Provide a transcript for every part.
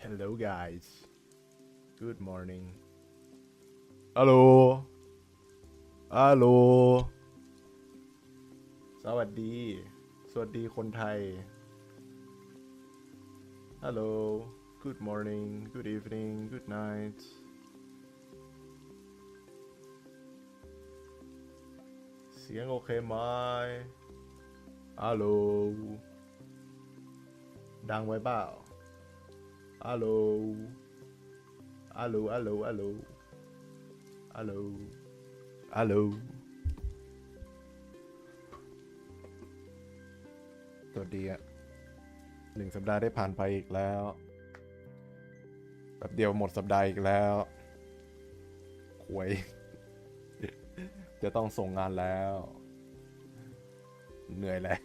Hello guys Good morning ฮัลโหลฮัลโหลสวัสดีคนไทย Hello Good morning Good evening Good night เสียงโอเคไหมฮัลโหลดังไว้เปล่าฮัลโหลฮัลโหลฮัลโหลฮัลโหลฮัลโหลฮัลโหลสวัสดีอ่ะ1 สัปดาห์ได้ผ่านไปอีกแล้วแบบเดียวหมดสัปดาห์อีกแล้วหวย จะต้องส่งงานแล้วเหนื่อยแล้ว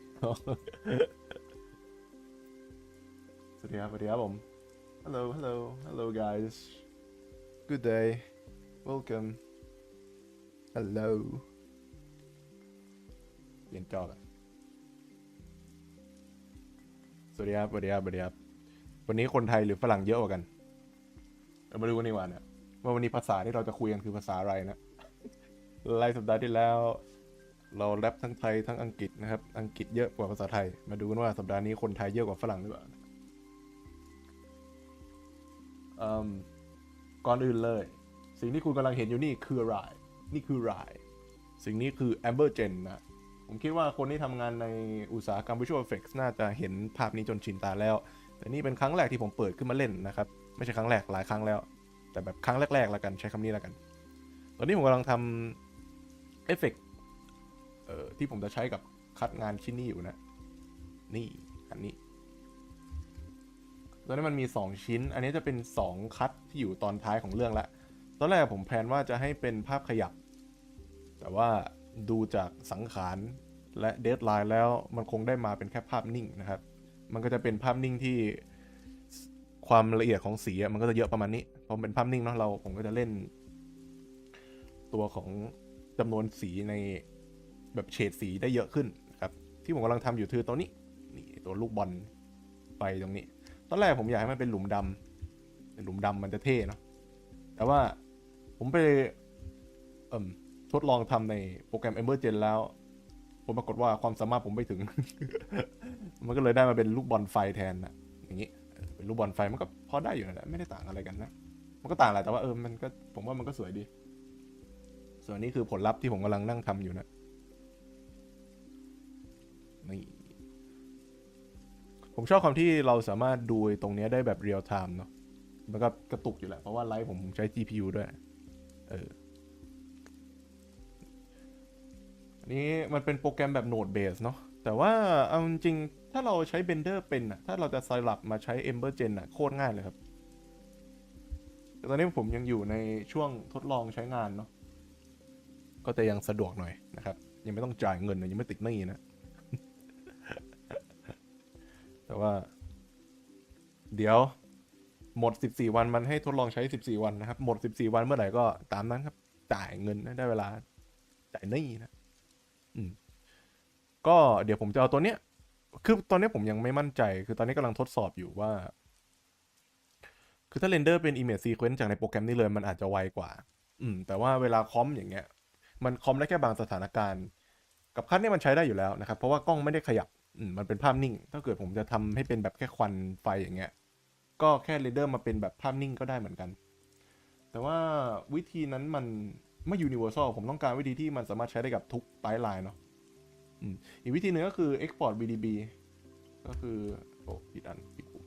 สวัสดีครับผม hello guys good day welcome hello เปลี่ยนจอกันสวัสดีครับวันนี้คนไทยหรือฝรั่งเยอะกว่ากันเรามาดูกันดีกว่าเนี่ยว่าวันนี้ภาษาที่เราจะคุยกันคือภาษาอะไรนะไล่สัปดาห์ที่แล้วเราแรปทั้งไทยทั้งอังกฤษนะครับอังกฤษเยอะกว่าภาษาไทยมาดูกันว่าสัปดาห์นี้คนไทยเยอะกว่าฝรั่งหรือเปล่าก่อนอื่นเลยสิ่งที่คุณกำลังเห็นอยู่นี่คืออะไรสิ่งนี้คือ Amber Gen นะผมคิดว่าคนที่ทำงานในอุตสาหกรรม Visual Effects น่าจะเห็นภาพนี้จนชินตาแล้วแต่นี่เป็นครั้งแรกที่ผมเปิดขึ้นมาเล่นนะครับไม่ใช่ครั้งแรกหลายครั้งแล้วแต่แบบครั้งแรกๆแล้วกันใช้คำนี้แล้วกันตอนนี้ผมกำลังทำเอฟเฟกต์ที่ผมจะใช้กับคัดงานชิ้นนี้อยู่นะนี่อันนี้ตอนนี้มันมี2ชิ้นอันนี้จะเป็น2คัดที่อยู่ตอนท้ายของเรื่องละตอนแรกผมแพลนว่าจะให้เป็นภาพขยับแต่ว่าดูจากสังขารและเดดไลน์แล้วมันคงได้มาเป็นแค่ภาพนิ่งนะครับมันก็จะเป็นภาพนิ่งที่ความละเอียดของสีมันก็จะเยอะประมาณนี้พอเป็นภาพนิ่งเนาะผมก็จะเล่นตัวของจำนวนสีในแบบเฉดสีได้เยอะขึ้นครับที่ผมกำลังทำอยู่คือตัวนี้นี่ตัวลูกบอลไฟตรงนี้ตอนแรกผมอยากให้มันเป็นหลุมดำมันจะเท่เนาะแต่ว่าผมไปทดลองทำในโปรแกรม Ember Gen แล้วผมปรากฏว่าความสามารถผมไม่ถึง มันก็เลยได้มาเป็นลูกบอลไฟแทนนะอย่างนี้เป็นลูกบอลไฟมันก็พอได้อยู่นะไม่ได้ต่างอะไรกันนะมันก็ต่างแหละแต่ว่ามันก็ผมว่ามันก็สวยดีส่วนนี้คือผลลัพธ์ที่ผมกำลังนั่งทำอยู่นะนี่ผมชอบความที่เราสามารถดูตรงนี้ได้แบบเรียลไทม์เนาะมันก็กระตุกอยู่แหละเพราะว่าไลฟ์ผมใช้ GPU ด้วยอันนี้มันเป็นโปรแกรมแบบ Node Base เนาะแต่ว่าเอาจริงๆถ้าเราใช้ Blender เป็นอะถ้าเราจะสลับมาใช้ Ember Gen อะโคตรง่ายเลยครับแต่ตอนนี้ผมยังอยู่ในช่วงทดลองใช้งานเนาะก็จะยังสะดวกหน่อยนะครับยังไม่ต้องจ่ายเงินยังไม่ติดหนี้นะ แต่ว่าเดี๋ยวหมด14วันมันให้ทดลองใช้14วันนะครับหมด14วันเมื่อไหร่ก็ตามนั้นครับจ่ายเงินได้เวลาจ่ายหนี้นะก็เดี๋ยวผมจะเอาตัวเนี้ยคือตอนนี้ผมยังไม่มั่นใจคือตอนนี้กำลังทดสอบอยู่ว่าคือถ้าเรนเดอร์เป็น image sequence จากในโปรแกรมนี้เลยมันอาจจะไวกว่าแต่ว่าเวลาคอมอย่างเงี้ยมันคอมได้แค่บางสถานการณ์กับคัทเนี่ยมันใช้ได้อยู่แล้วนะครับเพราะว่ากล้องไม่ได้ขยับมันเป็นภาพนิ่งถ้าเกิดผมจะทำให้เป็นแบบแค่ควันไฟอย่างเงี้ยก็แค่เรนเดอร์มาเป็นแบบภาพนิ่งก็ได้เหมือนกันแต่ว่าวิธีนั้นมันไม่ universal ผมต้องการวิธีที่มันสามารถใช้ได้กับทุกไตล์ไลน์เนาะอีกวิธีหนึ่งก็คือ export VDB ก็คือผิดปุ่ม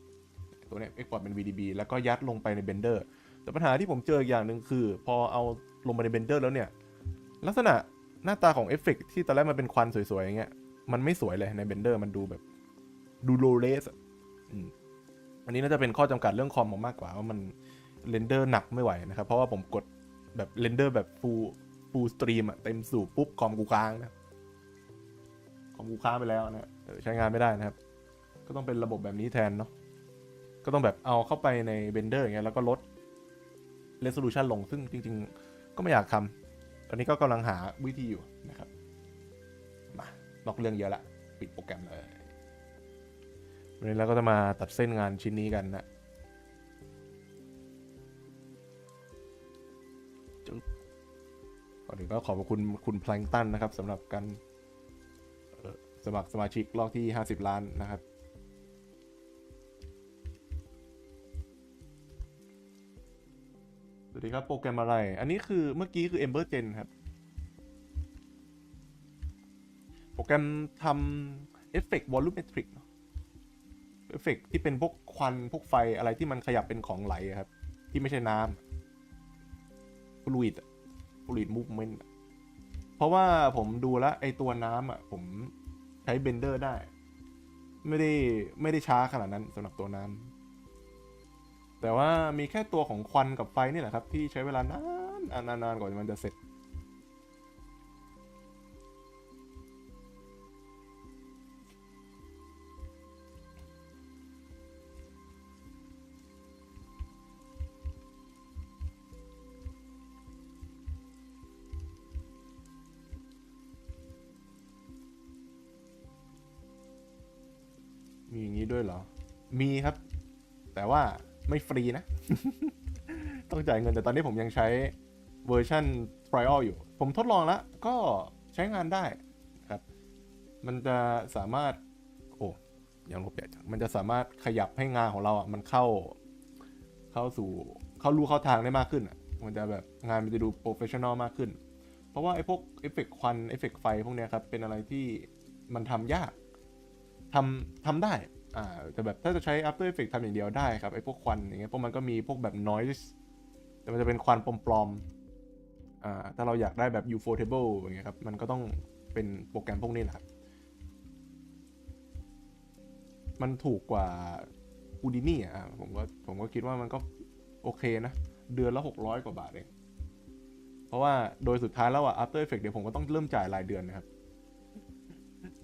ตัวนี้ export เป็น VDB แล้วก็ยัดลงไปใน Blender แต่ปัญหาที่ผมเจออย่างหนึ่งคือพอเอาลงไปใน Blender แล้วเนี่ยลักษณะหน้าตาของเอฟเฟกต์ที่ตอนแรกมันเป็นควันสวยๆอย่างเงี้ยมันไม่สวยเลยใน Blender มันดูแบบดูโลเลสอันนี้น่าจะเป็นข้อจำกัดเรื่องคอมมากกว่าว่ามันเรนเดอร์หนักไม่ไหวนะครับเพราะว่าผมกดแบบเรนเดอร์แบบฟูลสตรีมเต็มสูบปุ๊บคอมกูค้างนะคอมกูค้างไปแล้วนะใช้งานไม่ได้นะครับก็ต้องเป็นระบบแบบนี้แทนเนาะก็ต้องแบบเอาเข้าไปใน Blender อย่างเงี้ยแล้วก็ลด resolution ลงซึ่งจริงๆก็ไม่อยากทำตอนนี้ก็กำลังหาวิธีอยู่นะครับมานอกเรื่องเยอะละปิดโปรแกรมเลยวันนี้เราก็จะมาตัดเส้นงานชิ้นนี้กันนะ ก็ขอบคุณคุณแพลงตันนะครับสำหรับการสมัครสมาชิกรอบที่50 ล้านนะครับสวัสดีครับโปรแกรมอะไรอันนี้คือเมื่อกี้คือ Ember Gen ครับโปรแกรมทำเอฟเฟกต์วอลลุ่มเมทริกเอฟเฟกต์ที่เป็นพวกควันพวกไฟอะไรที่มันขยับเป็นของไหลครับที่ไม่ใช่น้ำฟลูอิดมูฟเมนต์เพราะว่าผมดูแล้วไอตัวน้ำผมใช้เบนเดอร์ได้ไม่ได้ช้าขนาดนั้นสำหรับตัวน้ำแต่ว่ามีแค่ตัวของควันกับไฟนี่แหละครับที่ใช้เวลานานกว่ามันจะเสร็จมีอย่างนี้ด้วยเหรอมีครับแต่ว่าไม่ฟรีนะ ต้องจ่ายเงินแต่ตอนนี้ผมยังใช้เวอร์ชัน trial อยู่ผมทดลองแล้วก็ใช้งานได้ครับมันจะสามารถโอ้ยังลบใหญ่จังมันจะสามารถขยับให้งานของเรามันเข้ารูเข้าทางได้มากขึ้นมันจะแบบงานมันจะดูโปรเฟชชั่นอลมากขึ้นเพราะว่าไอ้พวกเอฟเฟกต์ควันเอฟเฟกต์ไฟพวกนี้ครับเป็นอะไรที่มันทำยากทำได้แต่แบบถ้าจะใช้ After Effects ทำอย่างเดียวได้ครับไอ้พวกควันอย่างเงี้ยพวกมันก็มีพวกแบบ noise แต่มันจะเป็นควันปลอมๆถ้าเราอยากได้แบบ ufotable อย่างเงี้ยครับมันก็ต้องเป็นโปรแกรมพวกนี้แหละครับมันถูกกว่า Houdini ผมก็คิดว่ามันก็โอเคนะเดือนละ600 กว่าบาทเองเพราะว่าโดยสุดท้ายแล้วAfter Effects เดี๋ยวผมก็ต้องเริ่มจ่ายรายเดือนนะครับ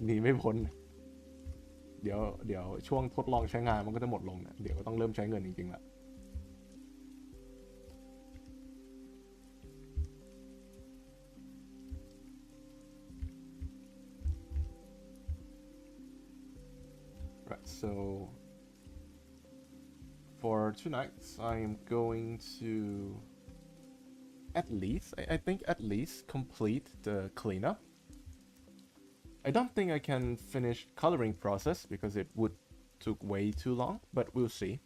หนีไม่พ้นเดี๋ยวช่วงทดลองใช้งานมันก็จะหมดลงนะเดี๋ยวก็ต้องเริ่มใช้เงินจริงๆละ Right, so for tonight, I'm going to I think at least complete the cleanup. I don't think I can finish coloring process because it would took way too long, but we'll see.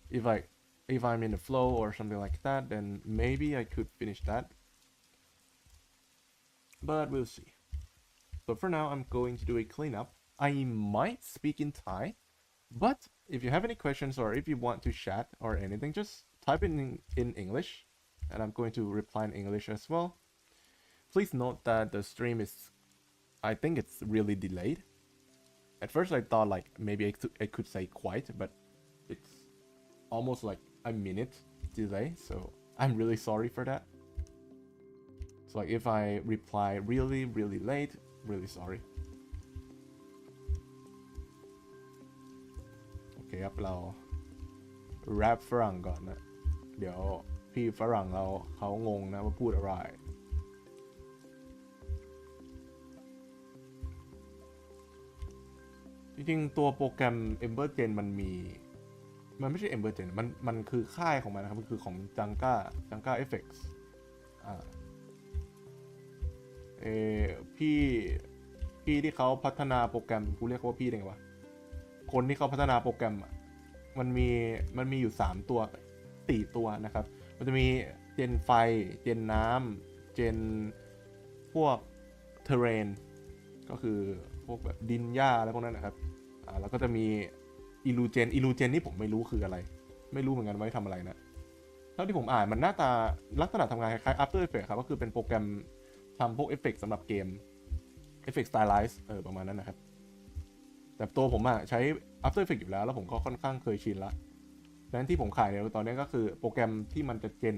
If I'm in the flow or something like that, then maybe I could finish that. But we'll see. So for now, I'm going to do a cleanup. I might speak in Thai, but if you have any questions or if you want to chat or anything, just type it in English, and I'm going to reply in English as well. Please note that the stream I think it's really delayed. At first I thought like maybe I could say quite, but it's almost like a minute delay, so I'm really sorry for that. So like if I reply really late, really sorry. โอเคครับเราแรปฝรั่งก่อนนะเดี๋ยวพี่ฝรั่งเขางงนะว่าพูดอะไรจริงๆตัวโปรแกรม Ember Gen มันไม่ใช่ Ember Gen มันคือค่ายของมันนะครับมันคือของ Junka Effects พี่ที่เขาพัฒนาโปรแกรมกูเรียกว่าพี่ได้ไงวะคนที่เขาพัฒนาโปรแกรมมันมีอยู่3ตัว4ตัวนะครับมันจะมีเจนไฟเจนน้ำเจนพวกเทเรนก็คือพวกแบบดินหญ้าอะไรพวกนั้นนะครับแล้วก็จะมีอิลูเจนนี่ผมไม่รู้คืออะไรไม่รู้เหมือนกันไว้ทำอะไรนะเท่าที่ผมอ่านมันหน้าตาลักษณะทำงานคล้ายๆ After Effects ครับก็คือเป็นโปรแกรมทำพวกเอฟเฟกต์สำหรับเกมเอฟเฟกต์สไตล์ไลซ์ประมาณนั้นนะครับแต่ตัวผมใช้ After Effects อยู่แล้วผมก็ค่อนข้างเคยชินละดังนั้นที่ผมขายเนี่ยตอนนี้ก็คือโปรแกรมที่มันจะเจน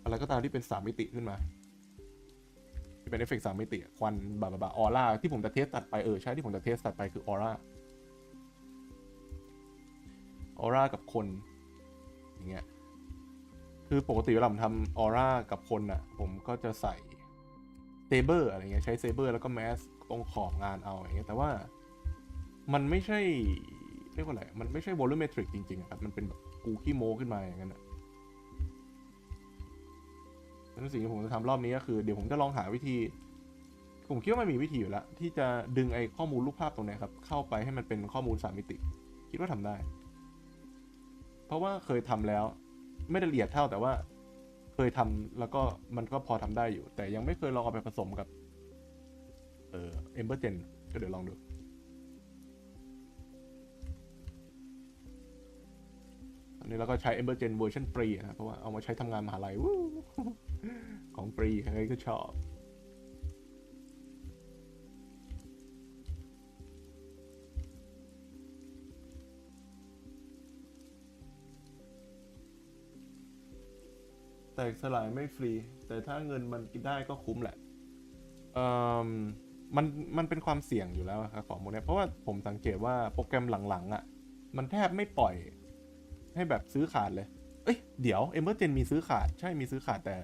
อะไรก็ตามที่เป็น3 มิติขึ้นมาที่เป็นเอฟเฟกต์3 มิติควันบาออร่าที่ผมจะเทสตัดไปใช่ที่ผมจะเทสตัดไปคือออร่ากับคนอย่างเงี้ยคือปกติเวลาผมทำออร่ากับคนผมก็จะใส่เซเบอร์อะไรเงี้ยใช้เซเบอร์แล้วก็แมสตรงขอบงานเอาอย่างเงี้ยแต่ว่ามันไม่ใช่เรียกว่าอะไรมันไม่ใช่วอลลุ่มเมทริกจริงๆครับมันเป็นแบบกูขี้โม้ขึ้นมาอย่างนั้น นั้นสิ่งที่ผมจะทำรอบนี้ก็คือเดี๋ยวผมจะลองหาวิธีผมคิดว่ามันมีวิธีอยู่แล้วที่จะดึงไอ้ข้อมูลรูปภาพตรงนี้ครับเข้าไปให้มันเป็นข้อมูล3 มิติคิดว่าทำได้เพราะว่าเคยทำแล้วไม่ได้ละเอียดเท่าแต่ว่าเคยทำแล้วก็มันก็พอทำได้อยู่แต่ยังไม่เคยลองเอาไปผสมกับEmbergen ก็เดี๋ยวลองดูอันนี้เราก็ใช้ Embergen เวอร์ชันฟรีนะเพราะว่าเอามาใช้ทำงานมหาลัยของฟรีใครก็ชอบแต่สลายไม่ฟรีแต่ถ้าเงินมันกินได้ก็คุ้มแหละเอ่อมันมันเป็นความเสี่ยงอยู่แล้วครับของพวกนี้เพราะว่าผมสังเกตว่าโปรแกรมหลังๆอ่ะมันแทบไม่ปล่อยให้แบบซื้อขาดเลยเอ้ยเดี๋ยว Emergen มีซื้อขาดใช่มีซื้อขาดแต่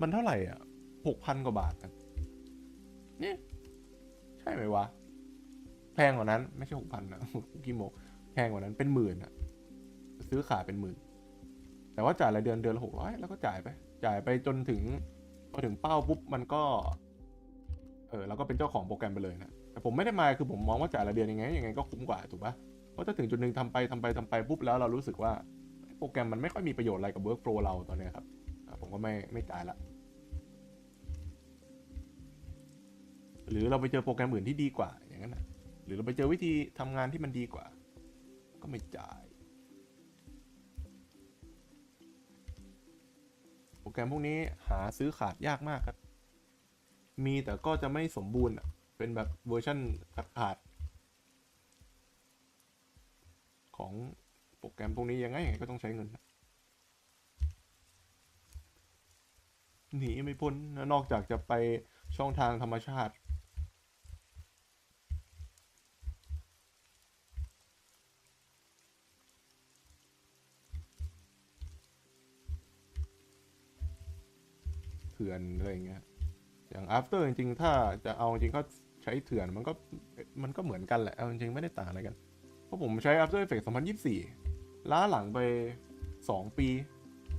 มันเท่าไหร่อ่ะ6,000 กว่าบาทเนี่ยใช่ไหมวะแพงกว่านั้นไม่ใช่6,000นะกี่โมกแพงกว่านั้นเป็นหมื่นอ่ะซื้อขาดเป็นหมื่นแต่ว่าจ่ายรายเดือนเดือนละ600แล้วก็จ่ายไปจนถึงพอถึงเป้าปุ๊บมันก็เราก็เป็นเจ้าของโปรแกรมไปเลยนะแต่ผมไม่ได้มาคือผมมองว่าจ่ายรายเดือนยังไงก็คุ้มกว่าถูกปะเพราะถ้าถึงจุดหนึ่งทำไปปุ๊บแล้วเรารู้สึกว่าโปรแกรมมันไม่ค่อยมีประโยชน์อะไรกับ workflow เราตอนนี้ครับผมก็ไม่จ่ายละหรือเราไปเจอโปรแกรมอื่นที่ดีกว่าอย่างนั้นนะหรือเราไปเจอวิธีทำงานที่มันดีกว่าก็ไม่จ่ายโปรแกรมพวกนี้หาซื้อขาดยากมากครับมีแต่ก็จะไม่สมบูรณ์เป็นแบบเวอร์ชันขาดของโปรแกรมพวกนี้ยังไงก็ต้องใช้เงินหนีไม่พ้นนอกจากจะไปช่องทางธรรมชาติเถื่อนอะไรอย่างเงี้ยอย่าง after จริงๆถ้าจะเอาจริงก็ใช้เถื่อนมันก็เหมือนกันแหละเอาจริงๆไม่ได้ต่างอะไรกันเพราะผมใช้ After Effects 2024ล้าหลังไป2 ปี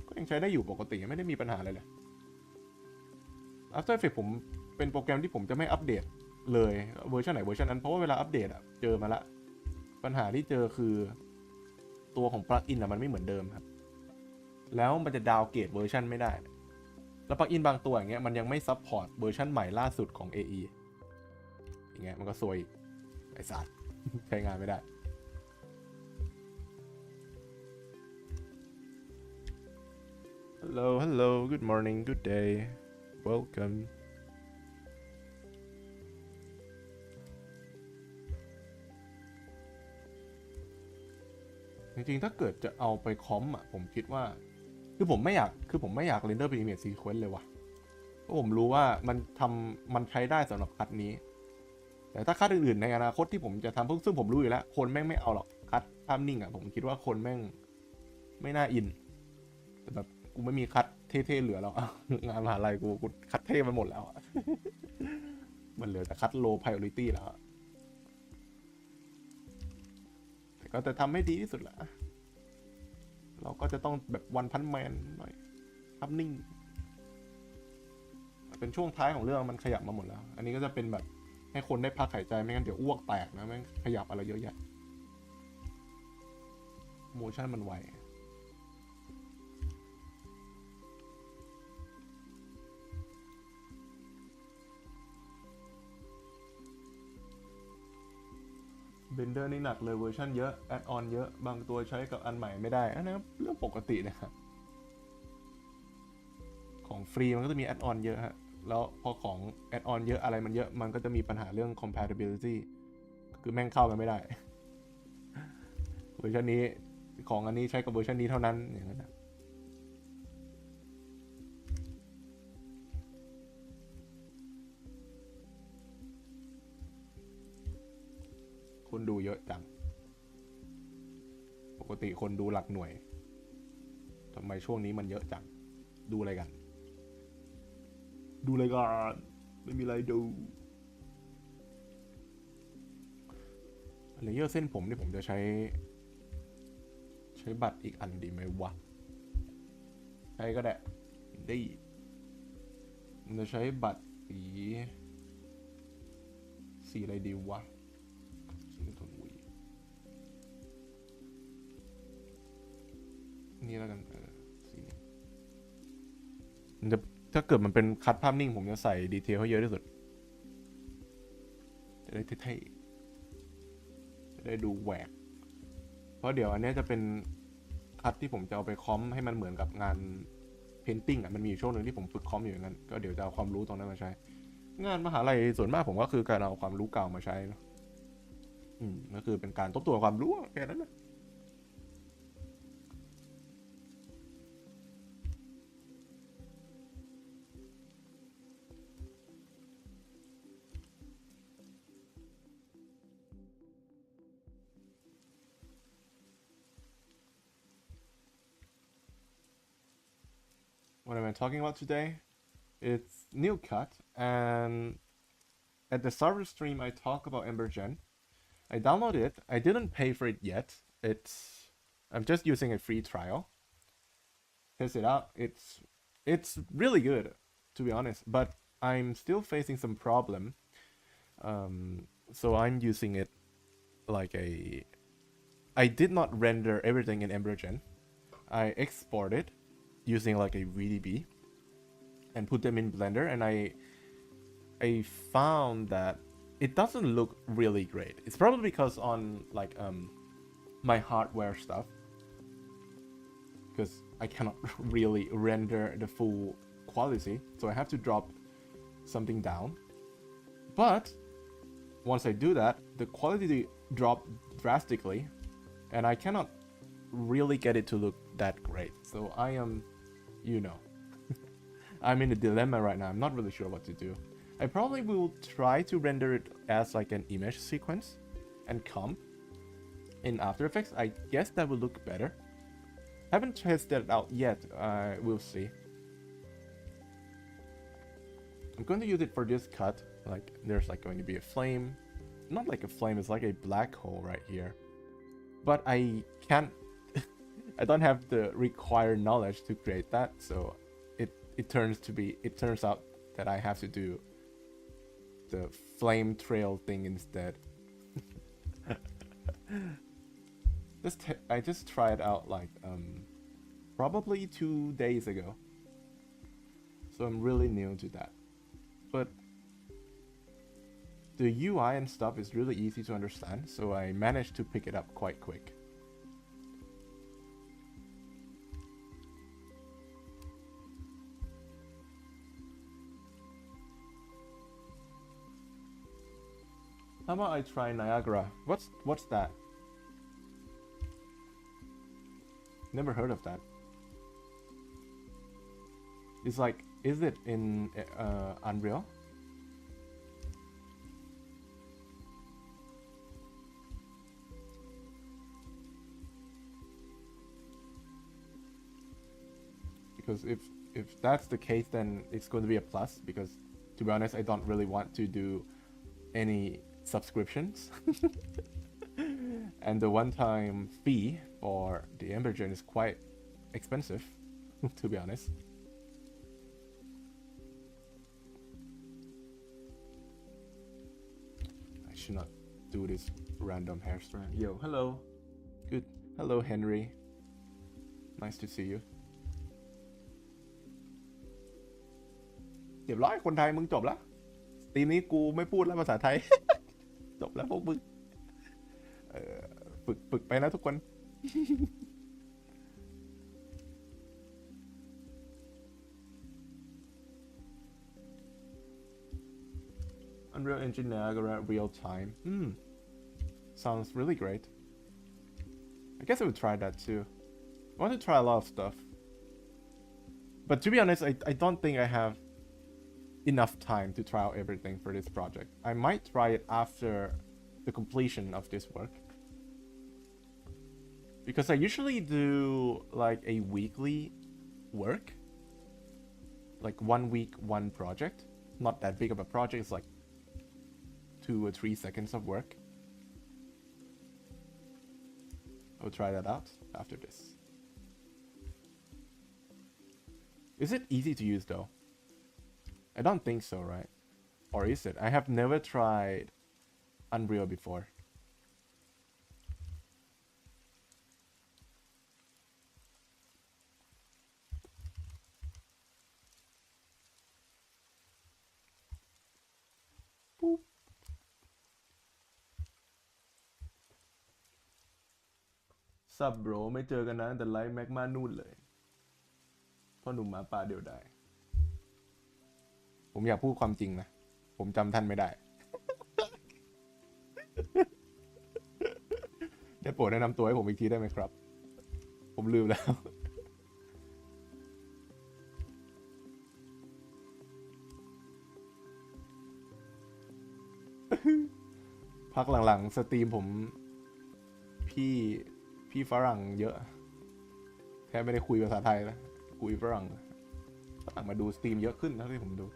ก็ยังใช้ได้อยู่ปกติไม่ได้มีปัญหาอะไรเลย After Effects ผมเป็นโปรแกรมที่ผมจะไม่อัปเดตเลยเวอร์ชันไหนเวอร์ชันนั้นเพราะว่าเวลาอัปเดตเจอมาละปัญหาที่เจอคือตัวของปลั๊กอินมันไม่เหมือนเดิมครับแล้วมันจะดาวเกรดเวอร์ชันไม่ได้แล้วปลั๊กอินบางตัวอย่างเงี้ยมันยังไม่ซัพพอร์ตเวอร์ชันใหม่ล่าสุดของ AE อย่างเงี้ยมันก็ซวยไอ้สัตว์ใช้งานไม่ได้ Hello good morning good day welcome จริงๆถ้าเกิดจะเอาไปคอมผมคิดว่าคือผมไม่อยากเรนเดอร์เป็น image sequence เลยว่ะเพราะผมรู้ว่ามันใช้ได้สำหรับคัดนี้แต่ถ้าคัดอื่นๆในอนาคตที่ผมจะทำซึ่งผมรู้อยู่แล้วคนแม่งไม่เอาหรอกคัดภาพนิ่งผมคิดว่าคนแม่งไม่น่าอินแต่แบบกูไม่มีคัดเท่ๆเหลือแล้วงานมหาลัยกูคัดเท่ไปหมดแล้วมันเหลือแต่คัด low priority แล้วแต่ก็จะทำให้ดีที่สุดแหละเราก็จะต้องแบบวันพันแมนหน่อยภาพนิ่งเป็นช่วงท้ายของเรื่องมันขยับมาหมดแล้วอันนี้ก็จะเป็นแบบให้คนได้พักหายใจไม่งั้นเดี๋ยวอ้วกแตกนะแม่งขยับอะไรเยอะแยะโมชั่นมันไวเบนเดอร์นี่หนักเลยเวอร์ชันเยอะแอดออนเยอะบางตัวใช้กับอันใหม่ไม่ได้อันนั้นเรื่องปกตินะครับของฟรีมันก็จะมีแอดออนเยอะฮะแล้วพอของแอดออนเยอะอะไรมันเยอะมันก็จะมีปัญหาเรื่อง compatibility คือแม่งเข้ากันไม่ได้เวอร์ชันนี้ของอันนี้ใช้กับเวอร์ชันนี้เท่านั้นอย่างนั้นนะคนดูเยอะจังปกติคนดูหลักหน่วยทำไมช่วงนี้มันเยอะจังดูอะไรกันไม่มีอะไรดูเลเยอร์เส้นผมนี่ผมจะใช้บัตรอีกอันดีไหมวะใช้ก็ได้ จะใช้บัตรสีอะไรดีวะสีโทนวีนี่แล้วกันสีนี้มันจะถ้าเกิดมันเป็นคัดภาพนิ่งผมจะใส่ดีเทลให้เยอะที่สุดจะได้เท่ๆจะได้ดูแหวกเพราะเดี๋ยวอันนี้จะเป็นคัดที่ผมจะเอาไปคอมให้มันเหมือนกับงานเพนติ้งอ่ะมันมีอยู่ช่วงหนึ่งที่ผมฝึกคอมอยู่อย่างนั้นก็เดี๋ยวจะเอาความรู้ตรงนั้นมาใช้งานมหาลัยส่วนมากผมก็คือการเอาความรู้เก่ามาใช้เนาะก็คือเป็นการทบทวนความรู้แค่นั้นนะ What am I talking about today? It's new cut, and at the start of the stream, I talk about Embergen. I downloaded it. I didn't pay for it yet. I'm just using a free trial. Test it out. It's really good, to be honest. But I'm still facing some problem. So I'm using it like a. I did not render everything in Embergen. I exported using like a VDB and put them in Blender, and I found that it doesn't look really great. It's probably because on like my hardware stuff, because I cannot really render the full quality, so I have to drop something down. But once I do that, the quality dropped drastically, and I cannot really get it to look that great. So I am, I'm in a dilemma right now. I'm not really sure what to do. I probably will try to render it as like an image sequence and comp in After Effects. I guess that will look better. Haven't tested it out yet. We'll see. I'm going to use it for this cut. Like there's like going to be a flame. Not like a flame, it's like a black hole right here. But I can't I don't have the required knowledge to create that, so it turns out that I have to do the flame trail thing instead. I just tried out like probably 2 days ago, so I'm really new to that. But the UI and stuff is really easy to understand, so I managed to pick it up quite quick. How about I try Niagara? What's that? Never heard of that. It's like, is it in Unreal? Because if that's the case, then it's going to be a plus, because to be honest, I don't really want to do any subscriptions. And the one-time fee for the Embergen is quite expensive, to be honest. I should not do this random hair strand. Yo, hello. Good. Hello, Henry. Nice to see you. เรียบร้อยคนไทยมึงจบแล้วทีมนี้กูไม่พูดแล้วภาษาไทย จบแล้วพวกมึงฝึกไปนะทุกคน Unreal Engine Niagara real time. Sounds really great. I guess I would try that too. I want to try a lot of stuff. But to be honest, I don't think I have enough time to try out everything for this project. I might try it after the completion of this work. Because I usually do like a weekly work. Like 1 week, one project. Not that big of a project, it's like 2 or 3 seconds of work. I'll try that out after this. Is it easy to use though? I don't think so, right? Or is it? I have never tried Unreal before. Boop.ซับโบรไม่เจอกันนะแต่ไลฟ์แม็กมานู่นเลยพ่อหนุ่มหมาป่าเดียวดายผมอยากพูดความจริงนะผมจำท่านไม่ได้ ได้โปรดแนะนำตัวให้ผมอีกทีได้ไหมครับผมลืมแล้ว พักหลังๆสตรีมผมพี่พี่ฝรั่งเยอะแค่ไม่ได้คุยภาษาไทยนะคุยฝรั่งมาดูสตรีมเยอะขึ้นเท่าที่ผมดู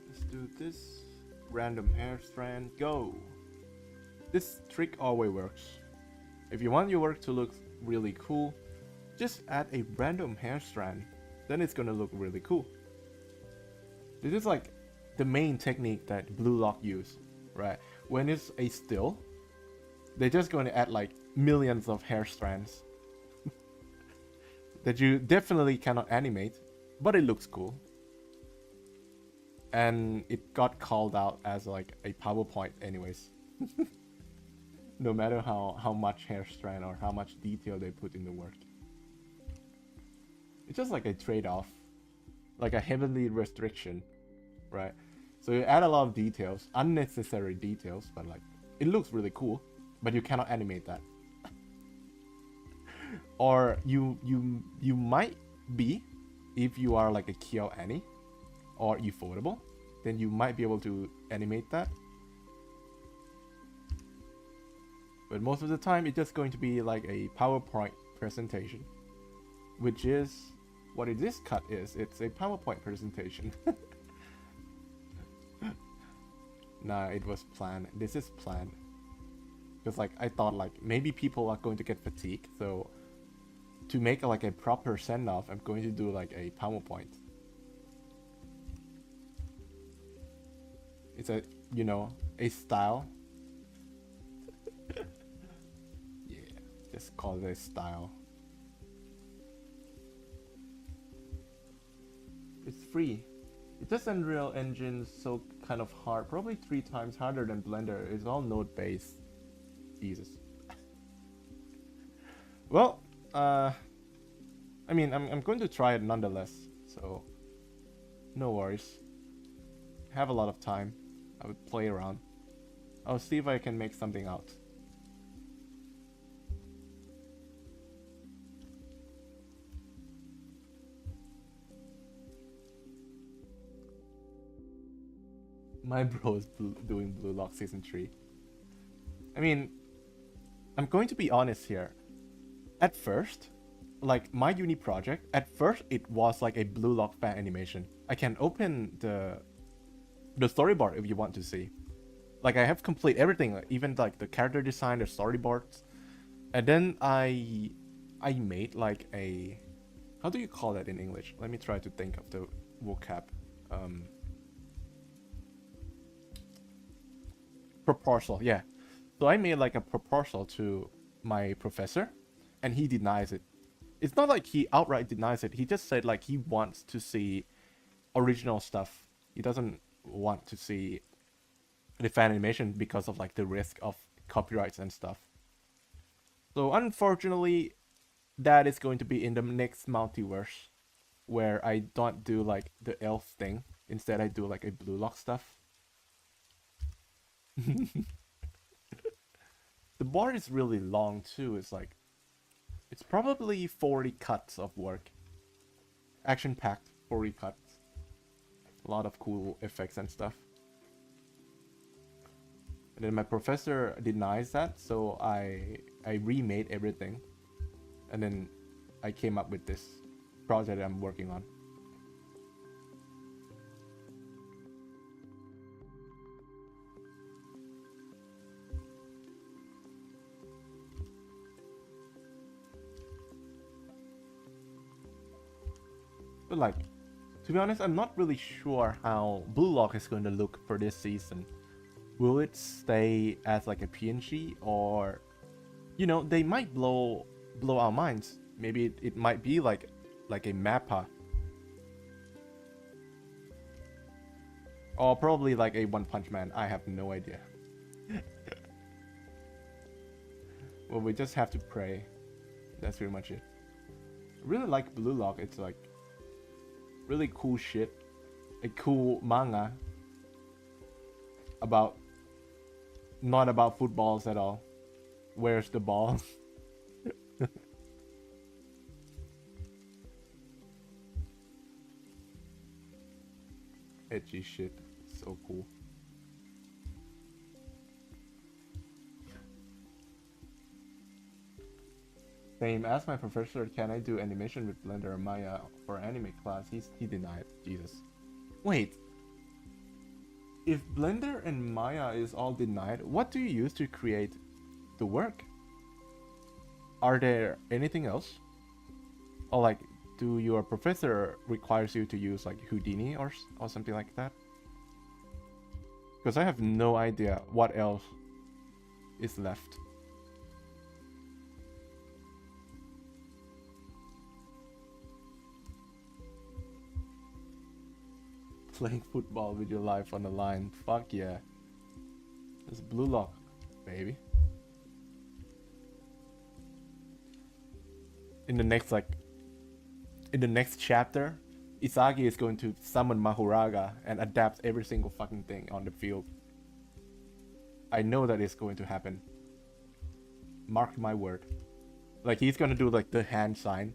Let's do this random hair strand go. This trick always works. If you want your work to look really cool, just add a random hair strand. Then it's gonna look really cool. This is like the main technique that Blue Lock use, right? When it's a still, they're just going to add like millions of hair strands that you definitely cannot animate, but it looks cool. And it got called out as like a PowerPoint anyways. No matter how much hair strand or how much detail they put in the work. It's just like a trade-off, like a heavily restriction, right? So you add a lot of details, unnecessary details, but like it looks really cool, but you cannot animate that. Or you might be, if you are like a Kyo Annie or Ufotable, then you might be able to animate that. But most of the time, it's just going to be like a PowerPoint presentation, which is what this cut is. It's a PowerPoint presentation. Nah, it was planned. This is planned. Because like I thought like maybe people are going to get fatigued, so to make like a proper send-off, I'm going to do like a PowerPoint. It's a, you know, a style. Yeah, just call it a style. It's free. It's just Unreal Engine, so kind of hard. Probably 3 times harder than Blender. It's all node-based. Jesus. Well, I mean, I'm going to try it nonetheless, so no worries. Have a lot of time. I would play around. I'll see if I can make something out. My bro's doing Blue Lock Season 3. I mean, I'm going to be honest here. At first, like my uni project, at first it was like a Blue Lock fan animation. I can open the storyboard if you want to see. Like I have complete everything, even like the character design, the storyboards. And then I made like a, how do you call that in English? Let me try to think of the vocab. Proposal, yeah. So I made like a proposal to my professor, and he denies it. It's not like he outright denies it. He just said like he wants to see original stuff. He doesn't want to see the fan animation because of like the risk of copyrights and stuff. So unfortunately, that is going to be in the next multiverse, where I don't do like the elf thing. Instead, I do like a Blue Lock stuff. The board is really long too. It's like, it's probably 40 cuts of work. Action-packed 40 cuts. A lot of cool effects and stuff. And then my professor denies that, so I remade everything. And then I came up with this project I'm working on. But like, to be honest, I'm not really sure how Blue Lock is going to look for this season. Will it stay as like a PNG, or they might blow our minds. Maybe it might be like a mappa, or probably like a One Punch Man. I have no idea. Well, we just have to pray. That's pretty much it. I really like Blue Lock. It's like really cool shit. A cool manga about not about footballs at all. Where's the ball? Edgy shit. So cool. Same as my professor, can I do animation with Blender or Maya for anime class? He denied. Jesus. Wait. If Blender and Maya is all denied, what do you use to create the work? Are there anything else? Or like, do your professor requires you to use like Houdini or something like that? Because I have no idea what else is left. Playing football with your life on the line. Fuck yeah. It's Blue Lock, baby. In the next chapter, Isagi is going to summon Mahuraga and adapt every single fucking thing on the field. I know that is going to happen. Mark my word. Like, he's gonna do like the hand sign.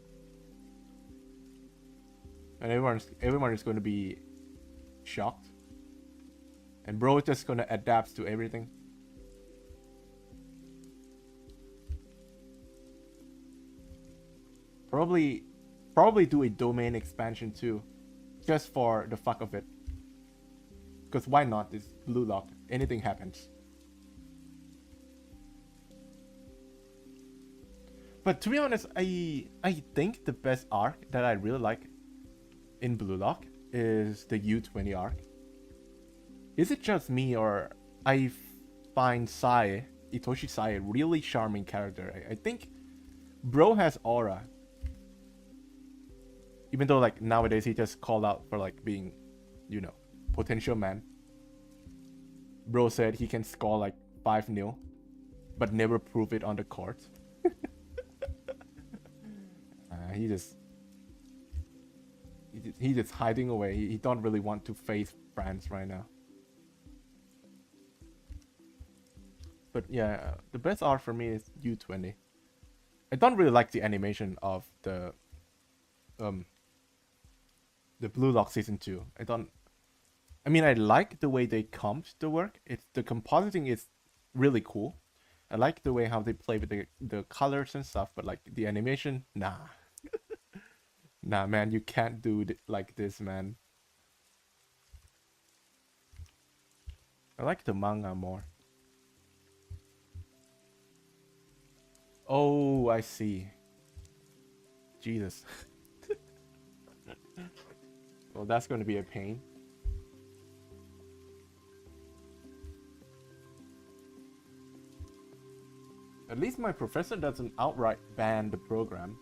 And everyone is going to be shocked. And bro is just gonna adapt to everything. Probably do a domain expansion too, just for the fuck of it. Because why not? It's Blue Lock. Anything happens. But to be honest, I think the best arc that I really like in Blue Lock is the U20 arc. Is it just me, or I find Itoshi Sai a really charming character? I think bro has aura. Even though like nowadays he just called out for like being, potential man. Bro said he can score like 5-0, but never prove it on the court. He just hiding away. He don't really want to face France right now. But yeah, the best art for me is U20. I don't really like the animation of the Blue Lock season 2. I like the way they comped the work. The compositing is really cool. I like the way how they play with the colors and stuff, but like the animation, nah. Nah, man, you can't do it like this, man. I like the manga more. Oh, I see. Jesus. Well, that's going to be a pain. At least my professor doesn't outright ban the program.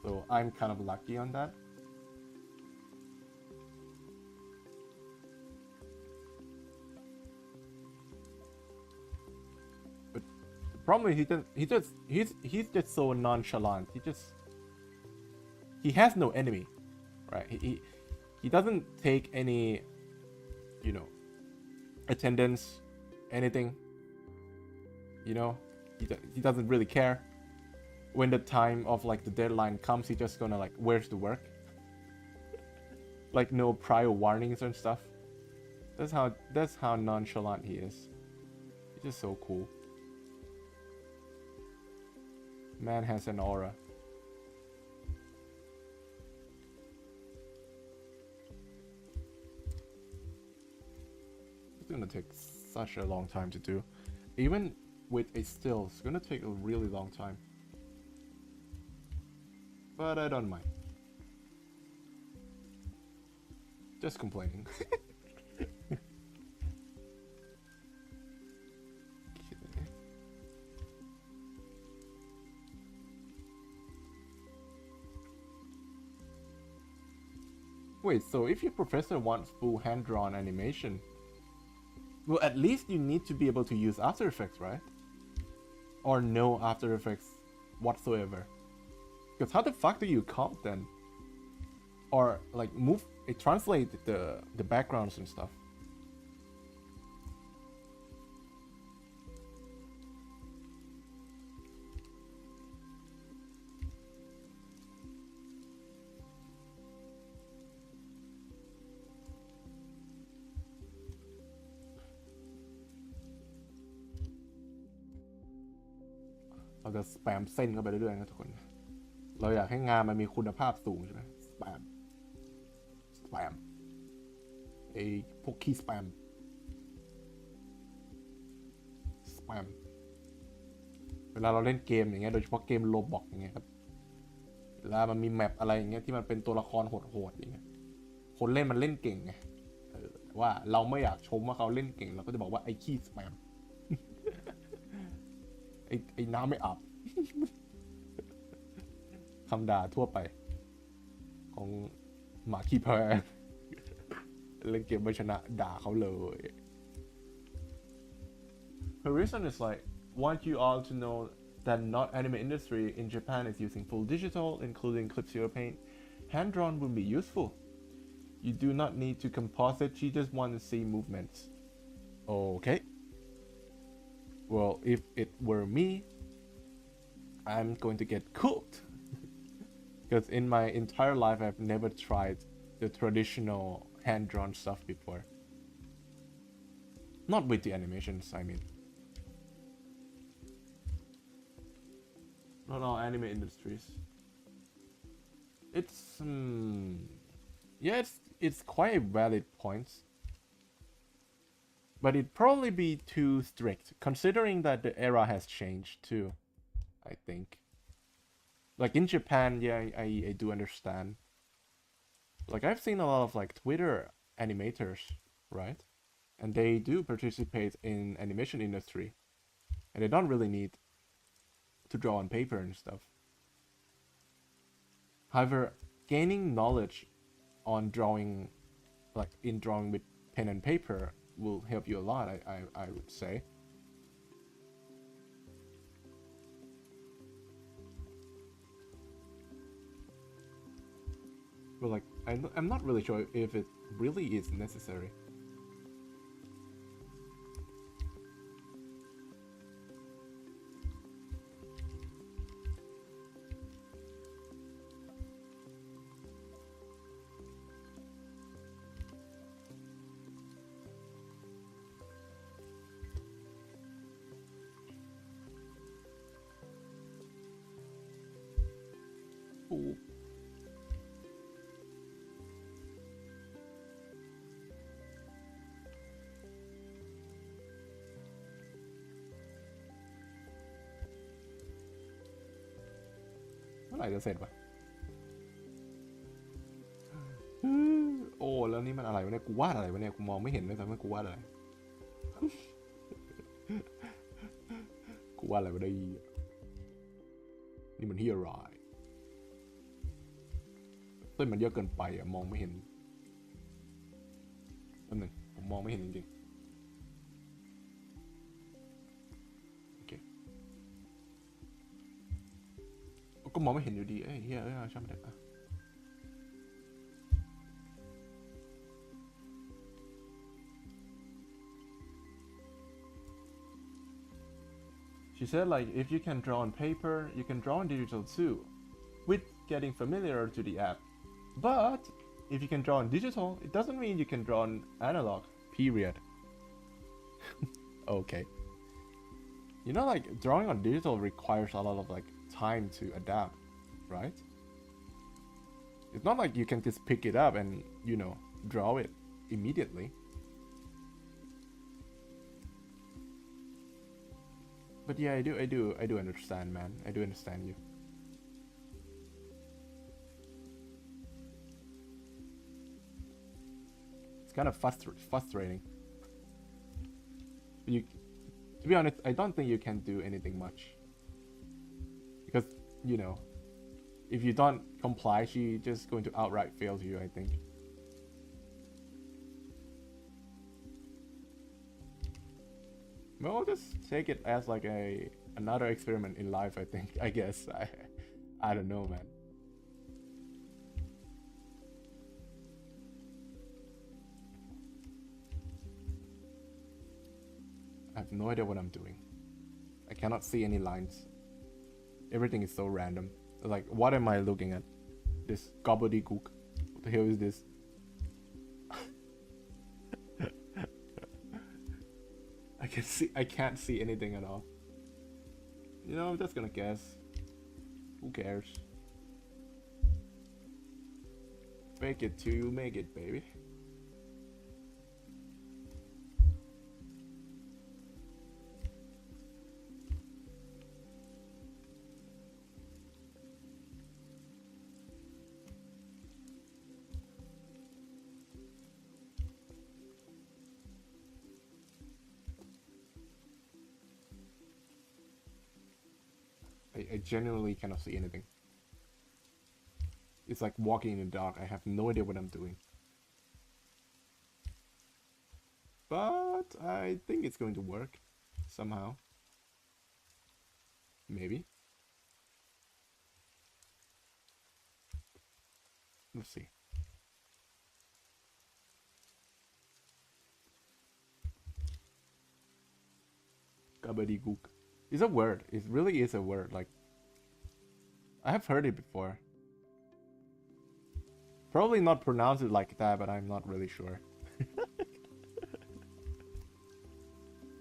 So I'm kind of lucky on that. But the problem is he's just so nonchalant. He has no enemy, right? He doesn't take any, attendance, anything. He doesn't really care. When the time of like the deadline comes, he's just gonna like, where's the work? Like no prior warnings and stuff. That's how nonchalant he is. He's just so cool. Man has an aura. It's gonna take such a long time to do. Even with a still, it's gonna take a really long time. But I don't mind. Just complaining. Wait, so if your professor wants full hand-drawn animation, well, at least you need to be able to use After Effects, right? Or no After Effects whatsoever. Because how the fuck do you comp then? Or like translate the backgrounds and stuff. เราจะสแปมเส้นเข้าไปเรื่อยๆนะทุกคนเราอยากให้งานมันมีคุณภาพสูงใช่ไหมสแปมไอพวกคีย์สแปมเวลาเราเล่นเกมอย่างเงี้ยโดยเฉพาะเกมโลบ็อกอย่างเงี้ยครับเวลามันมีแมปอะไรอย่างเงี้ยที่มันเป็นตัวละครโหดๆอย่างเงี้ยคนเล่นมันเล่นเก่งไงแต่ว่าเราไม่อยากชมว่าเขาเล่นเก่งเราก็จะบอกว่าไอ้ขี้สแปม ไอ้น้ำไม่อาบ คำด่าทั่วไปของหมาขี้แพ้เล่นเกมไม่ชนะด่าเขาเลย The reason is like want you all to know that not anime industry in Japan is using full digital including Clip Zero Paint. Hand drawn will be useful. You do not need to composite, you just want to see movements. Okay. Well, if it were me, I'm going to get cooked. Because in my entire life, I've never tried the traditional hand-drawn stuff before. Not with the animations, I mean. Not all anime industries. It's yeah, it's quite a valid point. But it'd probably be too strict, considering that the era has changed too, I think. Like in Japan, yeah, I do understand. Like I've seen a lot of like Twitter animators, right? And they do participate in animation industry. And they don't really need to draw on paper and stuff. However, gaining knowledge on drawing, like in drawing with pen and paper, will help you a lot, I would say. But like, I'm not really sure if it really is necessary. Ooh. เมื่อไหร่จะเสร็จวะโอ้แล้วนี่มันอะไรวะเนี่ยกูวาดอะไรวะเนี่ยกูมองไม่เห็นเลยแต่ว่ากูวาดอะไร กูวาดอะไรวะได้นี่มันที่อะไรเส้นมันเยอะเกินไปอะมองไม่เห็นแป๊บนึงผมมองไม่เห็นจริงๆโอเคก็มองไม่เห็นอยู่ดีเอ้ยเฮียช่างมันเถอะ She said like if you can draw on paper, you can draw on digital too, with getting familiar to the app. But if you can draw on digital, it doesn't mean you can draw on analog, period. Okay. You know, like drawing on digital requires a lot of like time to adapt, right? It's not like you can just pick it up and, you know, draw it immediately. But yeah, I do understand, man. I do understand you. kind of frustrating. You, to be honest, I don't think you can do anything much because you know, if you don't comply, she just going to outright fail you. I think. Well, just take it as like another experiment in life. I think. I guess. I don't know, man. I have no idea what I'm doing. I cannot see any lines. Everything is so random. Like, what am I looking at? This gobbledygook. What the hell is this? I can't see anything at all. You know, I'm just gonna guess. Who cares? Fake it till you make it, baby. I genuinely cannot see anything. It's like walking in the dark. I have no idea what I'm doing. But I think it's going to work somehow. Maybe. Let's see. Gobbledygook. It's a word. It really is a word. Like, I have heard it before. Probably not pronounced it like that, but I'm not really sure.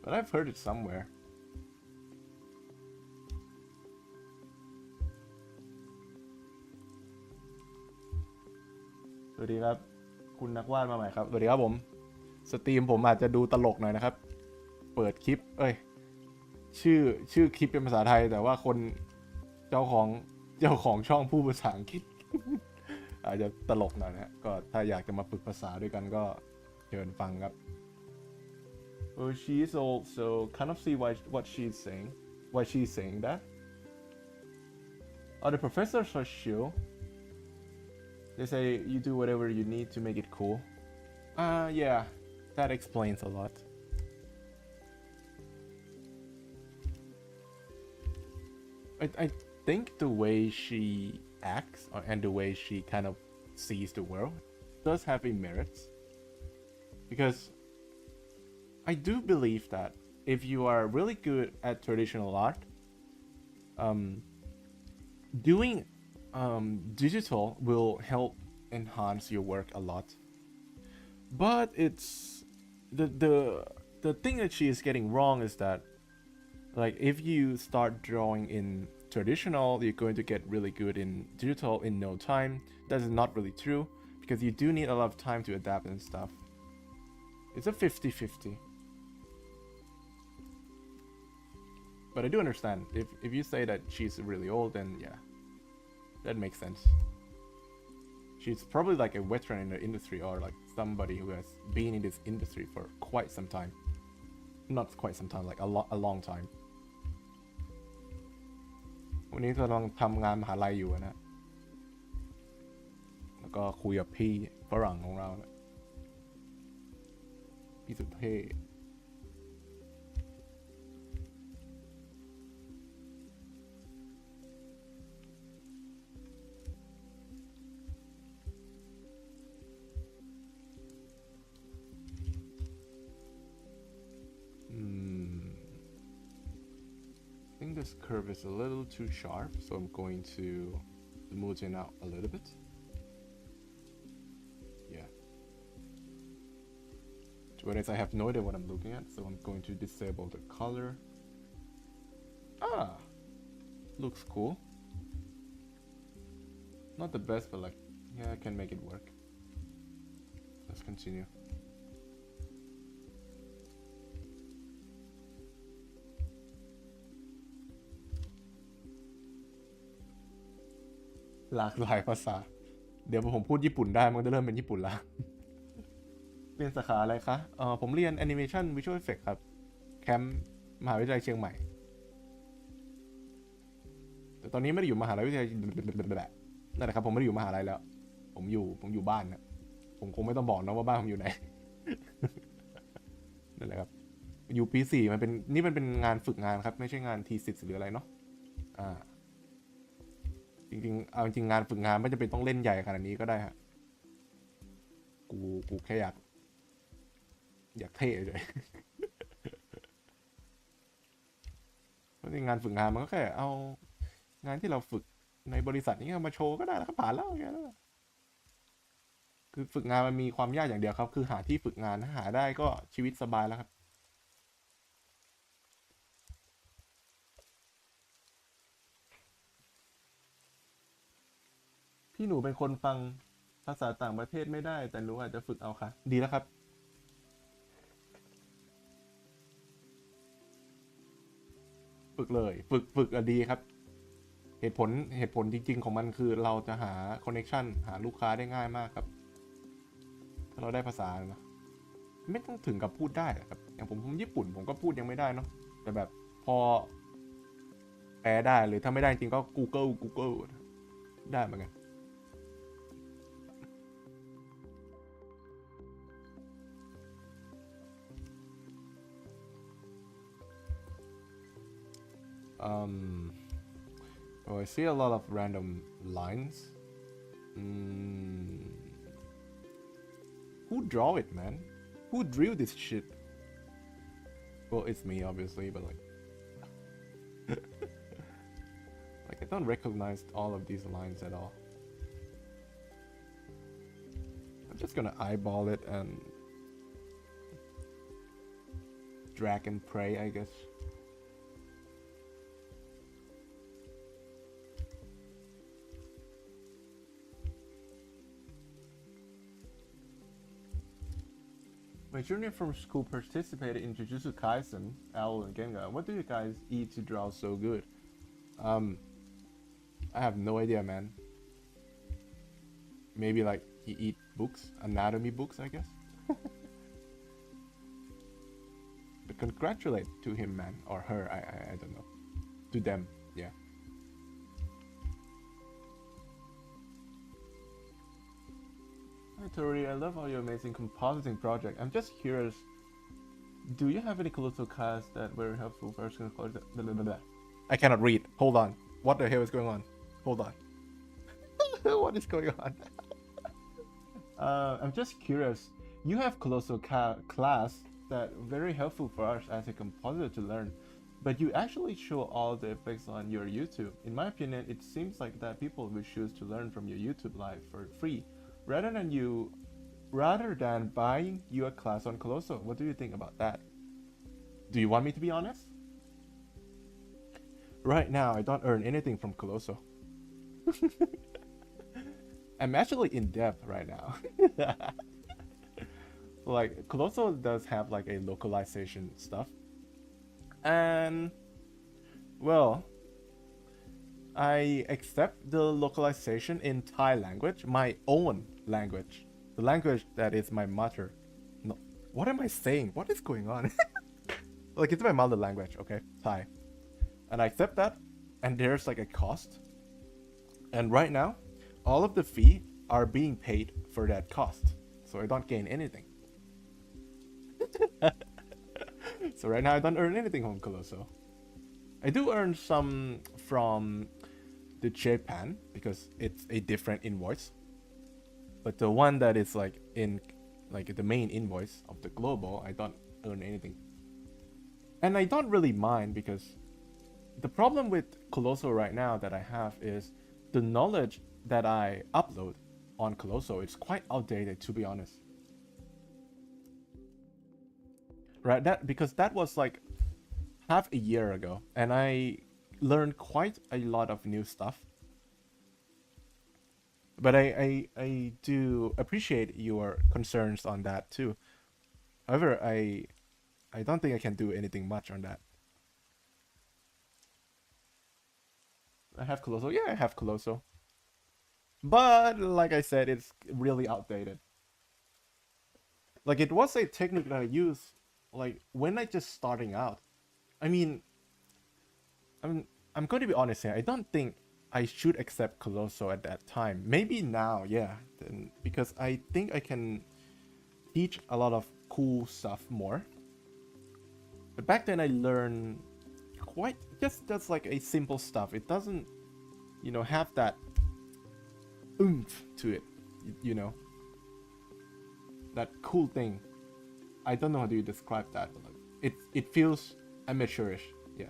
But I've heard it somewhere.สวัสดีครับคุณนักวาดมาใหม่ครับสวัสดีครับผมสตรีมผมอาจจะดูตลกหน่อยนะครับเปิดคลิปชื่อคลิปเป็นภาษาไทยแต่ว่าคนเจ้าของช่องพูดภาษาอังกฤษ อาจจะตลกหน่อยนะก็ถ้าอยากจะมาฝึกภาษาด้วยกันก็เชิญฟังครับ she's also kind of see what she's saying why she's saying that the professors are chill. They say you do whatever you need to make it cool. Yeah, that explains a lot. I think the way she acts and the way she kind of sees the world does have a merits. Because I do believe that if you are really good at traditional art, doing digital will help enhance your work a lot. But it's the thing that she is getting wrong is that, like, if you start drawing in traditional, you're going to get really good in digital in no time. That is not really true, because you do need a lot of time to adapt and stuff. It's a 50-50. But I do understand. If you say that she's really old, then yeah, that makes sense. She's probably like a veteran in the industry, or like somebody who has been in this industry for quite some time. Not quite some time, like a long time. วันนี้กำลังทำงานมหาลัยอยู่นะแล้วก็คุยกับพี่ฝรั่งของเรานะพี่สุดเท่ I think this curve is a little too sharp, so I'm going to smooth it out a little bit. Yeah. Whereas I have no idea what I'm looking at, so I'm going to disable the color. Ah, looks cool. Not the best, but like, yeah, I can make it work. Let's continue.หลากหลายภาษาเดี๋ยวผมพูดญี่ปุ่นได้มันจะเริ่มเป็นญี่ปุ่นละ เรียนสาขาอะไรคะผมเรียน Animation Visual Effects ครับแคมป์มหาวิทยาลัยเชียงใหม่แต่ตอนนี้ไม่ได้อยู่มหาวิทยาลัยนั่นแหละครับผมไม่ได้อยู่มหาลัยแล้วผมอยู่บ้านนะผมคงไม่ต้องบอกนะว่าบ้านผมอยู่ไหนนั่นแหละครับอยู่ปี 4มันเป็นงานฝึกงานครับไม่ใช่งานทีสิทธ์หรืออะไรเนาะอ่าจริงๆเอาจริงงานฝึกงานไม่จำเป็นต้องเล่นใหญ่ขนาดนี้ก็ได้ฮะกูกูแค่อยากเท่เลยเพราะงานฝึกงานมันก็แค่เอางานที่เราฝึกในบริษัทนี้มาโชว์ก็ได้แล้วก็ผ่านแล้วแค่นั้นคือฝึกงานมันมีความยากอย่างเดียวครับคือหาที่ฝึกงานถ้าหาได้ก็ชีวิตสบายแล้วครับพี่หนูเป็นคนฟังภาษาต่างประเทศไม่ได้แต่หนูอาจจะฝึกเอาค่ะดีแล้วครับฝึกเลยฝึกดีครับเหตุผลเหตุผลจริงๆของมันคือเราจะหาคอนเน c t ชันหาลูกค้าได้ง่ายมากครับถ้าเราได้ภาษานะไม่ต้องถึงกับพูดได้ครับอย่างผมญี่ปุ่นผมก็พูดยังไม่ได้เนาะแต่แบบพอแปลได้หรือถ้าไม่ได้จริงก็ Google ได้เหมือนกัน Um, oh, I see a lot of random lines. Mm, who draw it, man? Who drew this shit? Well, it's me, obviously, but like I don't recognize all of these lines at all. I'm just gonna eyeball it and drag and pray, I guess. My junior from school participated in Jujutsu Kaisen, Owl and Gengar. What do you guys eat to draw so good? Um, I have no idea, man. Maybe like he eat books, anatomy books, I guess. But congratulate to him, man, or her. I don't know. To them, yeah. Hi Tori, I love all your amazing compositing project. I'm just curious, do you have any colossal casts that were helpful for us? I cannot read. Hold on. What the hell is going on? Hold on. What is going on? I'm just curious. You have colossal class that very helpful for us as a compositor to learn, but you actually show all the effects on your YouTube. In my opinion, it seems like that people will choose to learn from your YouTube live for free, rather than buying you a class on Colosso. What do you think about that? Do you want me to be honest? Right now, I don't earn anything from Colosso. I'm actually in debt right now. Like Colosso does have like a localization stuff, and well, I accept the localization in Thai language, my own language, the language that is my mother. No, what am I saying? What is going on? Like it's my mother language, okay, Thai, and I accept that, and there's like a cost, and right now, all of the fee are being paid for that cost, so I don't gain anything. So right now I don't earn anything from Colosso. I do earn some from the Japan because it's a different invoice. But the one that is like in like the main invoice of the global, I don't earn anything. And I don't really mind because the problem with Colosso right now that I have is the knowledge that I upload on Colosso, it's quite outdated to be honest. Right, that because that was like half a year ago and I learned quite a lot of new stuff. But I do appreciate your concerns on that too. However, I don't think I can do anything much on that. I have Colosso. Yeah, I have Colosso. But like I said, it's really outdated. Like it was a technique that I used like when I just starting out. I mean, I'm I'm going to be honest here. I don't think I should accept Colosso at that time. Maybe now, yeah, then, because I think I can teach a lot of cool stuff more. But back then I learned quite just like a simple stuff. It doesn't, have that oomph to it. You know, that cool thing. I don't know how do you describe that. But like, it feels amateurish. Yeah.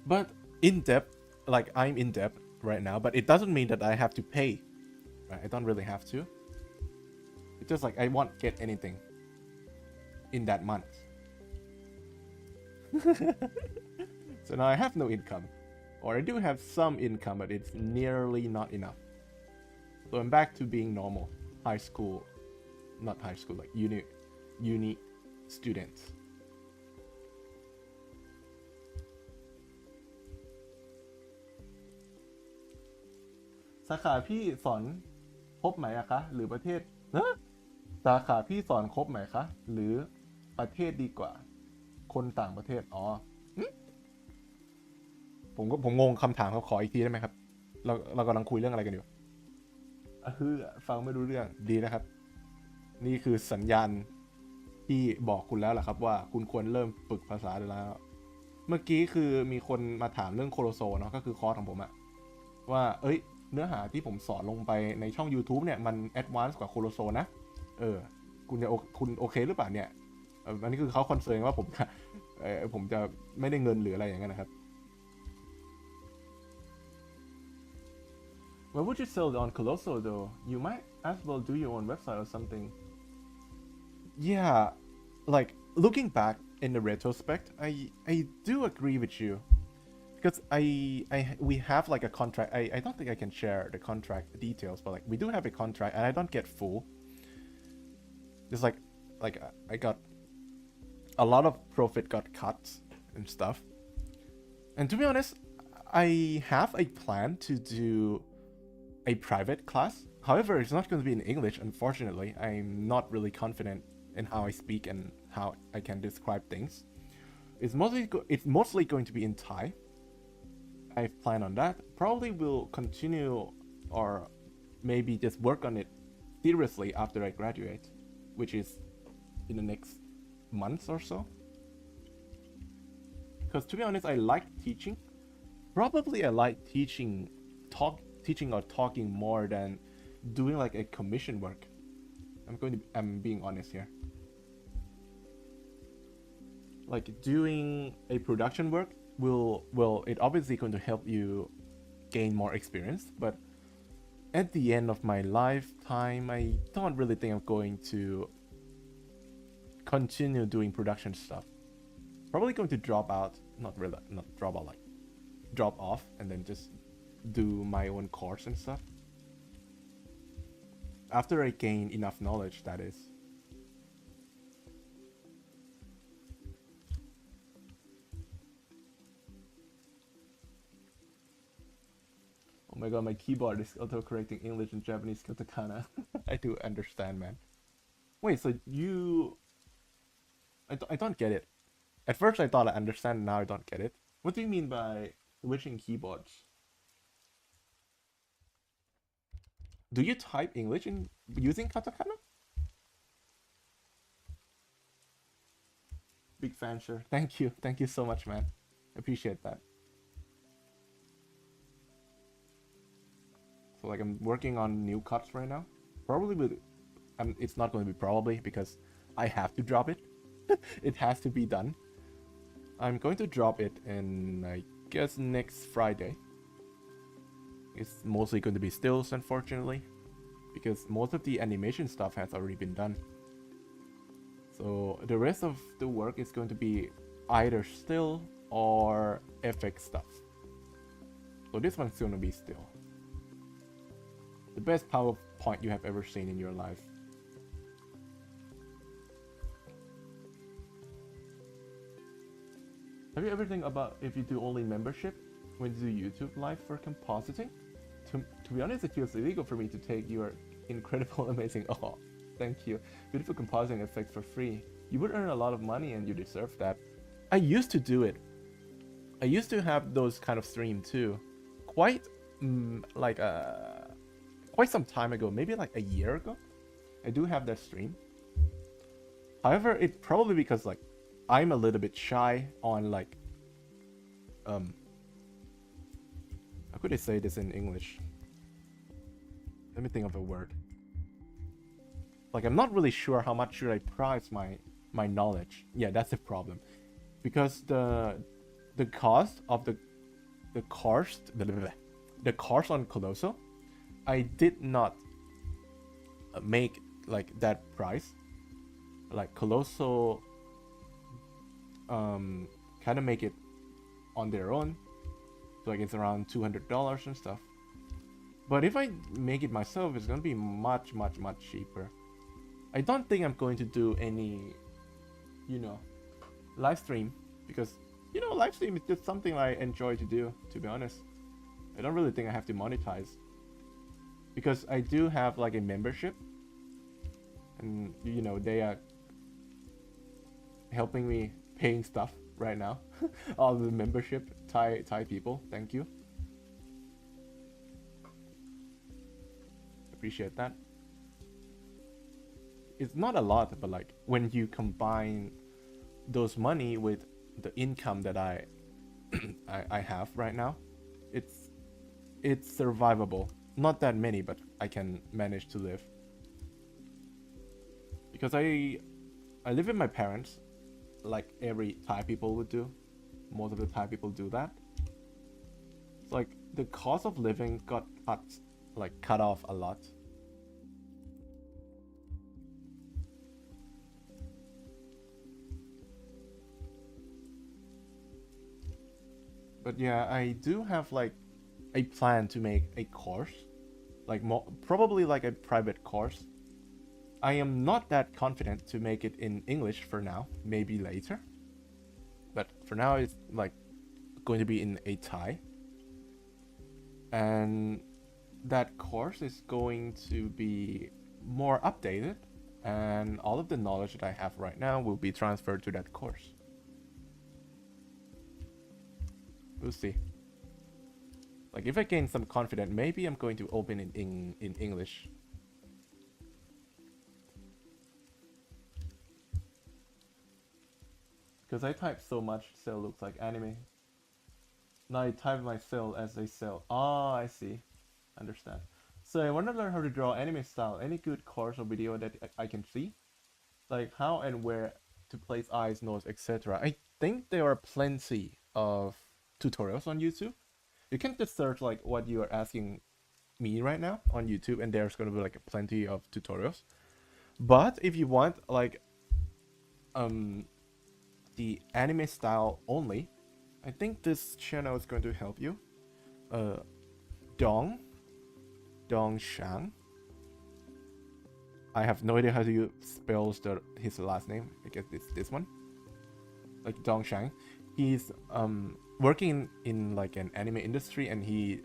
But in depth, like I'm in depth right now, but it doesn't mean that I have to pay. Right? I don't really have to. It's just like I won't get anything in that month. So now I have no income. Or I do have some income, but it's nearly not enough. So I'm back to being normal. High school, not high school, like uni students. สาขาพี่สอนครบไหมอะคะหรือประเทศสาขาพี่สอนครบไหมคะหรือประเทศดีกว่าคนต่างประเทศอ๋อผมงงคำถามครับขออีกทีได้ไหมครับเรากำลังคุยเรื่องอะไรกันอยู่ฟังไม่รู้เรื่องดีนะครับนี่คือสัญญาณที่บอกคุณแล้วแหละครับว่าคุณควรเริ่มฝึกภาษาได้แล้วเมื่อกี้คือมีคนมาถามเรื่องโคโลโซเนาะก็คือคอร์สของผมอะว่าเนื้อหาที่ผมสอนลงไปในช่อง YouTube เนี่ยมันแอดวานซ์กว่าโคโลโซนะคุณโอเคหรือเปล่าเนี่ยอันนี้คือเขาคอนเซิร์นว่าผมจะไม่ได้เงินหรืออะไรอย่างเงี้ยนะครับ Why would you sell it on Colosso though? You might as well do your own website or something. Yeah, like looking back in the retrospect, I do agree with you because we have like a contract. I don't think I can share the contract details, but like we do have a contract, and I don't get full. It's like I got a lot of profit got cut and stuff. And to be honest, I have a plan to do a private class. However, it's not going to be in English, unfortunately. I'm not really confident in how I speak and how I can describe things. It's mostly going to be in Thai. I plan on that. Probably will continue or maybe just work on it seriously after I graduate, which is in the next months or so. Because to be honest, I like teaching. Probably I like teaching or talking more than doing like a commission work. I'm being honest here. Like doing a production work it obviously going to help you gain more experience, but at the end of my lifetime, I don't really think I'm going to continue doing production stuff. Probably going to drop out, not drop out, like drop off and then just do my own course and stuff. After I gain enough knowledge, that is. Oh my god, my keyboard is auto-correcting English and Japanese katakana. I do understand, man. Wait, so I don't get it. At first I thought I understand, now I don't get it. What do you mean by switching keyboards? Do you type English using katakana? Big fan, sure. Thank you so much, man. Appreciate that. So like I'm working on new cuts right now. Probably it's not going to be probably because I have to drop it. It has to be done. I'm going to drop it in, I guess, next Friday. It's mostly going to be stills, unfortunately, because most of the animation stuff has already been done. So the rest of the work is going to be either still or FX stuff. So this one's going to be still. The best PowerPoint you have ever seen in your life. Have you ever think about if you do only membership when you do YouTube live for compositing? To be honest, it feels illegal for me to take your incredible, amazing, oh, thank you, beautiful compositing effects for free. You would earn a lot of money and you deserve that. I used to do it. I used to have those kind of stream too. Quite, like, quite some time ago, maybe like a year ago. I do have that stream. However, it's probably because like I'm a little bit shy on like how could I say this in English? Let me think of a word. Like I'm not really sure how much should I price my knowledge. Yeah, that's the problem. Because the cost of the course on Colosso, I did not make like that price. Like Colosso kind of make it on their own, so like it's around $200 and stuff. But if I make it myself, it's gonna be much cheaper. I don't think I'm going to do any, you know, live stream, because you know, live stream is just something I enjoy to do, to be honest. I don't really think I have to monetize, because I do have like a membership, and you know, they are helping me paying stuff right now. All the membership Thai people, thank you, appreciate that. It's not a lot, but like when you combine those money with the income that I have right now, it's survivable. Not that many, but I can manage to live, because I live with my parents, like every Thai people would do. Most of the Thai people do that. It's like the cost of living got cut off a lot. But yeah, I do have like a plan to make a course, like probably like a private course. I am not that confident to make it in English for now, maybe later. But for now, it's like going to be in a Thai. And that course is going to be more updated, and all of the knowledge that I have right now will be transferred to that course. We'll see. Like if I gain some confidence, maybe I'm going to open it in English. Because I type so much, cell looks like anime. Now I type my cell as a cell. Ah, I see. Understand. So I want to learn how to draw anime style. Any good course or video that I can see? Like how and where to place eyes, nose, etc. I think there are plenty of tutorials on YouTube. You can just search like what you are asking me right now on YouTube, and there's gonna be like plenty of tutorials. But if you want like the anime style only, I think this channel is going to help you. Dong Shang. I have no idea how to spell his last name. I guess it's this one, like Dong Shang. He's working in like an anime industry, and he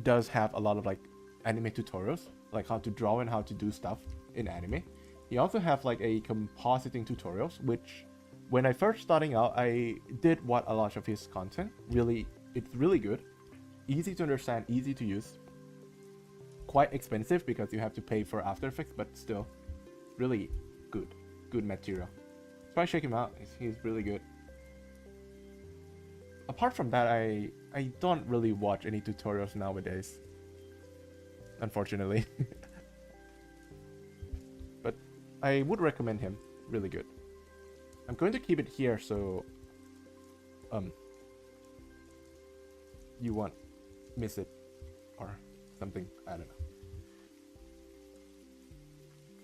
does have a lot of like anime tutorials, like how to draw and how to do stuff in anime. He also have like a compositing tutorials, which when I first starting out, I did watch a lot of his content. Really, it's really good, easy to understand, easy to use. Quite expensive because you have to pay for After Effects, but still, really good material. Try check him out. He's really good. Apart from that, I don't really watch any tutorials nowadays, unfortunately. But I would recommend him. Really good. I'm going to keep it here, so you won't miss it or something. I don't know.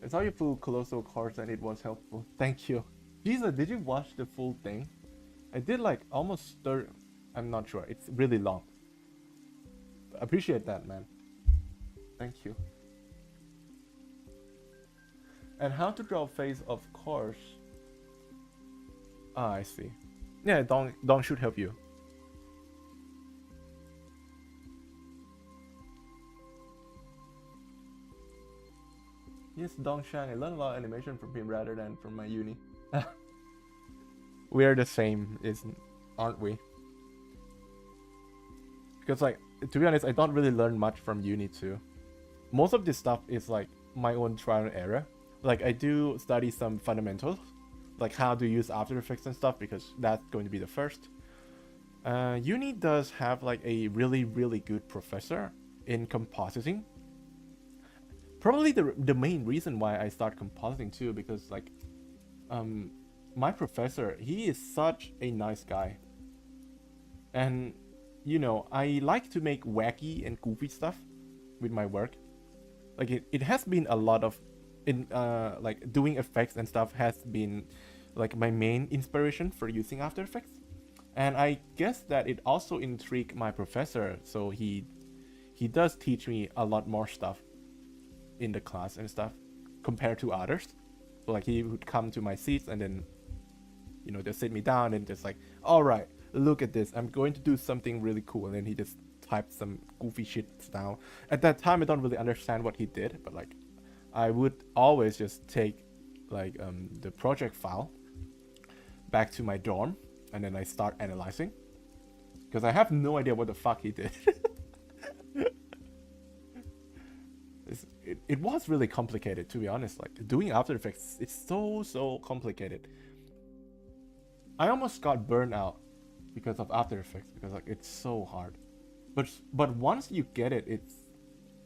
I saw your full Colossal course and it was helpful. Thank you. Jesus, did you watch the full thing? I did like almost 30. I'm not sure. It's really long. Appreciate that, man. Thank you. And how to draw face, of course. Ah, I see. Yeah, Dong should help you. Yes, Dong Shang. I learned a lot of animation from him rather than from my uni. We are the same, aren't we? Because like, to be honest, I don't really learn much from uni too. Most of this stuff is like my own trial and error. Like I do study some fundamentals, like how to use After Effects and stuff, because that's going to be the first. Uni does have like a really good professor in compositing. Probably the main reason why I start compositing too, because like my professor, he is such a nice guy. And you know, I like to make wacky and goofy stuff with my work. Like it has been a lot of in like doing effects and stuff has been like my main inspiration for using After Effects. And I guess that it also intrigued my professor, so he does teach me a lot more stuff in the class and stuff compared to others. So like he would come to my seats and then you know just sit me down and just like, all right, look at this, I'm going to do something really cool, and then he just typed some goofy shit down. At that time I don't really understand what he did, but like I would always just take like the project file back to my dorm and then I start analyzing because I have no idea what the fuck he did. It was really complicated, to be honest. Like doing After Effects, it's so complicated. I almost got burned out because of After Effects because like it's so hard. But once you get it,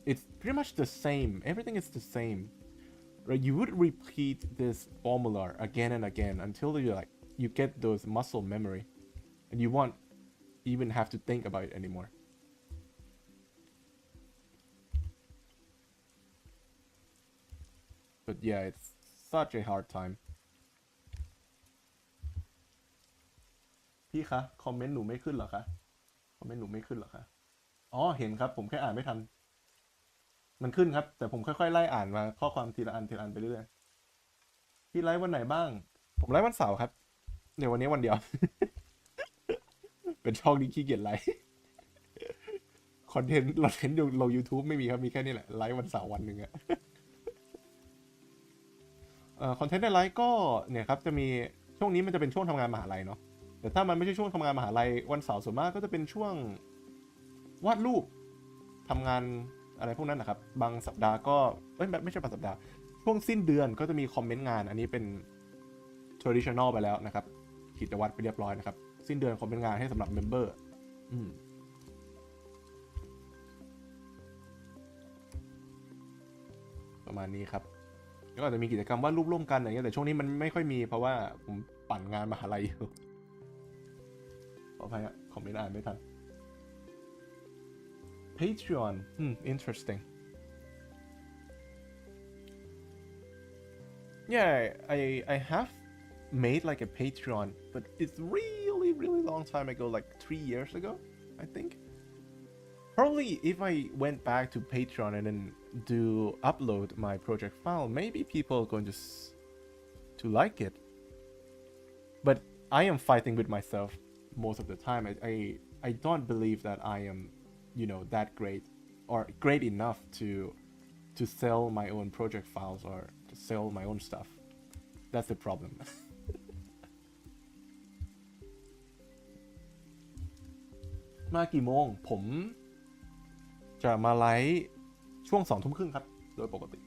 it's pretty much the same. Everything is the same, right? You would repeat this formula again and again until you get those muscle memory, and you won't even have to think about it anymore. But yeah, it's such a hard time. พี่คะคอมเมนต์หนูไม่ขึ้นเหรอคะคอมเมนต์หนูไม่ขึ้นเหรอคะอ๋อเห็นครับผมแค่อ่านไม่ทันมันขึ้นครับแต่ผมค่อยๆไล่อ่านมาข้อความทีละอันทีละอันไปเรื่อยพี่ไลฟ์วันไหนบ้างผมไลฟ์วันเสาร์ครับเดี๋ยววันนี้วันเดียว เป็นช่องนี้ขี้เกียจไลฟ์คอนเทนต์เราเห็นอยู่ลง YouTube ไม่มีครับมีแค่นี้แหละไลฟ์วันเสาร์วันหนึ่งอะคอนเทนต์ในไลฟ์ก็เนี่ยครับจะมีช่วงนี้มันจะเป็นช่วงทำงานมหาลัยเนาะแต่ถ้ามันไม่ใช่ช่วงทำงานมหาลัยวันเสาร์ส่วนมากก็จะเป็นช่วงวาดรูปทำงานอะไรพวกนั้นนะครับบางสัปดาห์ก็ไม่ใช่บางสัปดาห์ช่วงสิ้นเดือนก็จะมีคอมเมนต์งานอันนี้เป็น traditional ไปแล้วนะครับกิจวัตรไปเรียบร้อยนะครับสิ้นเดือนคอมเมนต์งานให้สำหรับเมมเบอร์ประมาณนี้ครับก็อาจจะมีกิจกรรมวาดรูปร่วมกันอย่างเงี้ยแต่ช่วงนี้มันไม่ค่อยมีเพราะว่าผมปั่นงานมหาลัยอยู่ขออภัยคอมเมนต์อ่านไม่ทัน Patreon interesting. Yeah, I have made like a Patreon, but it's really long time ago, like 3 years ago, I think. Probably if I went back to Patreon and then do upload my project file, maybe people are going to like it. But I am fighting with myself most of the time. I don't believe that I am, you know, that great or great enough to sell my own project files or to sell my own stuff. That's the problem. มากี่โมงผมจะมาไลฟ์ช่วง2 ทุ่มครึ่งครับโดยปกติ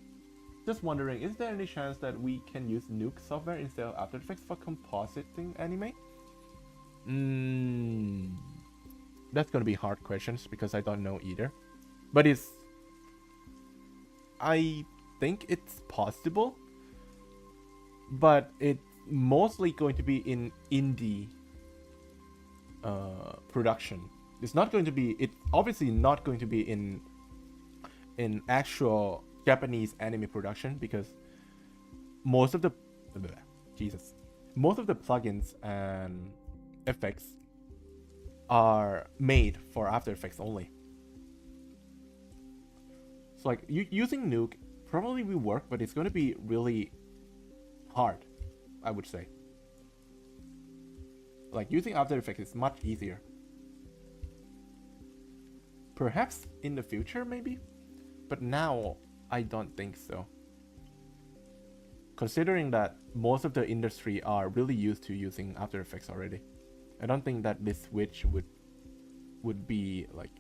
Just wondering, is there any chance that we can use Nuke software instead of After Effects for compositing anime? That's gonna be hard questions because I don't know either. But I think it's possible, but it's mostly going to be in indie production. It's not going to be. It's obviously not going to be in actual Japanese anime production because most of the most of the plugins and effects are made for After Effects only. So like using Nuke probably will work, but it's going to be really hard, I would say. like using After Effects is much easier. Perhaps in the future, maybe, but now I don't think so. Considering that most of the industry are really used to using After Effects already, I don't think that this switch would be like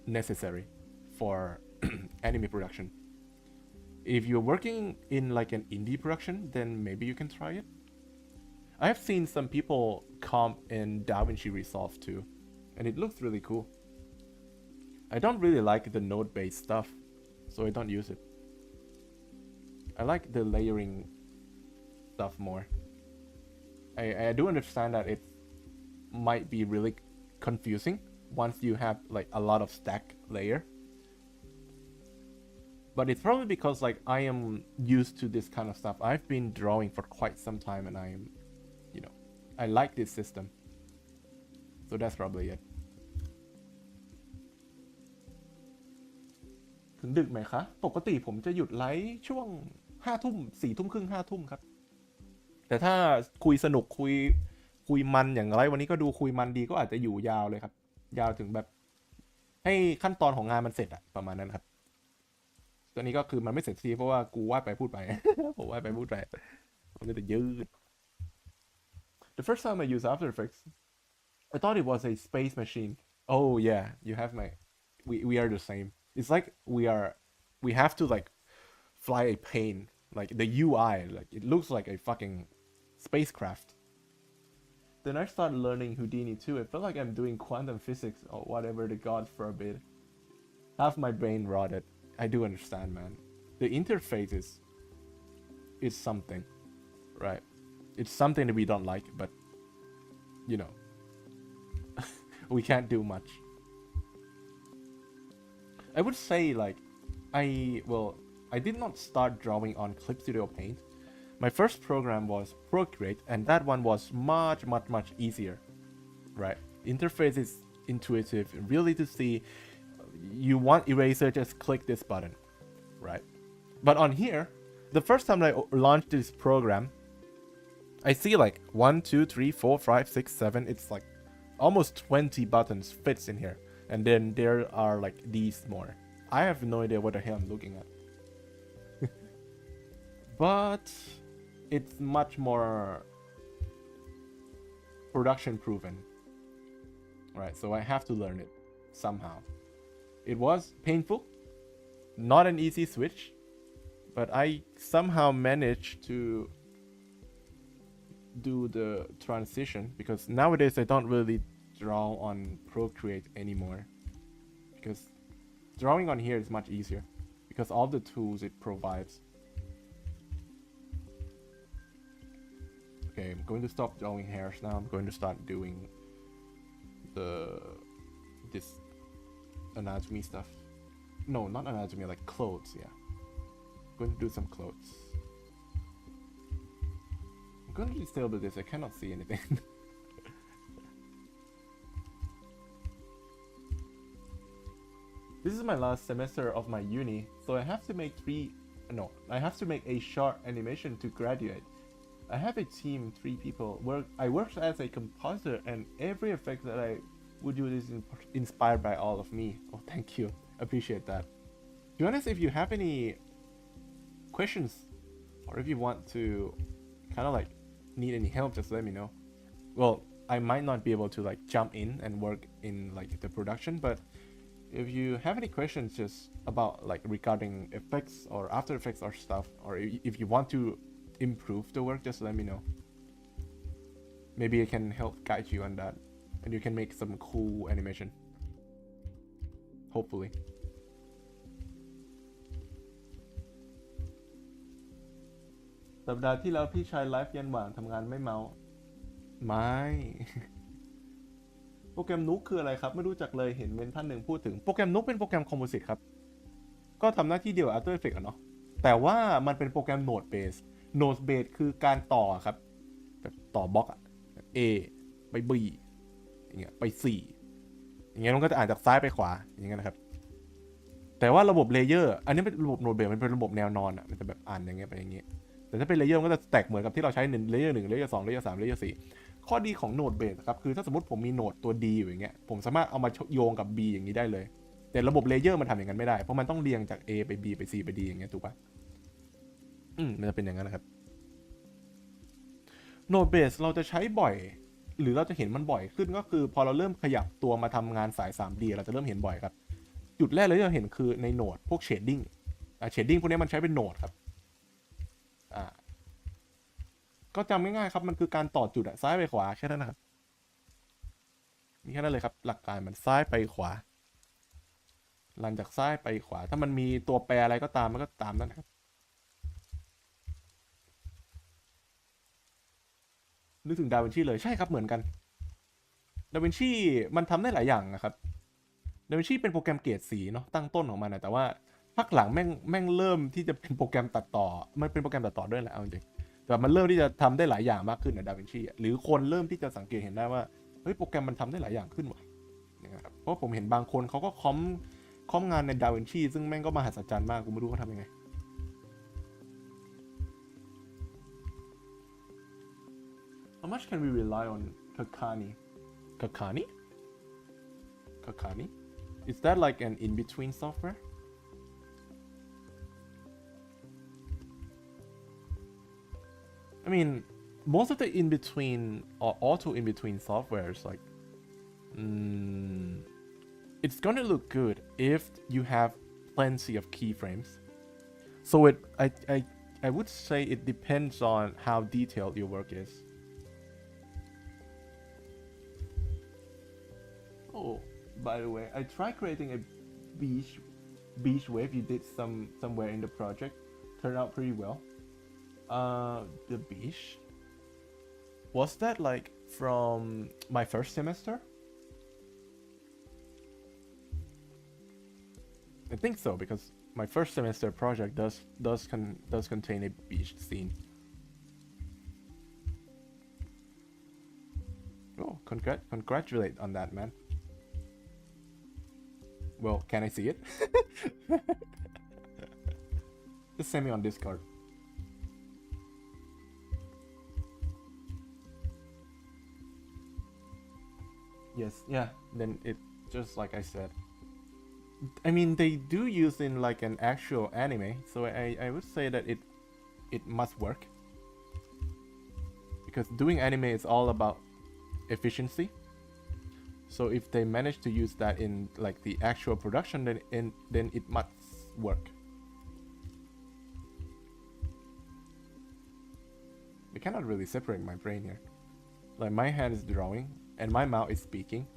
necessary for anime production. If you're working in like an indie production, then maybe you can try it. I have seen some people comp in DaVinci Resolve too, and it looks really cool. I don't really like the node-based stuff, so I don't use it. I like the layering stuff more. I do understand that it might be really confusing once you have like a lot of stack layer. But it's probably because like I am used to this kind of stuff. I've been drawing for quite some time and I am, you know, I like this system. So that's probably it. ถึงดึกไหมคะปกติผมจะหยุดไลฟ์ช่วง5 ทุ่ม 4 ทุ่มครึ่ง 5 ทุ่มครับแต่ถ้าคุยสนุกคุยมันอย่างไรวันนี้ก็ดูคุยมันดีก็อาจจะอยู่ยาวเลยครับยาวถึงแบบให้ขั้นตอนของงานมันเสร็จอะประมาณนั้นครับตอนนี้ก็คือมันไม่เสร็จทีเพราะว่ากูวาดไปพูดไป ผมวาดไปพูดไปมันก็จะยืด The first time I used After Effects I thought it was a space machine. Oh yeah, you have my we are the same. It's like we have to like fly a plane, like the UI, like it looks like a fucking spacecraft. Then I started learning Houdini too. I felt like I'm doing quantum physics or whatever the gods forbid. Half my brain rotted. I do understand, man. The interface is something, right? It's something that we don't like, but you know, we can't do much. I would say like I did not start drawing on Clip Studio Paint. My first program was Procreate, and that one was much easier, right? Interface is intuitive, really to see. You want eraser, just click this button, right? But on here, the first time I launched this program, I see like 1, 2, 3, 4, 5, 6, 7. It's like almost 20 buttons fits in here. And then there are like these more. I have no idea what the hell I'm looking at. But it's much more production proven. Right, so I have to learn it somehow. It was painful, not an easy switch, but I somehow managed to do the transition because nowadays I don't really draw on Procreate anymore because drawing on here is much easier because all the tools it provides. Okay, I'm going to stop drawing hairs now. I'm going to start doing this anatomy stuff. No, not anatomy, like clothes, yeah. I'm going to do some clothes. I'm going to disable this, I cannot see anything. This is my last semester of my uni, so I have to make a short animation to graduate. I have a team, 3 people. I work as a composer, and every effect that I would do is inspired by all of me. Oh, thank you. Appreciate that. To be honest, if you have any questions, or if you want to kind of like need any help, just let me know. Well, I might not be able to like jump in and work in like the production, but if you have any questions just about like regarding effects or After Effects or stuff, or if you want to improve the work, just let me know. Maybe I can help guide you on that and you can make some cool animation. Hopefully. สัปดาห์ที่แล้วพี่ชายไลฟ์ยันหว่างทำงานไม่เมาไม่ โปรแกรมนุกคืออะไรครับไม่รู้จักเลยเห็นเมนท่านหนึ่งพูดถึงโปรแกรมนุกเป็นโปรแกรมคอมโพสิตครับก็ทำหน้าที่เดียวกับ After Effects เนาะแต่ว่ามันเป็นโปรแกรม Node Base Node Base คือการต่อครับแบบต่อบล็อกอะ A ไป B อย่างเงี้ยไป C อย่างเงี้ยมันก็จะอ่านจากซ้ายไปขวาอย่างเงี้ยนะครับแต่ว่าระบบเลเยอร์อันนี้เป็นระบบ Node Base มันเป็นระบบแนวนอนอะมันจะแบบอ่านอย่างเงี้ยไปอย่างเงี้ยแต่ถ้าเป็นเลเยอร์มันก็จะแตกเหมือนกับที่เราใช้1เลเยอร์1เลเยอร์2เลเยอร์3เลเยอร์4 ข้อดีของโนดเบสครับคือถ้าสมมติผมมีโนดตัว D อยู่อย่างเงี้ยผมสามารถเอามาโยงกับ B อย่างนี้ได้เลยแต่ระบบเลเยอร์มันทำอย่างนั้นไม่ได้เพราะมันต้องเรียงจาก A ไป B ไป C ไป D อย่างเงี้ยถูกปะมันจะเป็นอย่างนั้นนะครับโนดเบสเราจะใช้บ่อยหรือเราจะเห็นมันบ่อยขึ้นก็คือพอเราเริ่มขยับตัวมาทำงานสาย 3D เราจะเริ่มเห็นบ่อยครับจุดแรกเลยที่เราเห็นคือในโนดพวกเชดดิ้งเชดดิ้งพวกนี้มันใช้เป็นโนดครับก็จำง่ายๆครับมันคือการต่อจุดซ้ายไปขวาแค่นั้นนะครับมีแค่นั้นเลยครับหลักการมันซ้ายไปขวาลันจากซ้ายไปขวาถ้ามันมีตัวแปรอะไรก็ตามมันก็ตามนั้นครับนึกถึงดาวินชีเลยใช่ครับเหมือนกันดาวินชีมันทำได้หลายอย่างนะครับดาวินชีเป็นโปรแกรมเกรดสีเนาะตั้งต้นของมันนะแต่ว่าพักหลังแม่งเริ่มที่จะเป็นโปรแกรมตัดต่อมันเป็นโปรแกรมตัดต่อด้วยแหละเอาจริงแต่มันเริ่มที่จะทำได้หลายอย่างมากขึ้นนะดาวินชีหรือคนเริ่มที่จะสังเกตเห็นได้ว่าเฮ้ยโปรแกรมมันทำได้หลายอย่างขึ้นว่ะนะครับเพราะผมเห็นบางคนเขาก็คอมงานในดาวินชีซึ่งแม่งก็มหัศจรรย์มากกูไม่รู้เขาทำยังไง How much can we rely on Kakani? Kakani? Kakani? Is that like an in-between software? I mean, most of the in-between or auto in-between softwares, like, it's gonna look good if you have plenty of keyframes. So I would say it depends on how detailed your work is. Oh, by the way, I tried creating a beach wave you did somewhere in the project. Turned out pretty well. The beach. Was that like from my first semester? I think so because my first semester project does contain a beach scene. Oh, congratulate on that, man. Well, can I see it? Just send me on Discord. Yes, yeah, then it just like I said. I mean, they do use in like an actual anime, so I would say that it must work. Because doing anime is all about efficiency. So if they manage to use that in like the actual production, then it must work. I cannot really separate my brain here. Like my hand is drawing and my mouth is speaking,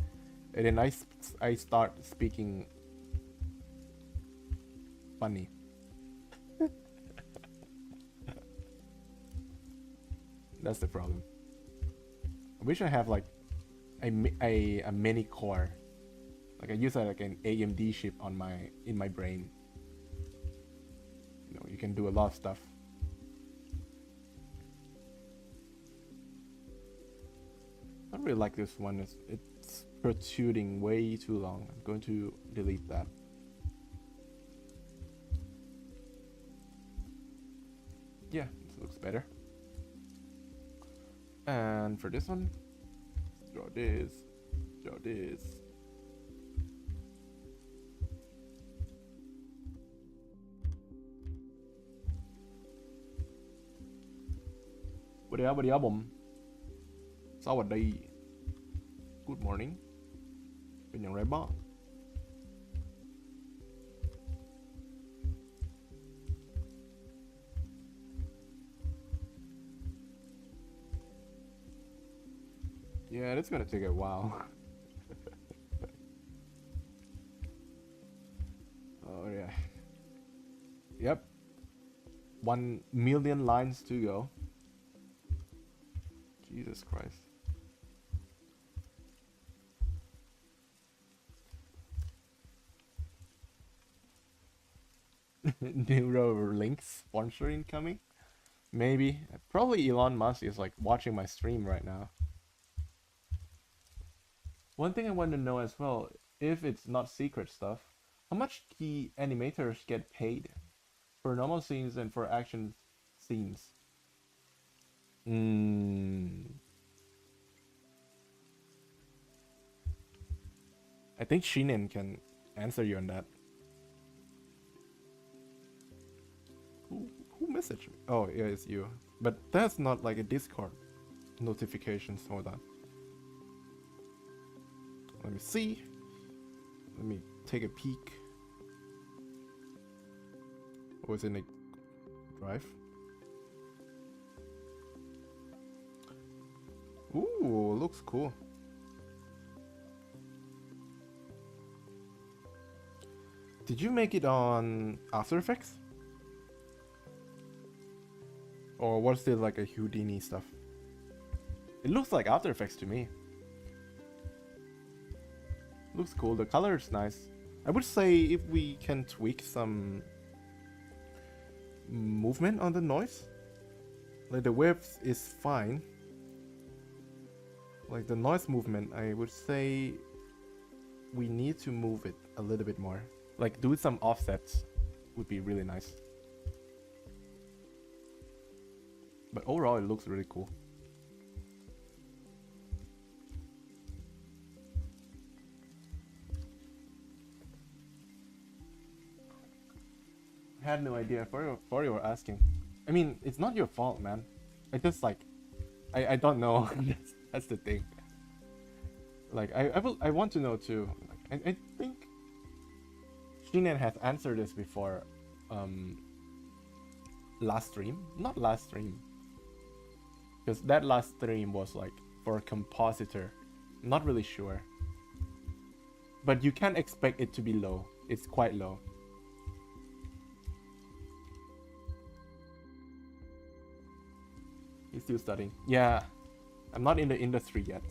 and then I start speaking funny. That's the problem. I wish I have like a mini core, like I use like an AMD chip on in my brain. You know, you can do a lot of stuff. I don't really like this one. It's protruding way too long. I'm going to delete that. Yeah, this looks better. And for this one, draw this, draw this. What do you have? สวัสดี Good morning เป็นอย่างไรบ้าง Yeah, it's gonna take a while. Oh yeah. Yep. 1 million lines to go. Jesus Christ. Neuralink sponsor incoming? Maybe. Probably Elon Musk is like watching my stream right now. One thing I want to know as well, if it's not secret stuff, how much key animators get paid for normal scenes and for action scenes? think Shinen can answer you on that. Who messaged me? Oh, yeah, it's you. But that's not like a Discord notifications. Hold on. Let me see. Let me take a peek. Was in a drive? Ooh, looks cool. Did you make it on After Effects? Or was it like a Houdini stuff? It looks like After Effects to me. Looks cool. The color is nice. I would say if we can tweak some movement on the noise, like the waves is fine. Like the noise movement, I would say we need to move it a little bit more. Like do some offsets would be really nice. But overall, it looks really cool. I had no idea for your asking. I mean, it's not your fault, man. I just like, I don't know. that's the thing. Like I want to know too. Like, I think Shinen has answered this before. Last stream, not last stream, because that last stream was like for a compositor. Not really sure. But you can't expect it to be low. It's quite low. He's still studying. Yeah, I'm not in the industry yet.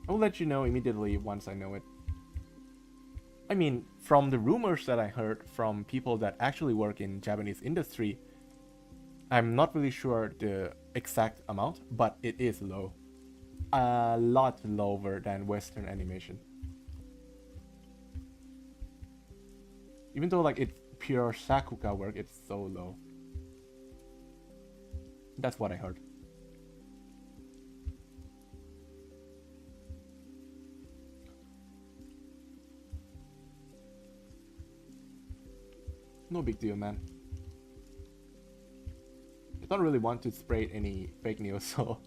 I'll let you know immediately once I know it. I mean, from the rumors that I heard from people that actually work in Japanese industry, I'm not really sure the exact amount, but it is low. A lot lower than Western animation. Even though like it's pure Sakuga work, it's so low. That's what I heard. No big deal, man. I don't really want to spread any fake news, so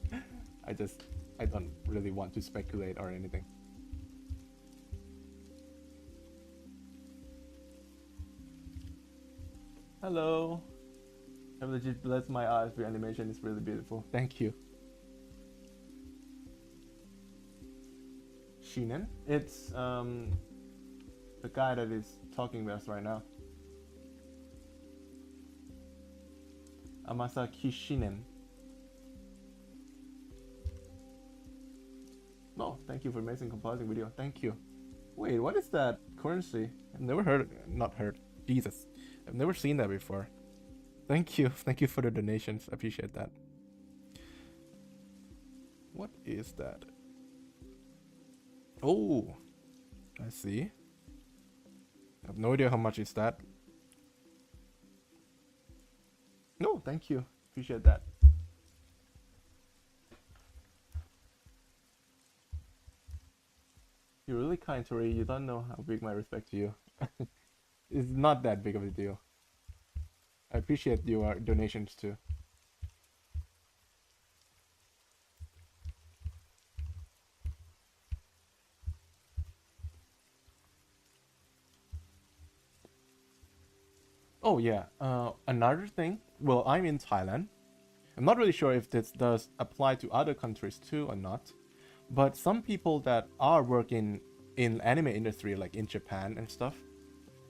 I don't really want to speculate or anything. Hello. I've legit blessed my eyes. Your animation is really beautiful. Thank you. Shinen? It's the guy that is talking with us right now. Amasaki Shinen. No, thank you for amazing compositing video. Thank you. Wait, what is that currency? I've never heard, not heard. Jesus. I've never seen that before. Thank you. Thank you for the donations. I appreciate that. What is that? Oh, I see. I have no idea how much is that. No, thank you. Appreciate that. You're really kind, Tori. You don't know how big my respect to you. It's not that big of a deal. I appreciate your donations too. Oh yeah, another thing. Well, I'm in Thailand. I'm not really sure if this does apply to other countries too or not. But some people that are working in anime industry, like in Japan and stuff,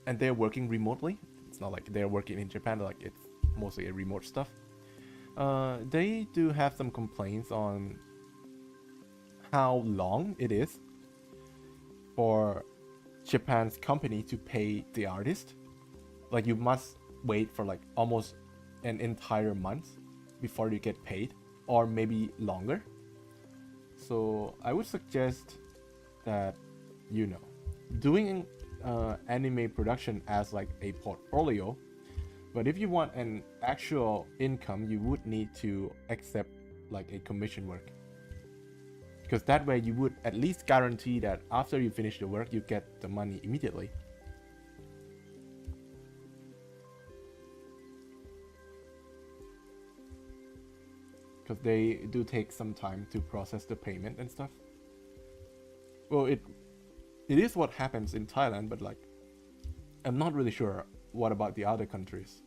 and they're working remotely. It's not like they're working in Japan, like it's mostly a remote stuff. They do have some complaints on how long it is for Japan's company to pay the artist. Like you must wait for like almost an entire month before you get paid, or maybe longer. So I would suggest that, you know, doing anime production as like a portfolio, but if you want an actual income, you would need to accept like a commission work. because that way you would at least guarantee that after you finish the work you get the money immediately. Because they do take some time to process the payment and stuff. Well, it is what happens in Thailand, but like I'm not really sure what about the other countries.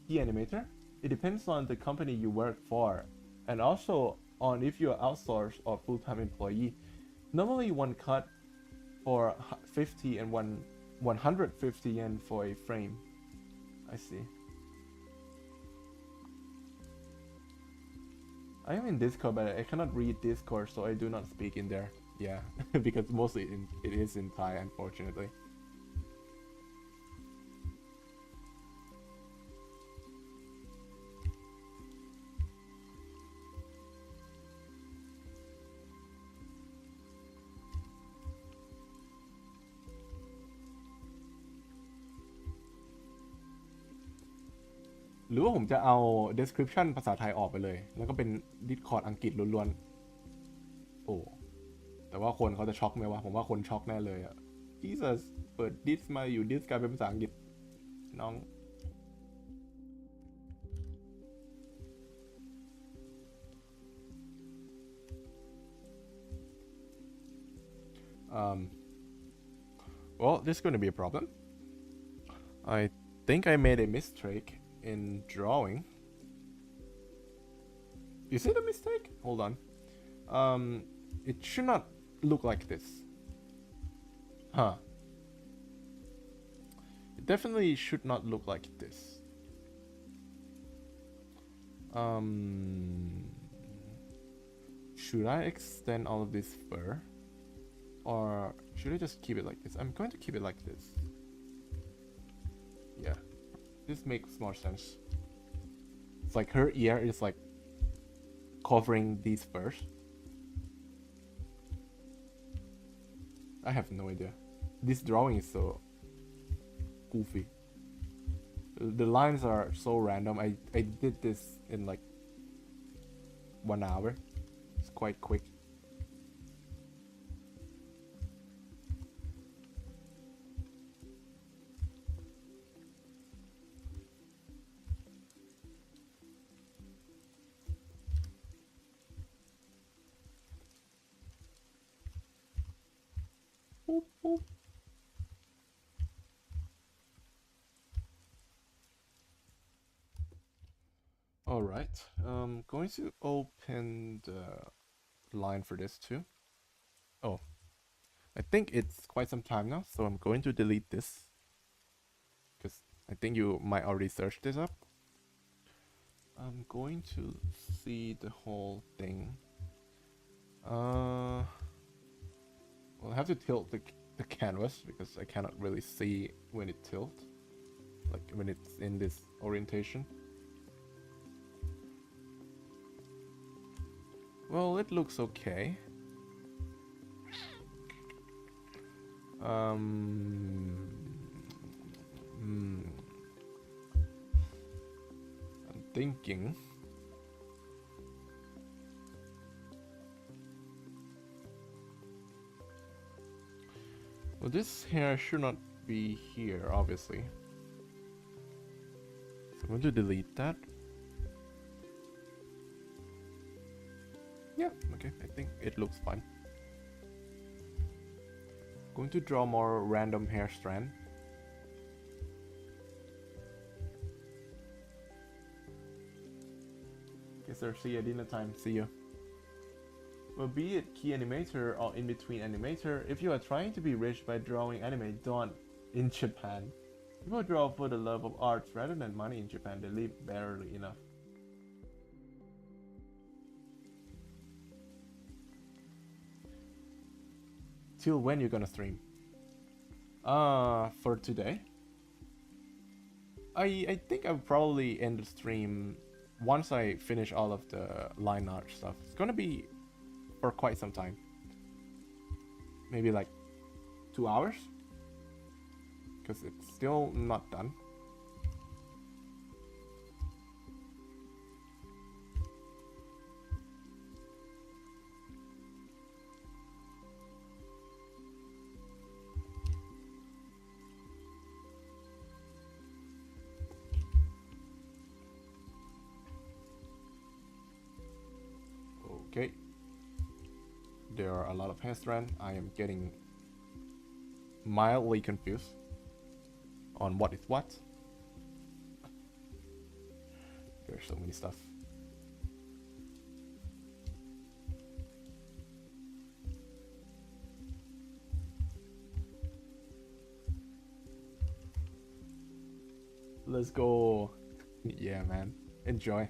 Key animator? It depends on the company you work for, and also on if you're outsourced or full-time employee. Normally one cut for 50 and 150 yen for a frame. I see. I am in Discord, but I cannot read Discord, so I do not speak in there. Yeah, because mostly it is in Thai, unfortunately.หรือว่าผมจะเอา description ภาษาไทยออกไปเลยแล้วก็เป็น Discord อังกฤษล้วนๆโอ้แต่ว่าคนเขาจะช็อกไหมวะผมว่าคนช็อกแน่เลยอะ Jesus เปิด dis มาอยู่ dis กลายเป็นภาษาอังกฤษน้อง well this is going to be a problem. I think I made a mistake in drawing. Is it a mistake? Hold on. It should not look like this. Huh. It definitely should not look like this. Should I extend all of this fur? Or should I just keep it like this? I'm going to keep it like this. Yeah. This makes more sense. It's like her ear is like covering these furs. I have no idea. This drawing is so goofy. The lines are so random. I did this in like 1 hour. It's quite quick. Boop, boop. All right, I'm going to open the line for this too. Oh, I think it's quite some time now, so I'm going to delete this because I think you might already search this up. I'm going to see the whole thing. Well, I have to tilt the canvas because I cannot really see when it tilts, like when it's in this orientation. Well, it looks okay. I'm thinking. Well, this hair should not be here, obviously. So I'm going to delete that. Yeah, okay, I think it looks fine. Going to draw more random hair strand. Okay, sir, see you at dinner time. See you. Well, be it key animator or in between animator, if you are trying to be rich by drawing anime, don't in Japan. People draw for the love of art rather than money in Japan. They live barely enough. Till when you're gonna stream? For today? I think I'll probably end the stream once I finish all of the line art stuff. It's gonna be for quite some time. Maybe like 2 hours? Because it's still not done. Okay. There are a lot of hair strands. I am getting mildly confused on what is what. There's so many stuff. Let's go. Yeah, man. Enjoy.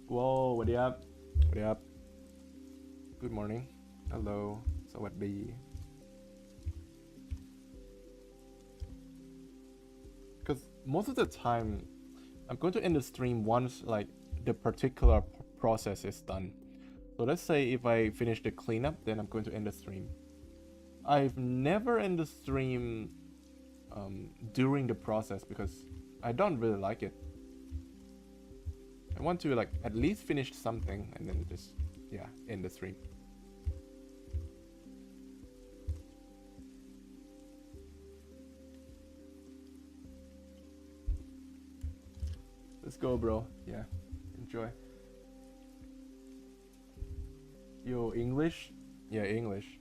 Whoa, what up? What up? Good morning. Hello. สวัสดี Because most of the time, I'm going to end the stream once like the particular process is done. So let's say if I finish the cleanup, then I'm going to end the stream. I've never end the stream during the process because I don't really like it. I want to like at least finish something and then just end the stream. Let's go, bro. Yeah, enjoy. Yo, English? Yeah, English.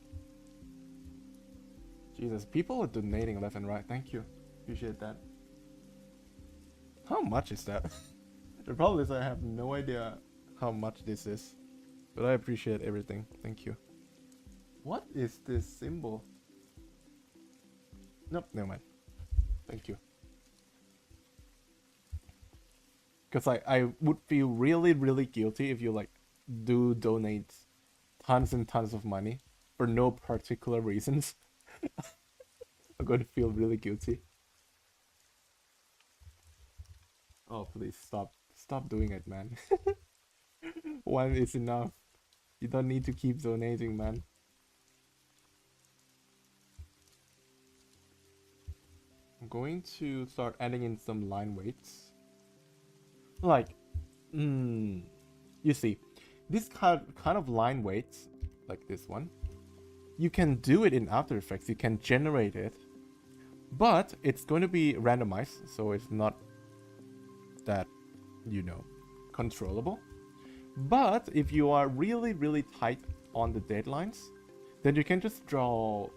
Jesus, people are donating left and right. Thank you. Appreciate that. How much is that? The problem is I have no idea how much this is. But I appreciate everything. Thank you. What is this symbol? Nope, never mind. Thank you. Because I would feel really guilty if you like do donate tons and tons of money for no particular reasons. I'm going to feel really guilty. Oh, please stop doing it, man. One is enough. You don't need to keep donating, man. I'm going to start adding in some line weights. Like, you see, this kind of line weights, like this one, you can do it in After Effects. You can generate it, but it's going to be randomized, so it's not that, controllable. But if you are really tight on the deadlines, then you can just draw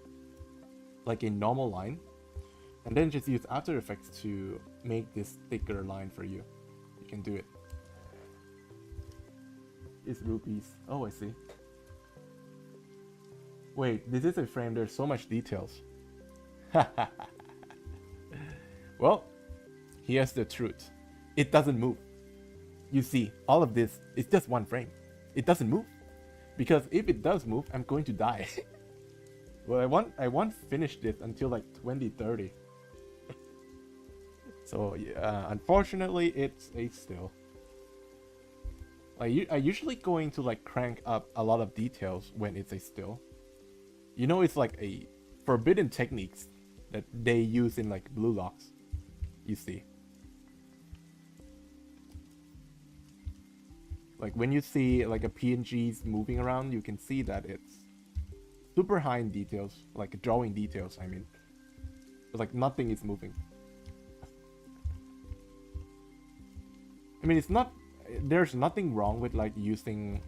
like a normal line and then just use After Effects to make this thicker line for you. You can do it. It's rupees. Oh, I see. Wait, this is a frame. There's so much details. Well, here's the truth. It doesn't move. You see, all of this is just one frame. It doesn't move. Because if it does move, I'm going to die. Well, I won't finish this until like 2030. So yeah, unfortunately, it's a still. I usually going to like crank up a lot of details when it's a still. It's like a forbidden techniques that they use in like blue locks. You see. Like when you see like a PNGs moving around, you can see that it's super high in details, like drawing details, I mean. But like nothing is moving. I mean, there's nothing wrong with like using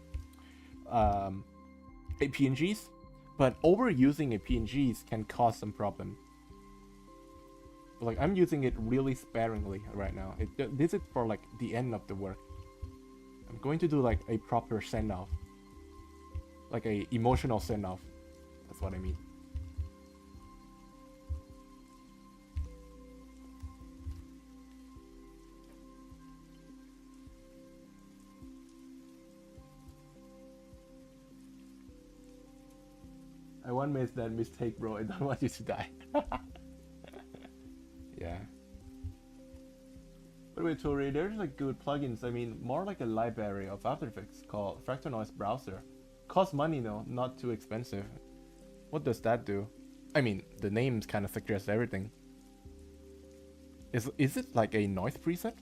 PNGs, but overusing a PNGs can cause some problem. But, like I'm using it really sparingly right now. This is for like the end of the work. I'm going to do like a proper send-off. Like a emotional send-off. That's what I mean. I won't make that mistake, bro. I don't want you to die. Yeah. By the way, Tori, there's like good plugins. I mean, more like a library of After Effects called Fractal Noise Browser. Costs money though, not too expensive. What does that do? I mean, the names kind of suggest everything. Is it like a noise preset?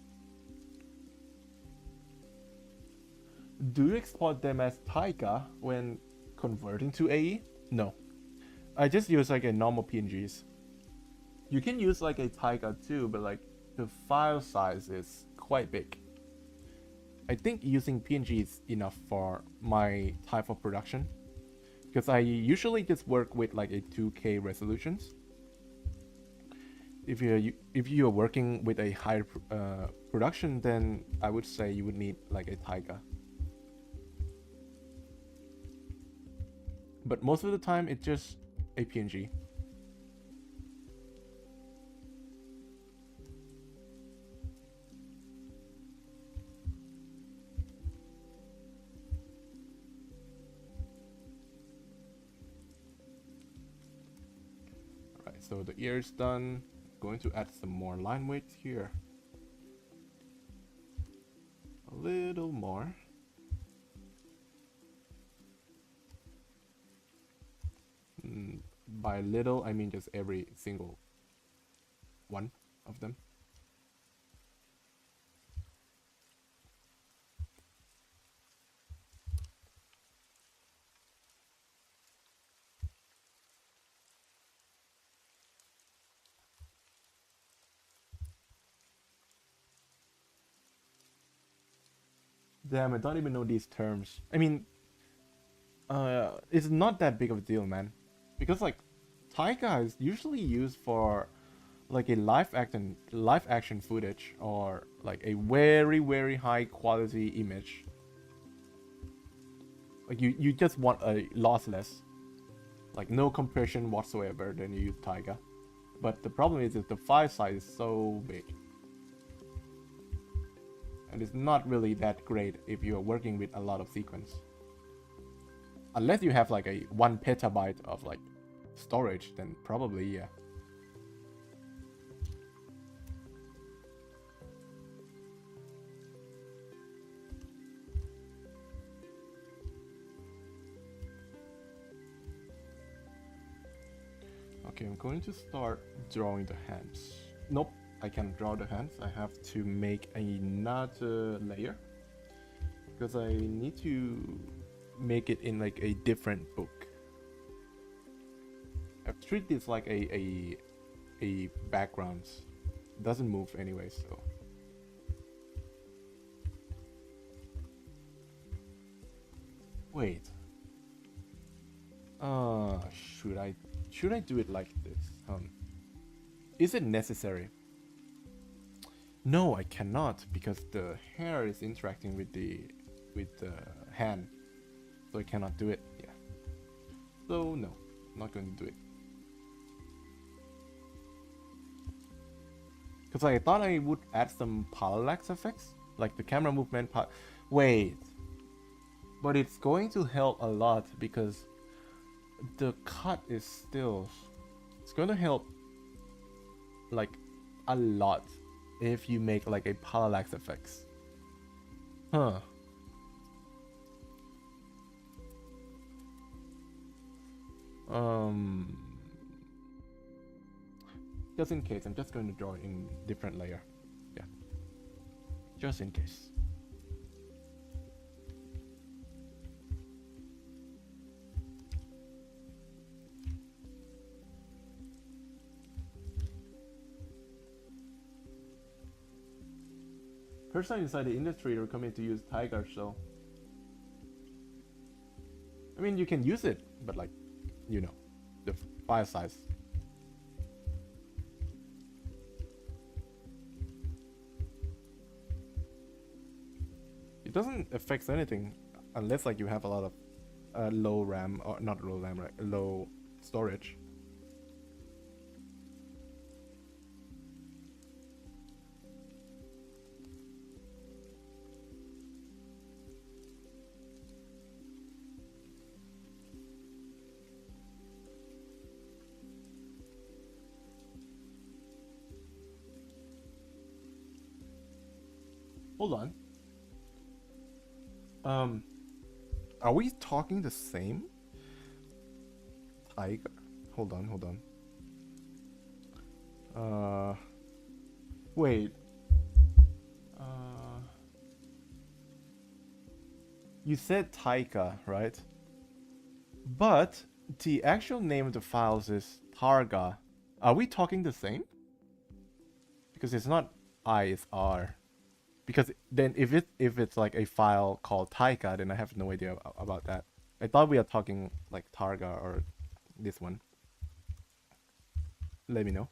Do you export them as Taiga when converting to AE? No. I just use like a normal PNGs. You can use like a Taiga too, but like the file size is quite big. I think using PNG is enough for my type of production because I usually just work with like a 2K resolutions. If you're working with a higher production, then I would say you would need like a Taiga. But most of the time, it's just a PNG. Alright, so the ear is done. Going to add some more line weight here. A little more. By little, I mean just every single one of them. Damn, I don't even know these terms. I mean, it's not that big of a deal, man. Because like, Taiga is usually used for like a live action footage or like a very high quality image. Like you just want a lossless, like no compression whatsoever, then you use Taiga. But the problem is that the file size is so big. And it's not really that great if you're working with a lot of sequence. Unless you have like a 1 petabyte of like storage, then probably yeah. Okay, I'm going to start drawing the hands. Nope, I can't draw the hands. I have to make another layer because I need to make it in like a different book. I treat this like a background. It doesn't move anyway, so. Wait. Should I do it like this? Is it necessary? No, I cannot because the hair is interacting with the hand, so I cannot do it. Yeah. So no, I'm not going to do it. Because I thought I would add some parallax effects, like the camera movement part. Wait, but it's going to help a lot because the cut is still. It's going to help like a lot if you make like a parallax effects. Huh. Just in case, I'm just going to draw it in different layer. Yeah. Just in case. Person inside the industry recommend to use Tiger, so I mean you can use it, but like, you know, the file size. It doesn't affect anything unless like you have a lot of low RAM, or not low RAM, right? Low storage. Hold on. Are we talking the same? Tiger. Hold on. Wait. You said Taika, right? But the actual name of the files is Targa. Are we talking the same? Because it's not I, it's R. Because then if it's like a file called Taika, then I have no idea about that. I thought we are talking like Targa or this one. Let me know.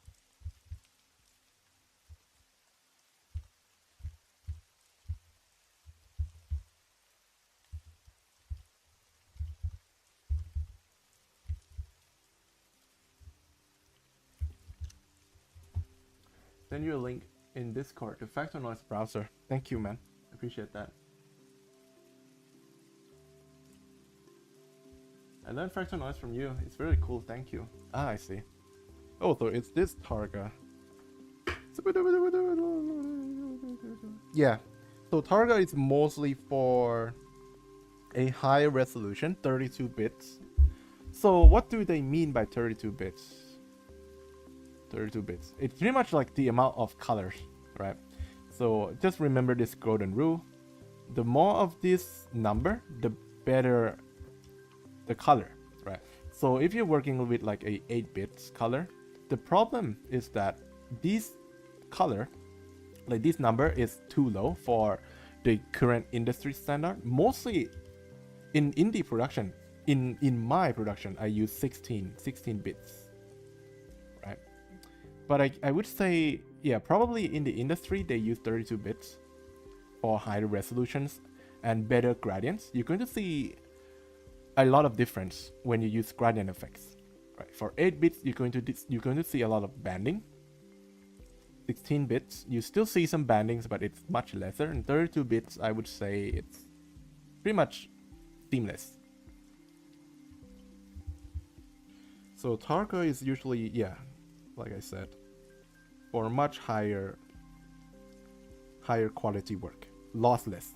Send you a link in Discord to Factor Noise browser. Thank you, man. Appreciate that. I learned Factor Noise from you. It's very cool. Thank you. Ah, I see. Oh, so it's this Targa. Yeah. So Targa is mostly for a high resolution, 32 bits. So what do they mean by 32 bits? 32 bits. It's pretty much like the amount of colors, right? So just remember this golden rule. The more of this number, the better the color, right? So if you're working with like a 8 bits color, the problem is that this color, like this number, is too low for the current industry standard. Mostly in indie production, in my production, I use 16 bits, right? But I would say, yeah, probably in the industry they use 32 bits for higher resolutions and better gradients. You're going to see a lot of difference when you use gradient effects, right? For 8 bits, you're going to see a lot of banding. 16 bits, you still see some bandings, but it's much lesser. And 32 bits, I would say it's pretty much seamless. So Targa is usually, yeah, like I said, for much higher quality work, lossless,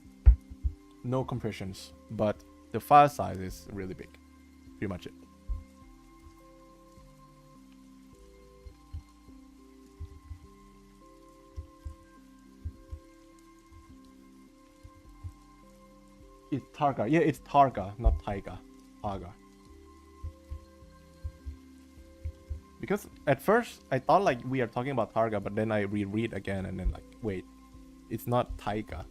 no compressions, but the file size is really big. Pretty much it. It's Targa. Yeah, it's Targa, not Taiga. Targa. Because at first I thought like we are talking about Targa, but then I reread again and then like, wait, it's not Taiga.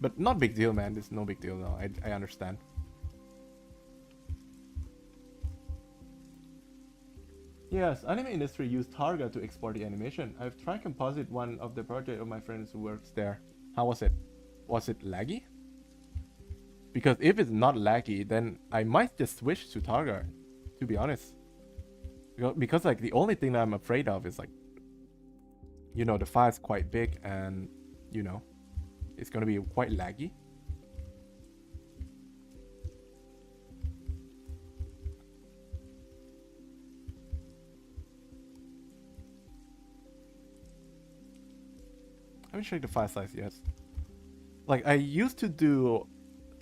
But not big deal, man. It's no big deal though. I understand. Yes, anime industry use Targa to export the animation. I've tried composite one of the project of my friends who works there. How was it? Was it laggy? Because if it's not laggy, then I might just switch to Targa, to be honest. Because like the only thing that I'm afraid of is like, you know, the file is quite big and, you know, it's gonna be quite laggy. I haven't checked the file size yet. Like I used to do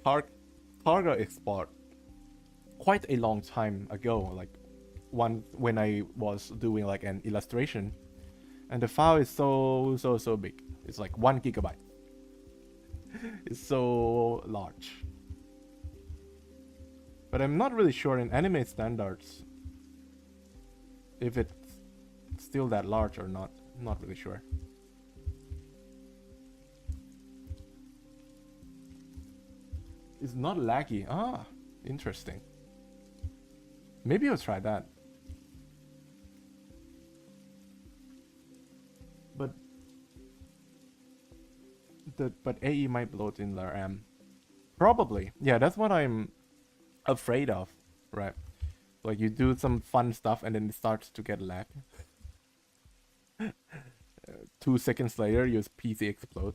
Targa export quite a long time ago, like when I was doing like an illustration, and the file is so big. It's like 1 gigabyte. It's so large. But I'm not really sure in anime standards if it's still that large or not. I'm not really sure. It's not laggy. Ah, interesting. Maybe I'll try that. But AE might bloat in the RAM. Probably. Yeah, that's what I'm afraid of, right? Like you do some fun stuff and then it starts to get lag. 2 seconds later, your PC explode.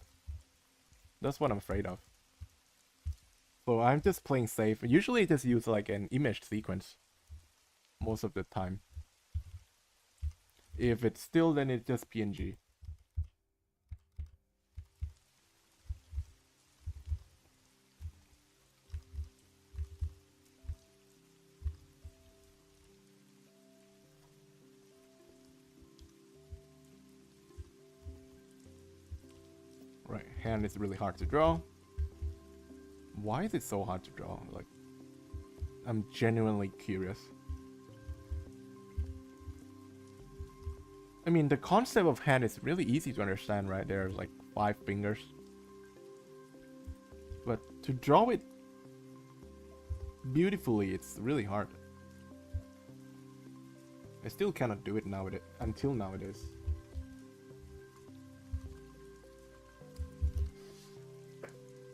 That's what I'm afraid of. So I'm just playing safe. Usually I just use like an image sequence most of the time. If it's still, then it's just PNG. Right, hand is really hard to draw. Why is it so hard to draw? Like, I'm genuinely curious. I mean, the concept of hand is really easy to understand, right? There's like 5 fingers. But to draw it beautifully, it's really hard. I still cannot do it nowadays, until nowadays.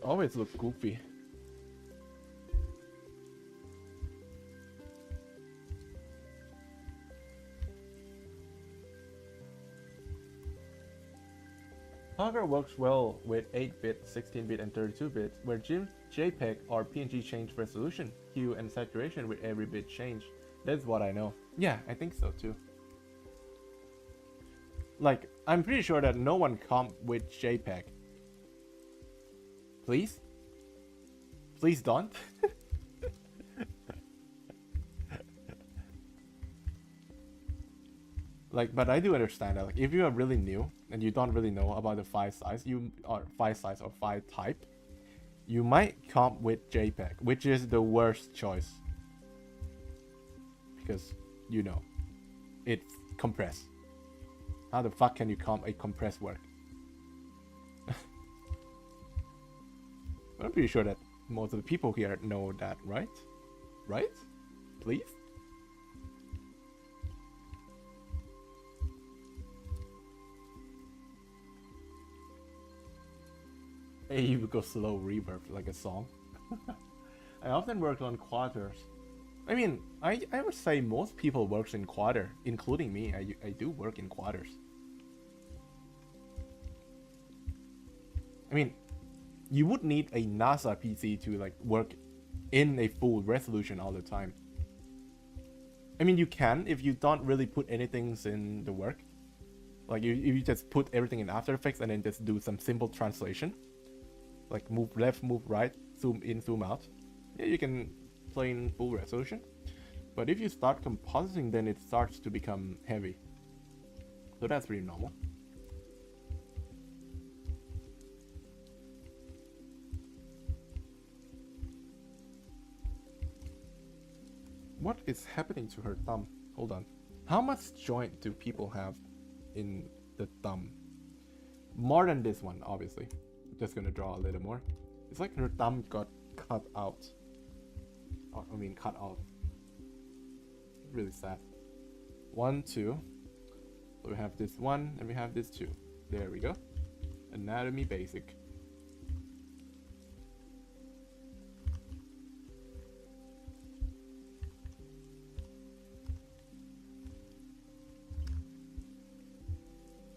Always look goofy. Hardware works well with 8-bit, 16-bit, and 32-bit, where JPEG or PNG change resolution, hue, and saturation with every bit change. That's what I know. Yeah, I think so too. Like, I'm pretty sure that no one comp with JPEG. Please? Please don't? Like, but I do understand that, like, if you are really new and you don't really know about the file size, or file type, you might comp with JPEG, which is the worst choice. Because, you know, it's compressed. How the fuck can you comp a compressed work? I'm pretty sure that most of the people here know that, right? Right? Please? Hey, you go slow reverb like a song. I often work on quarters. I mean, I would say most people works in quarter, including me. I do work in quarters. I mean, you would need a NASA PC to like work in a full resolution all the time. I mean, you can if you don't really put anything in the work. Like if you just put everything in After Effects and then just do some simple translation. Like move left, move right, zoom in, zoom out. Yeah, you can play in full resolution. But if you start compositing, then it starts to become heavy. So that's pretty normal. What is happening to her thumb? Hold on. How much joint do people have in the thumb? More than this one, obviously. Just gonna draw a little more. It's like her thumb got cut out. Or, I mean, cut off. Really sad. 1, 2. So we have this 1 and we have this 2. There we go. Anatomy basic.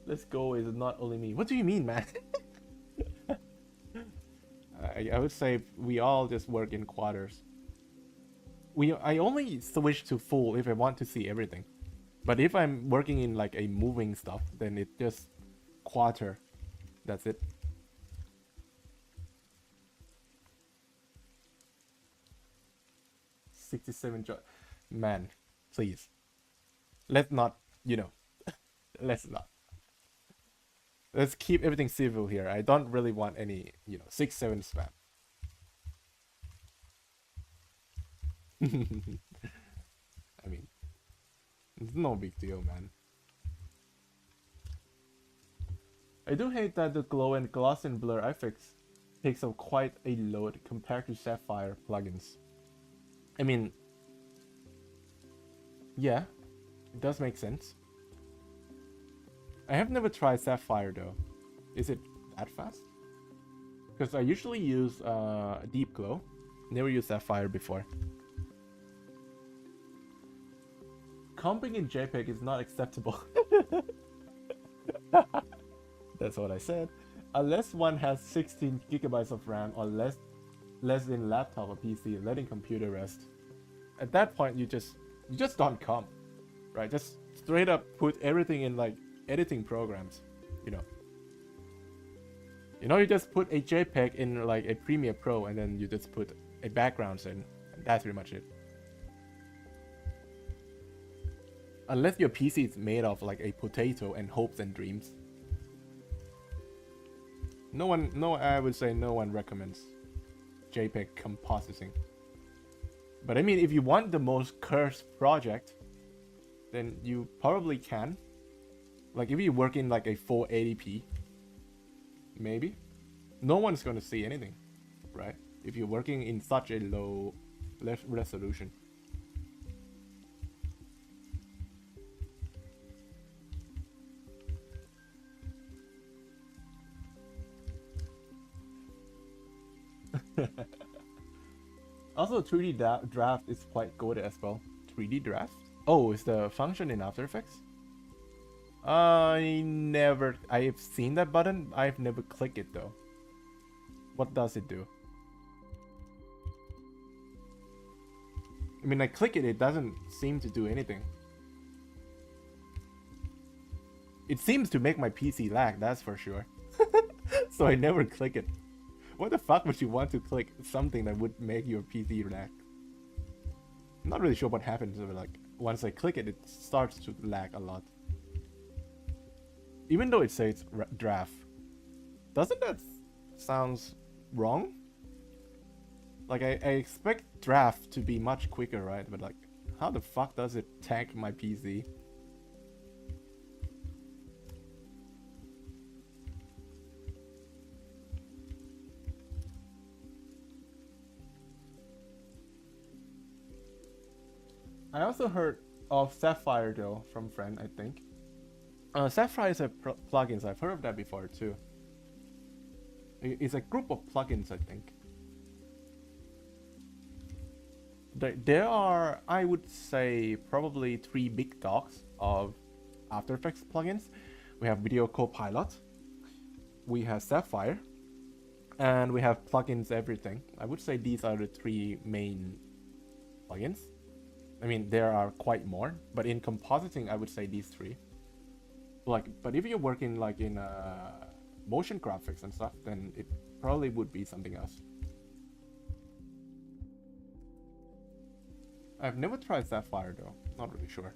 Let's go is not only me. What do you mean, man? I would say we all just work in quarters. I only switch to full if I want to see everything. But if I'm working in like a moving stuff, then it just quarter. That's it. $67. Man, please. Let's not, you know, let's not. Let's keep everything civil here. I don't really want any, 6-7 spam. I mean, it's no big deal, man. I do hate that the glow and gloss and blur effects takes up quite a load compared to Sapphire plugins. I mean, yeah, it does make sense. I have never tried Sapphire though. Is it that fast? Because I usually use Deep Glow. Never used Sapphire before. Comping in JPEG is not acceptable. That's what I said. Unless one has 16 gigabytes of RAM or less in laptop or PC, letting computer rest. At that point, you just don't comp, right? Just straight up put everything in like editing programs, you just put a JPEG in like a Premiere Pro and then you just put a background in, and that's pretty much it. Unless your PC is made of like a potato and hopes and dreams. I would say no one recommends JPEG compositing. But I mean, if you want the most cursed project, then you probably can. Like if you work in like a 480p, maybe no one's gonna see anything, right? If you're working in such a low resolution. Also, 3D draft is quite good as well. 3D draft? Oh, is the function in After Effects? I've seen that button. I've never clicked it though. What does it do? I mean, I click it, it doesn't seem to do anything. It seems to make my PC lag, that's for sure. So I never click it. What the fuck would you want to click something that would make your PC lag? I'm not really sure what happens, but like once I click it, it starts to lag a lot. Even though it says draft, doesn't that sounds wrong? Like I expect draft to be much quicker, right? But like, how the fuck does it tank my PC? I also heard of Sapphire though from friend, I think. Sapphire is a plugins. I've heard of that before too. It's a group of plugins, I think. There are, I would say, probably 3 big dogs of After Effects plugins. We have Video Copilot, we have Sapphire, and we have Plugins Everything. I would say these are the 3 main plugins. I mean, there are quite more, but in compositing, I would say these 3. Like, but if you're working like in motion graphics and stuff, then it probably would be something else. I've never tried Sapphire though, not really sure.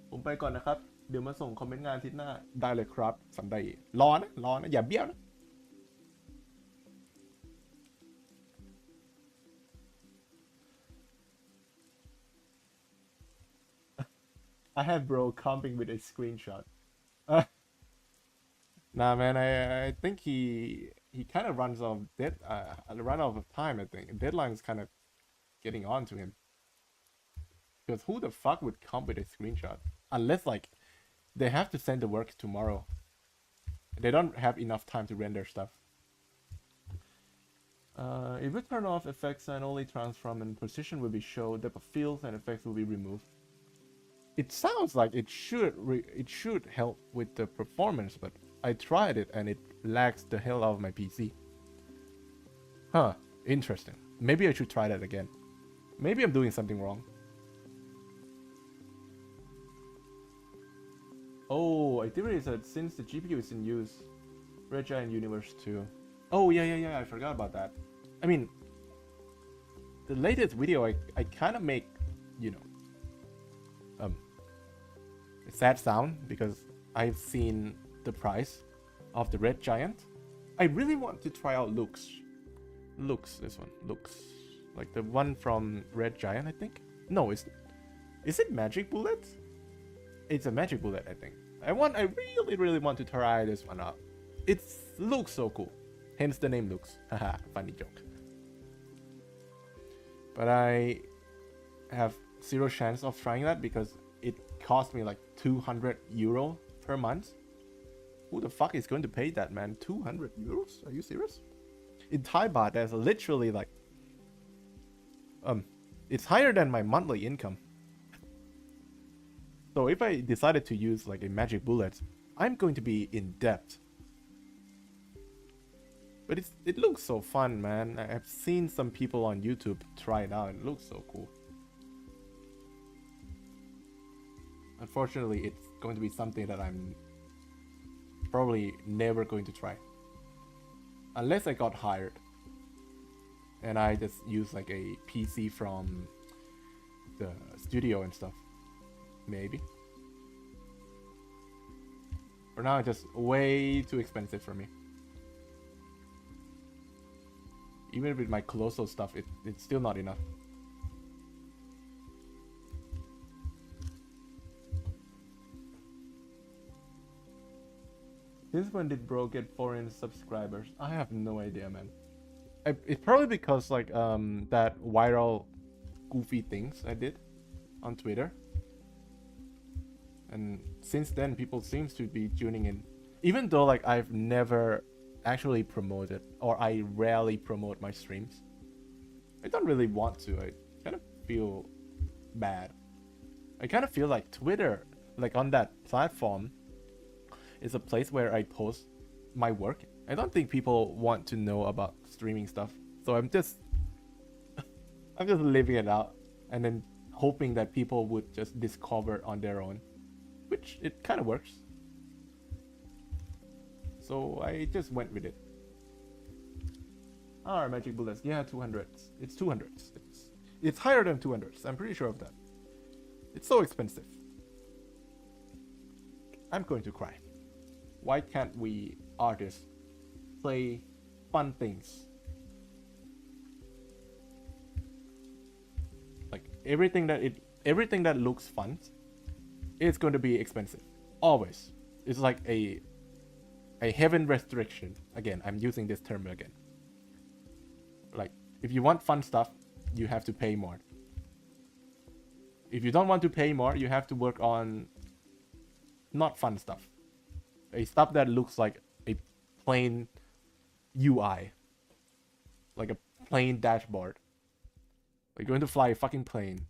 ผมไปก่อนนะครับ เดี๋ยวมาส่งคอมเมนต์งานอาทิตย์หน้า ได้เลยครับสันได้รอนะอย่าเบี้ยวนะ I have bro comping with a screenshot. Nah, man, I think he kind of runs off run out of time. I think deadline's kind of getting on to him. Because who the fuck would come with a screenshot? Unless like they have to send the work tomorrow. They don't have enough time to render stuff. If we turn off effects and only transform and position will be shown, depth of fields and effects will be removed. It sounds like it should help with the performance, but I tried it and it lags the hell out of my PC. Huh, interesting. Maybe I should try that again. Maybe I'm doing something wrong. Oh, I theory is that since the GPU is in use, Red Giant Universe 2. Oh, yeah, I forgot about that. I mean, the latest video I kind of make, you know, a sad sound because I've seen the price of the Red Giant. I really want to try out Lux. This one, Lux. Like the one from Red Giant, I think. No, is it Magic Bullet? It's a Magic Bullet, I think. I really want to try this one out. It looks so cool. Hence the name Lux. Haha, funny joke. But I have zero chance of trying that because it cost me like 200 euro per month. Who the fuck is going to pay that, man? 200 euros? Are you serious? In Thai baht, there's literally like it's higher than my monthly income. So if I decided to use like a magic bullet, I'm going to be in debt. But it looks so fun, man. I've seen some people on YouTube try it out. It looks so cool. Unfortunately, it's going to be something that I'm probably never going to try. Unless I got hired. And I just use like a PC from the studio and stuff. Maybe. For now, it's just way too expensive for me. Even with my colossal stuff, it's still not enough. Since when did bro get foreign subscribers? I have no idea, man. It's probably because like that viral goofy things I did on Twitter, and since then people seems to be tuning in, even though like I've never actually promoted, or I rarely promote my streams. I don't really want to. I kind of feel bad. I kind of feel like Twitter, like on that platform, is a place where I post my work. I don't think people want to know about streaming stuff, so I'm just leaving it out and then hoping that people would just discover on their own, which it kind of works. So I just went with it. Ah, magic bullets. Yeah, 200s. It's 200s. It's higher than 200s. I'm pretty sure of that. It's so expensive. I'm going to cry. Why can't we artists play fun things? Like everything that looks fun, it's going to be expensive. Always. It's like a heaven restriction. Again, I'm using this term again. Like if you want fun stuff, you have to pay more. If you don't want to pay more, you have to work on not fun stuff. A stuff that looks like a plain UI. Like a plain dashboard. Like you're going to fly a fucking plane.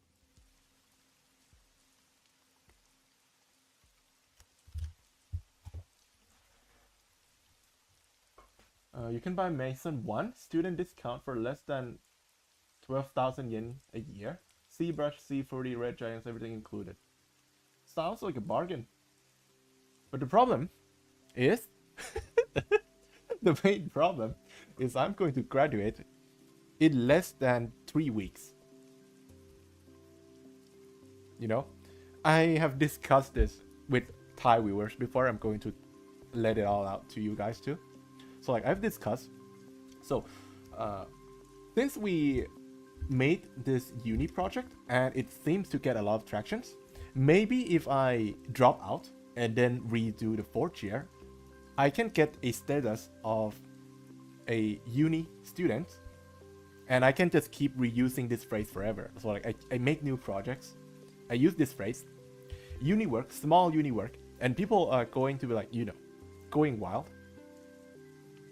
You can buy Mason 1 student discount for less than 12,000 yen a year. ZBrush, C40, Red Giants, everything included. Sounds like a bargain. But the problem is, the main problem is I'm going to graduate in less than 3 weeks. You know, I have discussed this with Thai viewers before. I'm going to let it all out to you guys too. So like I've discussed, so since we made this uni project and it seems to get a lot of tractions, maybe if I drop out and then redo the 4th year, I can get a status of a uni student, and I can just keep reusing this phrase forever. So like I make new projects, I use this phrase, uni work, small uni work, and people are going to be like, you know, going wild.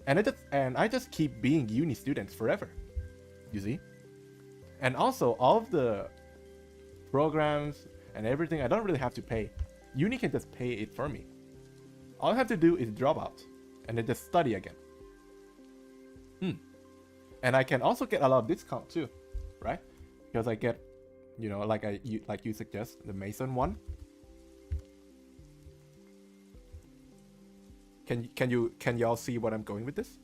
And I just keep being uni students forever. You see? And also all of the programs and everything, I don't really have to pay. Uni can just pay it for me. All I have to do is drop out and then just study again. And I can also get a lot of discount too, right? Because I get, you know, like you suggest, the Mason 1. Can y'all see what I'm going with this?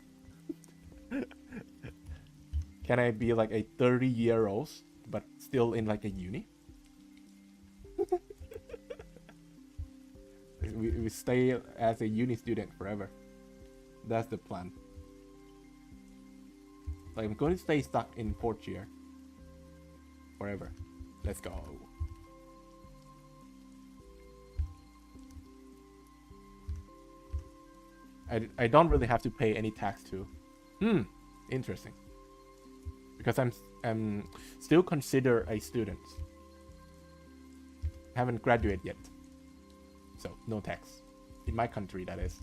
Can I be like a 30-year-old but still in like a uni? we stay as a uni student forever. That's the plan. Like I'm going to stay stuck in 4th year forever. Let's go. I don't really have to pay any tax too. Interesting. Because I'm still considered a student. Haven't graduated yet. So no tax. In my country, that is.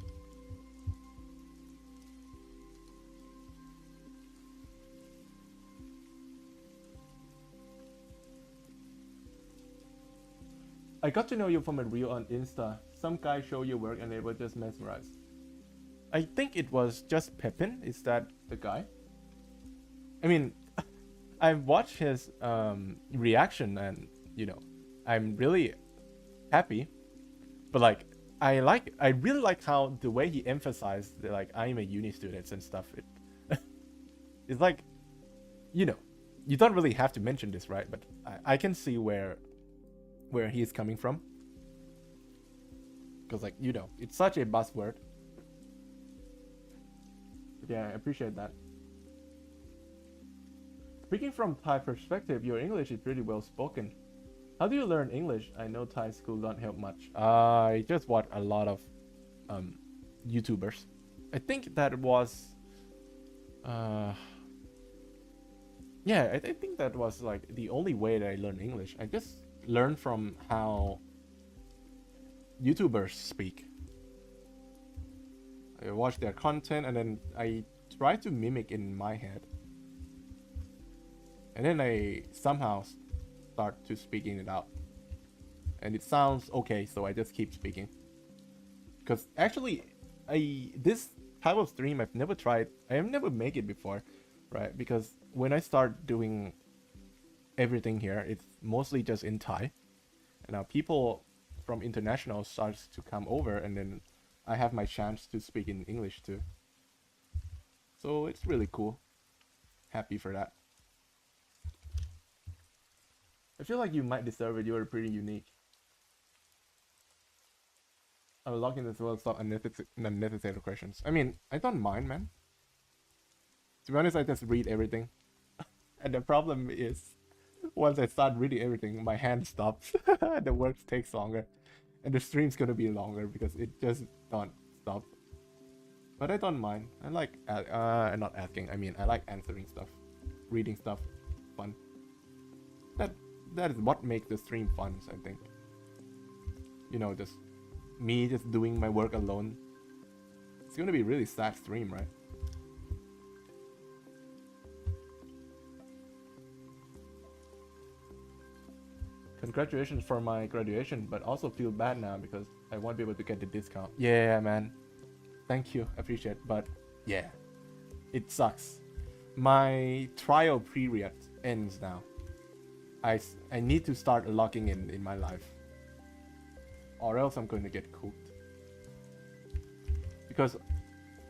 I got to know you from a reel on Insta. Some guy show your work and they were just mesmerized. I think it was just Pepin. Is that the guy? I mean, I've watched his reaction and, you know, I'm really happy. But like, I really like how the way he emphasized that, like, I'm a uni student and stuff. It's like, you know, you don't really have to mention this, right? But I can see where he is coming from. Because, like, you know, it's such a buzzword. Yeah, I appreciate that. Speaking from Thai perspective, your English is pretty well spoken. How do you learn English? I know Thai school don't help much. I just watch a lot of YouTubers. I think that was uh yeah, I think that was like the only way that I learned English. I just learned from how YouTubers speak. I watch their content and then I try to mimic in my head. And then I somehow start to speaking it out. And it sounds okay, so I just keep speaking. Because actually, this type of stream I've never tried. I have never made it before, right? Because when I start doing everything here, it's mostly just in Thai. And now people from international starts to come over, and then I have my chance to speak in English too. So it's really cool. Happy for that. I feel like you might deserve it. You are pretty unique. I will log in as well. Stop unnecessary questions. I mean, I don't mind, man. To be honest, I just read everything. And the problem is, once I start reading everything, my hand stops. The work takes longer. And the stream's gonna be longer because it just don't stop. But I don't mind. I like, not asking. I mean, I like answering stuff, reading stuff, fun. That is what makes the stream fun, I think. You know, just me just doing my work alone. It's gonna be a really sad stream, right? Congratulations for my graduation, but also feel bad now because I won't be able to get the discount. Yeah, man. Thank you, appreciate. But yeah, it sucks. My trial period ends now. I need to start logging in my life, or else I'm going to get cooked. Because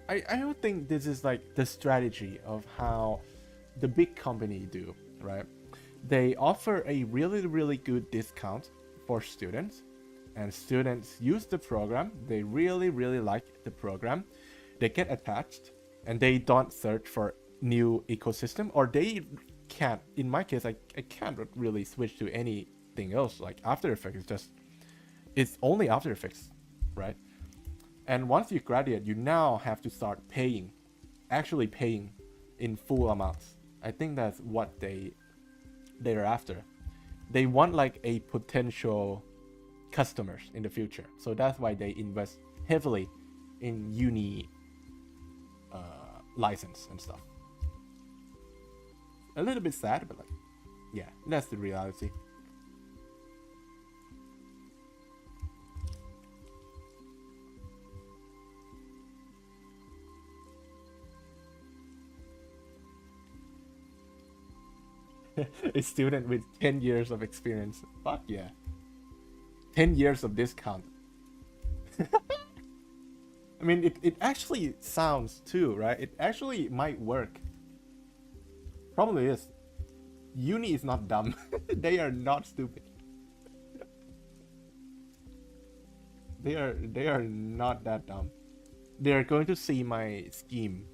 I don't think this is like the strategy of how the big company do, right? They offer a really good discount for students, and students use the program. They really like the program. They get attached, and they don't search for new ecosystem, or they can't. In my case, I can't really switch to anything else. Like After Effects is just, it's only After Effects, right? And once you graduate, you now have to start paying, actually paying in full amounts. I think that's what they're after. They want like a potential customers in the future. So that's why they invest heavily in uni license and stuff. A little bit sad, but like, yeah, that's the reality. A student with 10 years of experience. Fuck yeah. 10 years of discount. I mean, it actually sounds too, right? It actually might work. Probably is. Uni is not dumb. They are not stupid. They are not that dumb. They are going to see my scheme,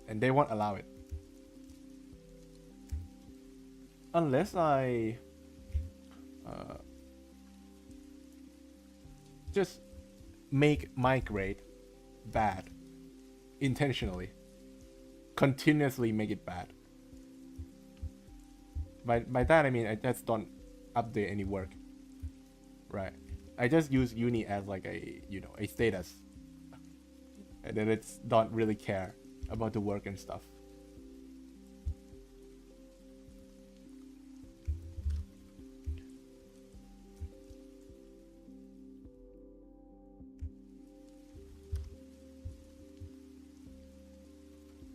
and they won't allow it. Unless I just make my grade bad intentionally, continuously make it bad. By that I mean I just don't update any work, right? I just use uni as like a, you know, a status, and then it's don't really care about the work and stuff.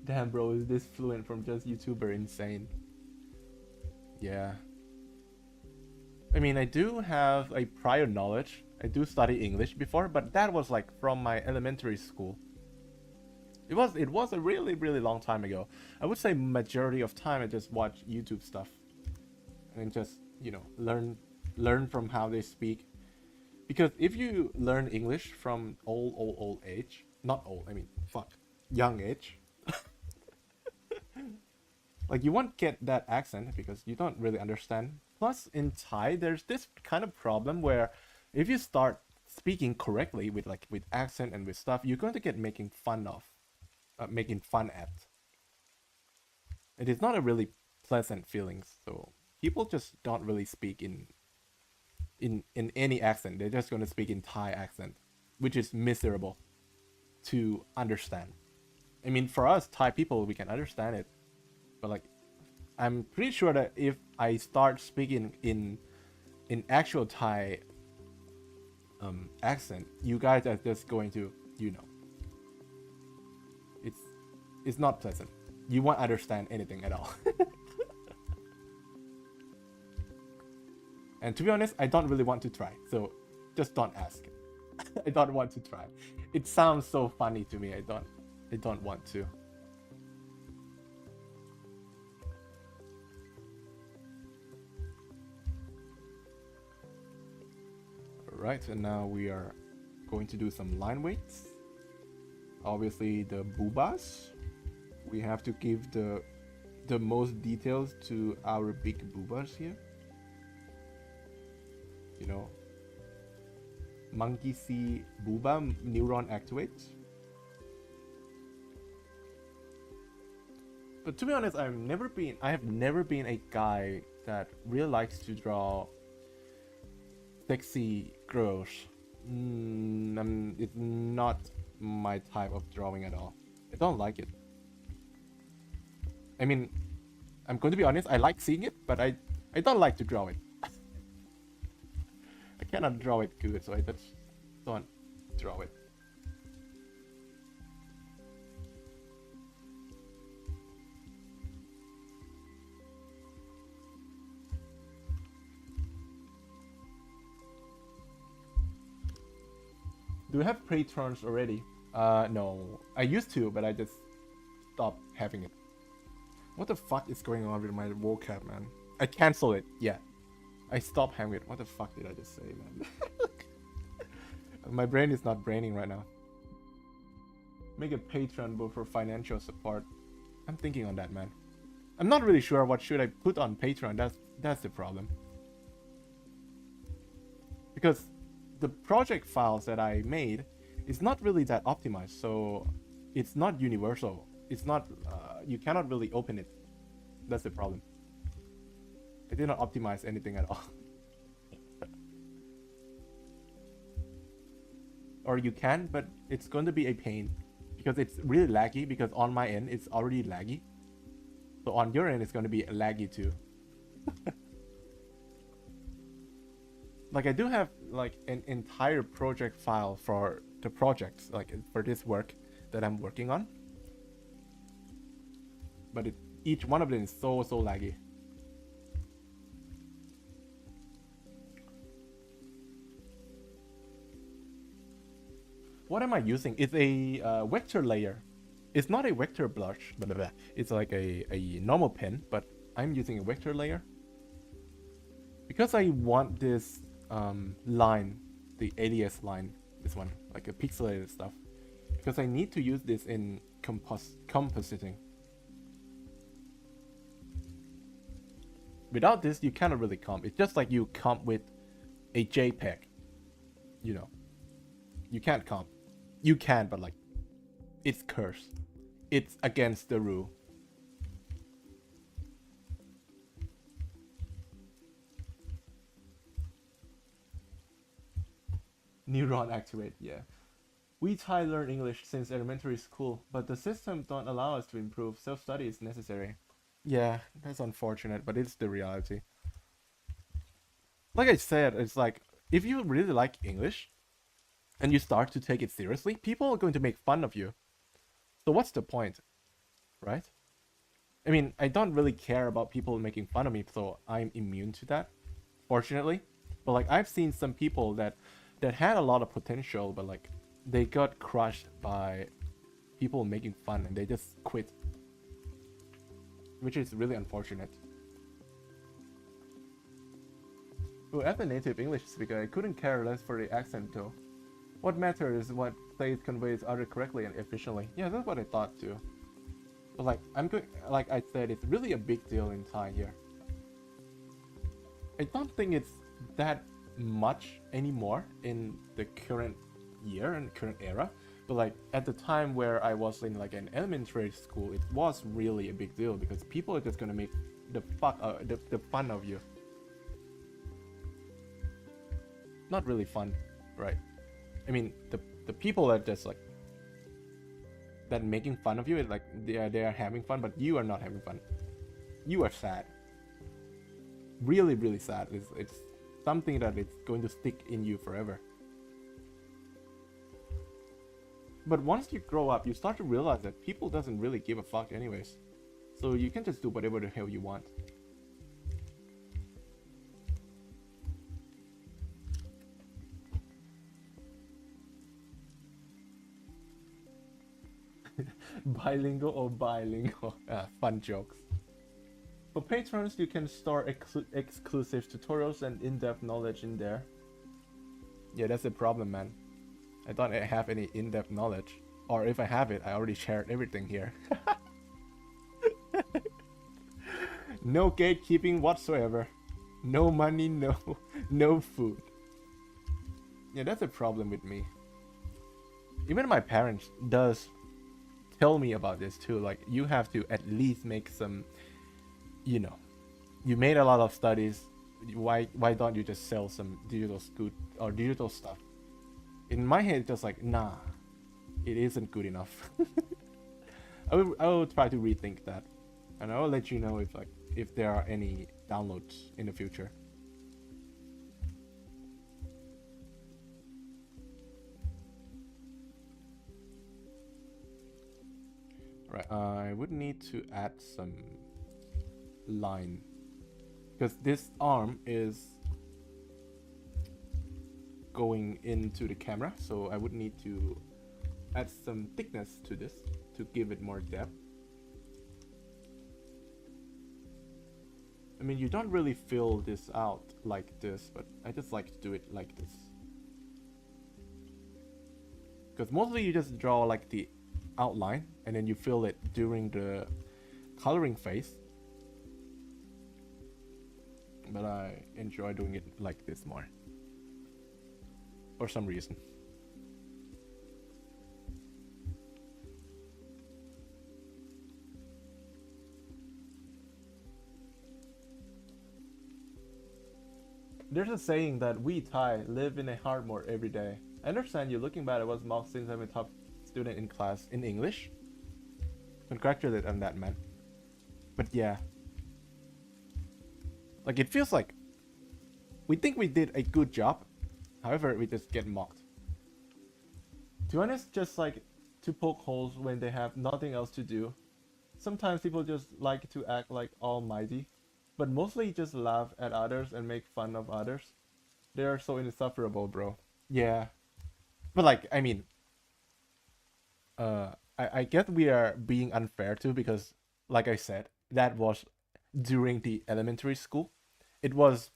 Damn, bro, is this fluent from just YouTuber insane? Yeah. I mean, I do have a prior knowledge. I do study English before, but that was like from my elementary school. It was a really long time ago. I would say majority of time I just watch YouTube stuff, and just, you know, learn from how they speak. Because if you learn English from old age, not old, I mean, fuck, young age, like you won't get that accent because you don't really understand. Plus in Thai, there's this kind of problem where if you start speaking correctly with accent and with stuff, you're going to get making fun of, making fun at. It is not a really pleasant feeling. So people just don't really speak in any accent. They're just going to speak in Thai accent, which is miserable to understand. I mean, for us Thai people, we can understand it, but like, I'm pretty sure that if I start speaking in actual Thai accent, you guys are just going to, it's it's not pleasant. You won't understand anything at all. And to be honest, I don't really want to try, so just don't ask. I don't want to try. It sounds so funny to me. I don't want to. Alright, and now we are going to do some line weights. Obviously the boobas. We have to give the most details to our big boobas here. You know, monkey see booba neuron activates. But to be honest, I have never been a guy that really likes to draw sexy girls. It's not my type of drawing at all. I don't like it. I mean, I'm going to be honest, I like seeing it, but I don't like to draw it. I cannot draw it good, so I just don't draw it. Do you have patrons already? No. I used to, but I just stopped having it. What the fuck is going on with my vocab, man? I cancel it, yeah. I stopped having it. What the fuck did I just say, man? My brain is not braining right now. Make a Patreon book for financial support. I'm thinking on that, man. I'm not really sure what should I put on Patreon. That's the problem. Because the project files that I made is not really that optimized, so it's not universal. It's not, you cannot really open it. That's the problem. I did not optimize anything at all. Or you can, but it's going to be a pain because it's really laggy, because on my end it's already laggy. So on your end it's going to be laggy too. Like, I do have like an entire project file for the projects, like for this work that I'm working on. But each one of them is so laggy. What am I using? It's a vector layer. It's not a vector brush, blah, blah, blah. It's like a normal pen, but I'm using a vector layer because I want this line, the alias line, this one, like a pixelated stuff, because I need to use this in compositing. Without this, you cannot really comp. It's just like you comp with a JPEG. You know, you can't comp. You can, but like, it's cursed. It's against the rule. Neuron activate, yeah. We Thai learn English since elementary school, but the system don't allow us to improve. Self-study is necessary. Yeah, that's unfortunate, but it's the reality. Like I said, it's like, if you really like English and you start to take it seriously, people are going to make fun of you. So what's the point, right? I mean, I don't really care about people making fun of me, so I'm immune to that, fortunately. But like, I've seen some people that had a lot of potential, but like, they got crushed by people making fun and they just quit, which is really unfortunate. Well, as a native English speaker, I couldn't care less for the accent though. What matters is what plays conveys uttered correctly and efficiently. Yeah, that's what I thought too. But like, like I said, it's really a big deal in Thai here. I don't think it's that much anymore in the current year and current era, but like at the time where I was in like an elementary school, it was really a big deal because people are just gonna make the fun of you. Not really fun, right? I mean, the people that just like that making fun of you is like they are having fun, but you are not having fun. You are sad. Really, really sad. It's something that it's going to stick in you forever. But once you grow up, you start to realize that people doesn't really give a fuck anyways. So you can just do whatever the hell you want. Bilingual or bilingual? Fun jokes. For patrons, you can store exclusive tutorials and in-depth knowledge in there. Yeah, that's the problem, man. I don't have any in-depth knowledge. Or if I have it, I already shared everything here. No gatekeeping whatsoever. No money, no food. Yeah, that's a problem with me. Even my parents does tell me about this too. Like, you have to at least make some, you know, you made a lot of studies. Why don't you just sell some digital or digital stuff? In my head, it's just like, nah, it isn't good enough. I will try to rethink that, and I will let you know if there are any downloads in the future. Right, I would need to add some line because this arm is going into the camera, so I would need to add some thickness to this to give it more depth. I mean, you don't really fill this out like this, but I just like to do it like this. Because mostly you just draw like the outline and then you fill it during the coloring phase. But I enjoy doing it like this more. For some reason. There's a saying that we Thai live in a hard mode every day. I understand you. Looking back, I was mocked since I'm a top student in class in English. Congratulate on that, man. But yeah. Like, it feels like we think we did a good job. However, we just get mocked. To be honest, just like to poke holes when they have nothing else to do. Sometimes people just like to act like almighty, but mostly just laugh at others and make fun of others. They are so insufferable, bro. Yeah. But like, I mean, I guess we are being unfair too because, like I said, that was during the elementary school. It was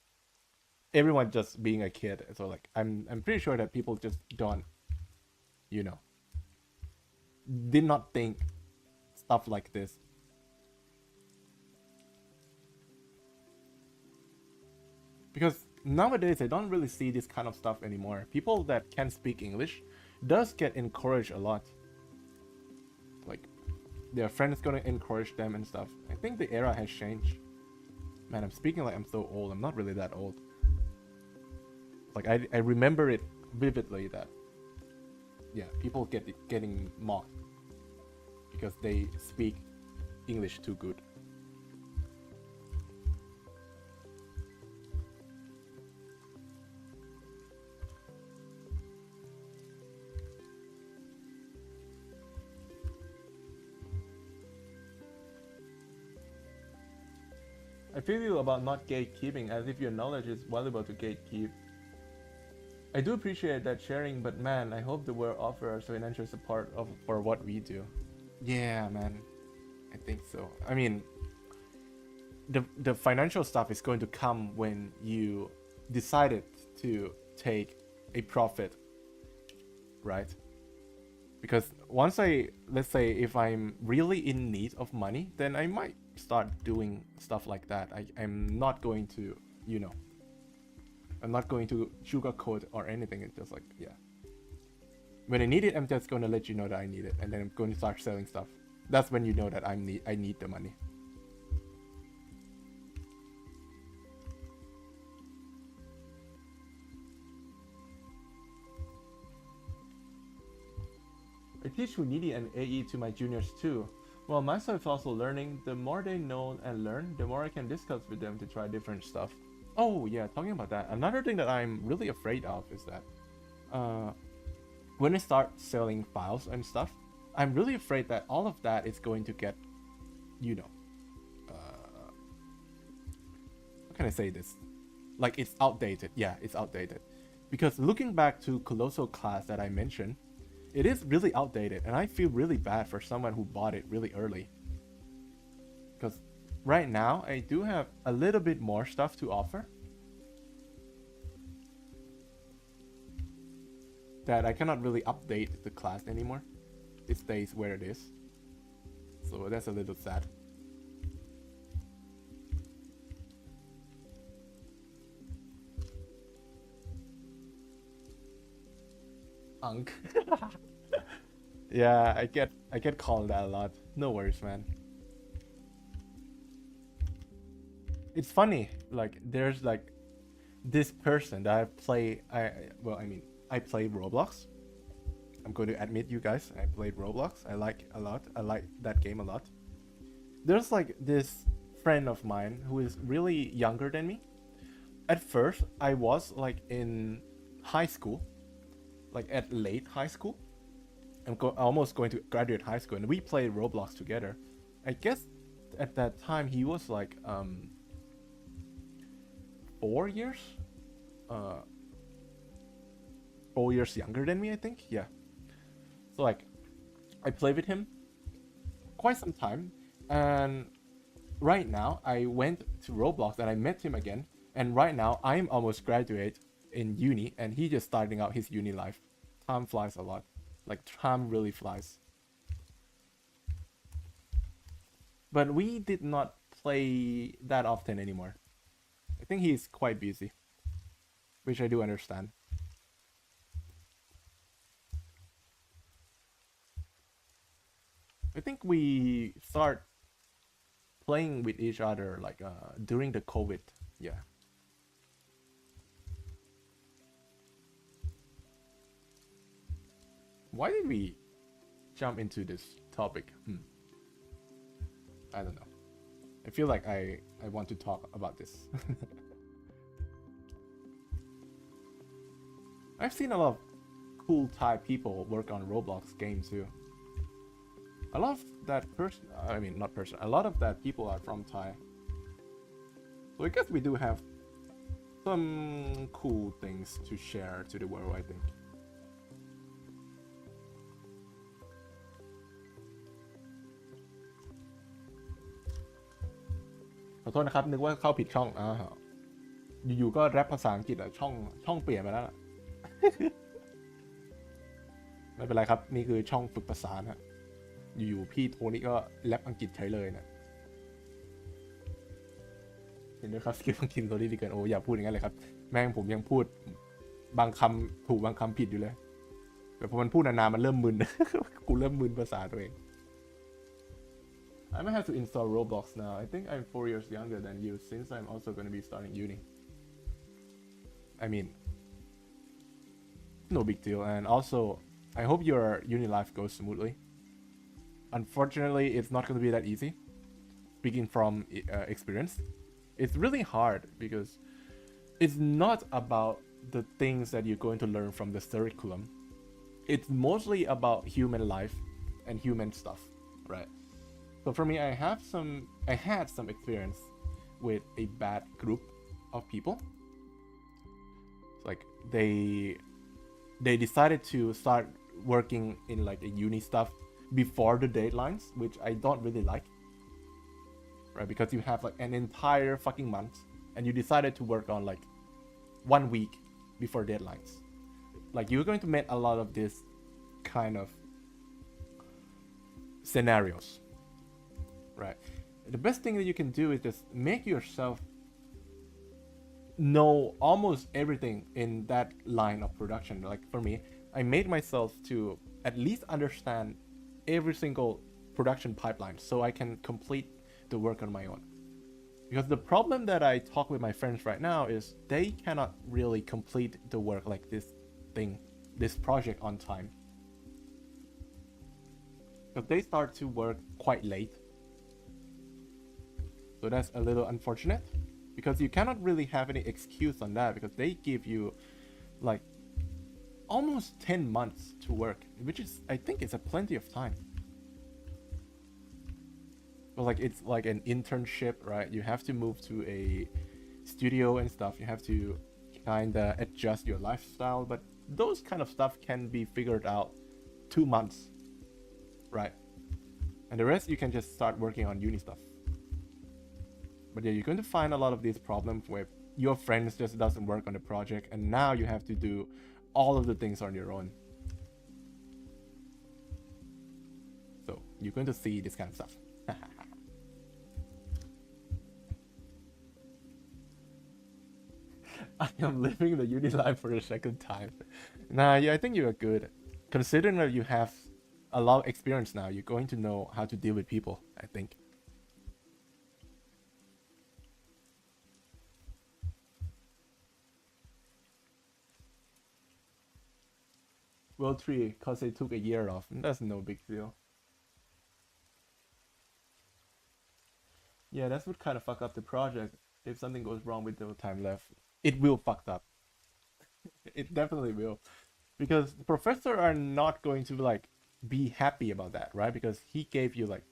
everyone just being a kid. So like, I'm pretty sure that people just don't, you know, did not think stuff like this. Because nowadays I don't really see this kind of stuff anymore. People that can speak English does get encouraged a lot. Like, their friends gonna encourage them and stuff. I think the era has changed. Man, I'm speaking like I'm so old. I'm not really that old. Like, I remember it vividly that, yeah, people getting mocked because they speak English too good. I feel you about not gatekeeping, as if your knowledge is valuable to gatekeep. I do appreciate that sharing, but man, I hope the world offers financial support for what we do. Yeah, man, I think so. I mean, the financial stuff is going to come when you decided to take a profit, right? Because once let's say if I'm really in need of money, then I might start doing stuff like that. I'm not going to, you know, I'm not going to sugarcoat or anything. It's just like, yeah. When I need it, I'm just going to let you know that I need it, and then I'm going to start selling stuff. That's when you know that I need the money. I teach Unity and AE to my juniors too. Well, myself also learning. The more they know and learn, the more I can discuss with them to try different stuff. Oh yeah, talking about that, another thing that I'm really afraid of is that when I start selling files and stuff, I'm really afraid that all of that is going to get, you know, how can I say this? Like it's outdated. Yeah, it's outdated. Because looking back to Colossal class that I mentioned, it is really outdated, and I feel really bad for someone who bought it really early. Because right now, I do have a little bit more stuff to offer that I cannot really update the class anymore. It stays where it is. So that's a little sad. Unk. Yeah, I get called that a lot. No worries, man. It's funny, like there's like this person that I play Roblox. I'm going to admit, you guys, I played Roblox. I like a lot. I like that game a lot. There's like this friend of mine who is really younger than me. At first, I was like in high school, like at late high school. I'm almost going to graduate high school, and we played Roblox together. I guess at that time he was like 4 years, uh, 4 years younger than me, I think. Yeah. So like, I played with him quite some time, and right now I went to Roblox and I met him again. And right now I'm almost graduate in uni, and he just starting out his uni life. Time flies a lot. Like time really flies. But we did not play that often anymore. I think he's quite busy, which I do understand. I think we start playing with each other like during the COVID. Yeah. Why did we jump into this topic? I don't know. I feel like I want to talk about this. I've seen a lot of cool Thai people work on Roblox games too. A lot of that person, I mean not person, a lot of that people are from Thai. So I guess we do have some cool things to share to the world, I think. ขอโทษนะครับนึกว่าเข้าผิดช่องอยู่ๆก็แรปภาษาอังกฤษช่องเปลี่ยนไปแล้วล่ะ ไม่เป็นไรครับนี่คือช่องฝึกภาษาฮะอยู่ๆพี่โทนี่ก็แรปอังกฤษใช้เลยนะเห็นด้วยครับสกิลอังกฤษโทนี่ดีเกินโอ้อย่าพูดอย่างนั้นเลยครับแม่งผมยังพูดบางคำถูกบางคำผิดอยู่เลยแต่พอมันพูดนานๆมันเริ่มมึน กูเริ่มมึนภาษาตัวเอง I might have to install Roblox now. I think I'm 4 years younger than you, since I'm also going to be starting uni. I mean, no big deal. And also, I hope your uni life goes smoothly. Unfortunately, it's not going to be that easy. Speaking from experience, it's really hard because it's not about the things that you're going to learn from the curriculum. It's mostly about human life and human stuff, right? So for me, I had some experience with a bad group of people. Like they decided to start working in like a uni stuff before the deadlines, which I don't really like. Right? Because you have like an entire fucking month and you decided to work on like 1 week before deadlines. Like you're going to make a lot of this kind of scenarios. Right. The best thing that you can do is just make yourself know almost everything in that line of production. Like for me, I made myself to at least understand every single production pipeline so I can complete the work on my own. Because the problem that I talk with my friends right now is they cannot really complete the work like this project on time. Because they start to work quite late. So that's a little unfortunate. Because you cannot really have any excuse on that because they give you like almost 10 months to work, which is, I think it's a plenty of time. But like it's like an internship, right? You have to move to a studio and stuff. You have to kind of adjust your lifestyle, but those kind of stuff can be figured out 2 months, right? And the rest you can just start working on uni stuff. But yeah, you're going to find a lot of these problems where your friends just doesn't work on the project, and now you have to do all of the things on your own. So you're going to see this kind of stuff. I am living the uni life for the second time. Nah, yeah, I think you are good. Considering that you have a lot of experience now, you're going to know how to deal with people, I think. Well, 3, because they took a year off. That's no big deal. Yeah, that's what kind of fuck up the project. If something goes wrong with the time left, it will fuck up. It definitely will. Because the professor are not going to like be happy about that, right? Because he gave you like,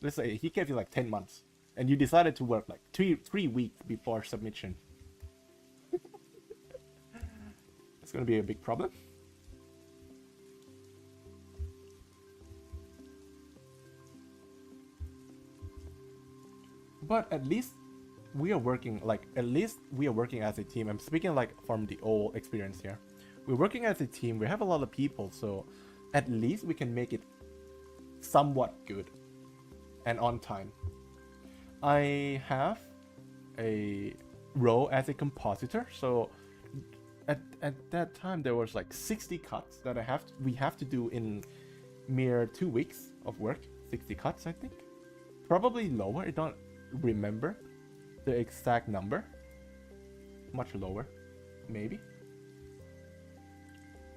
let's say he gave you like 10 months and you decided to work like three weeks before submission. It's going to be a big problem. But at least we are working as a team. I'm speaking like from the old experience here. We're working as a team. We have a lot of people, so at least we can make it somewhat good and on time. I have a role as a compositor, so at that time there was like 60 cuts that we have to do in mere 2 weeks of work. 60 cuts, I think. Probably lower. I don't remember the exact number. Much lower, maybe.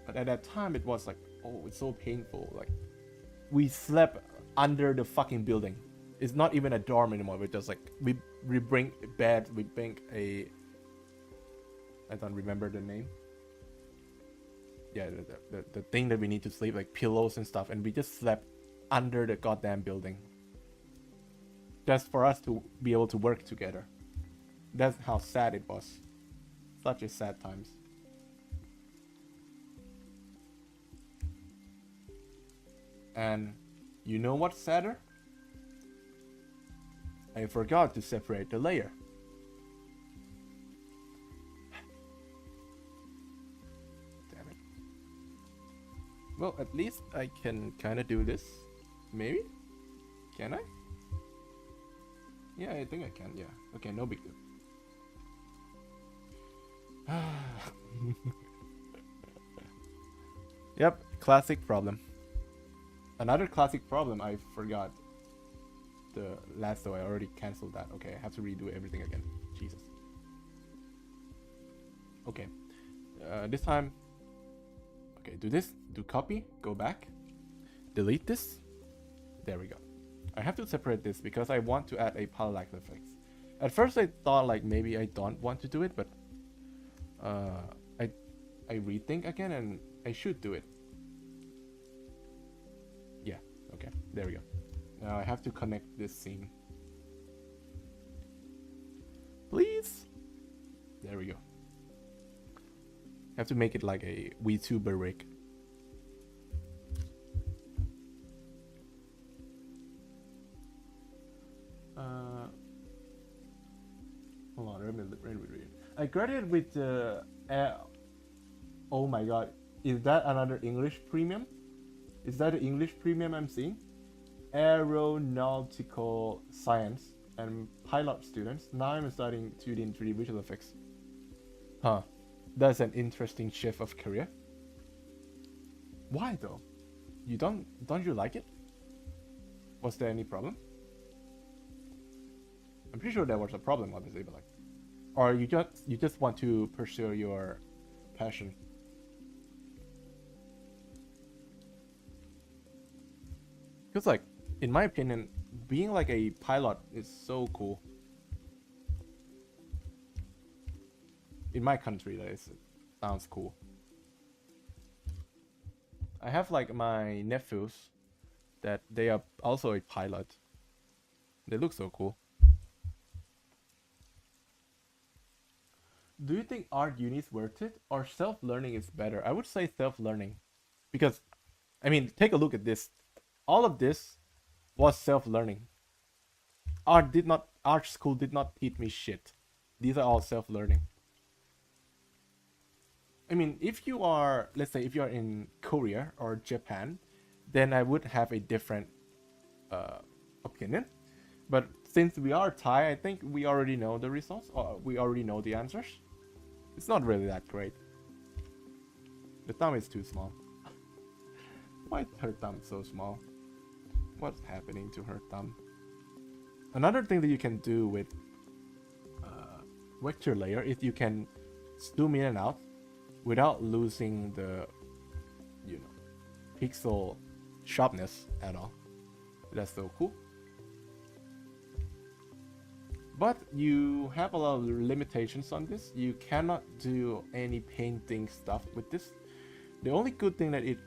But at that time it was like, oh, it's so painful. Like we slept under the fucking building. It's not even a dorm anymore. We're just like we bring a bed, we bring a, I don't remember the name. Yeah, the thing that we need to sleep, like pillows and stuff, and we just slept under the goddamn building. Just for us to be able to work together. That's how sad it was. Such a sad times. And you know what's sadder? I forgot to separate the layer. Damn it. Well, at least I can kind of do this. Maybe? Can I? Yeah, I think I can, yeah. Okay, no big deal. Yep, classic problem. Another classic problem, I forgot the last though. I already cancelled that. Okay, I have to redo everything again. Jesus. Okay, this time, okay, do this, do copy, go back, delete this. There we go. I have to separate this because I want to add a parallax effect. At first I thought like maybe I don't want to do it, but I rethink again and I should do it. Yeah, okay, there we go. Now I have to connect this scene. Please? There we go. I have to make it like a VTuber rig. Hold on, let me read. I graduated with the oh my god, is that another English premium? Is that the English premium I'm seeing? Aeronautical science and pilot students. Now I'm studying 2D and 3D visual effects. Huh. That's an interesting shift of career. Why though? You don't you like it? Was there any problem? I'm pretty sure there was a problem, obviously, but like, or you just want to pursue your passion. Because like, in my opinion, being like a pilot is so cool. In my country, that is, it sounds cool. I have like my nephews that they are also a pilot. They look so cool. Do you think art uni is worth it or self-learning is better? I would say self-learning because I mean, take a look at this. All of this was self-learning. Art school did not teach me shit. These are all self-learning. I mean, if you are, let's say, if you are in Korea or Japan, then I would have a different uh, opinion. But since we are Thai, I think we already know the results, or we already know the answers. It's not really that great. The thumb is too small. Why is her thumb so small? What's happening to her thumb? Another thing that you can do with vector layer is you can zoom in and out without losing the, you know, pixel sharpness at all. That's so cool. But you have a lot of limitations on this. You cannot do any painting stuff with this. The only good thing that it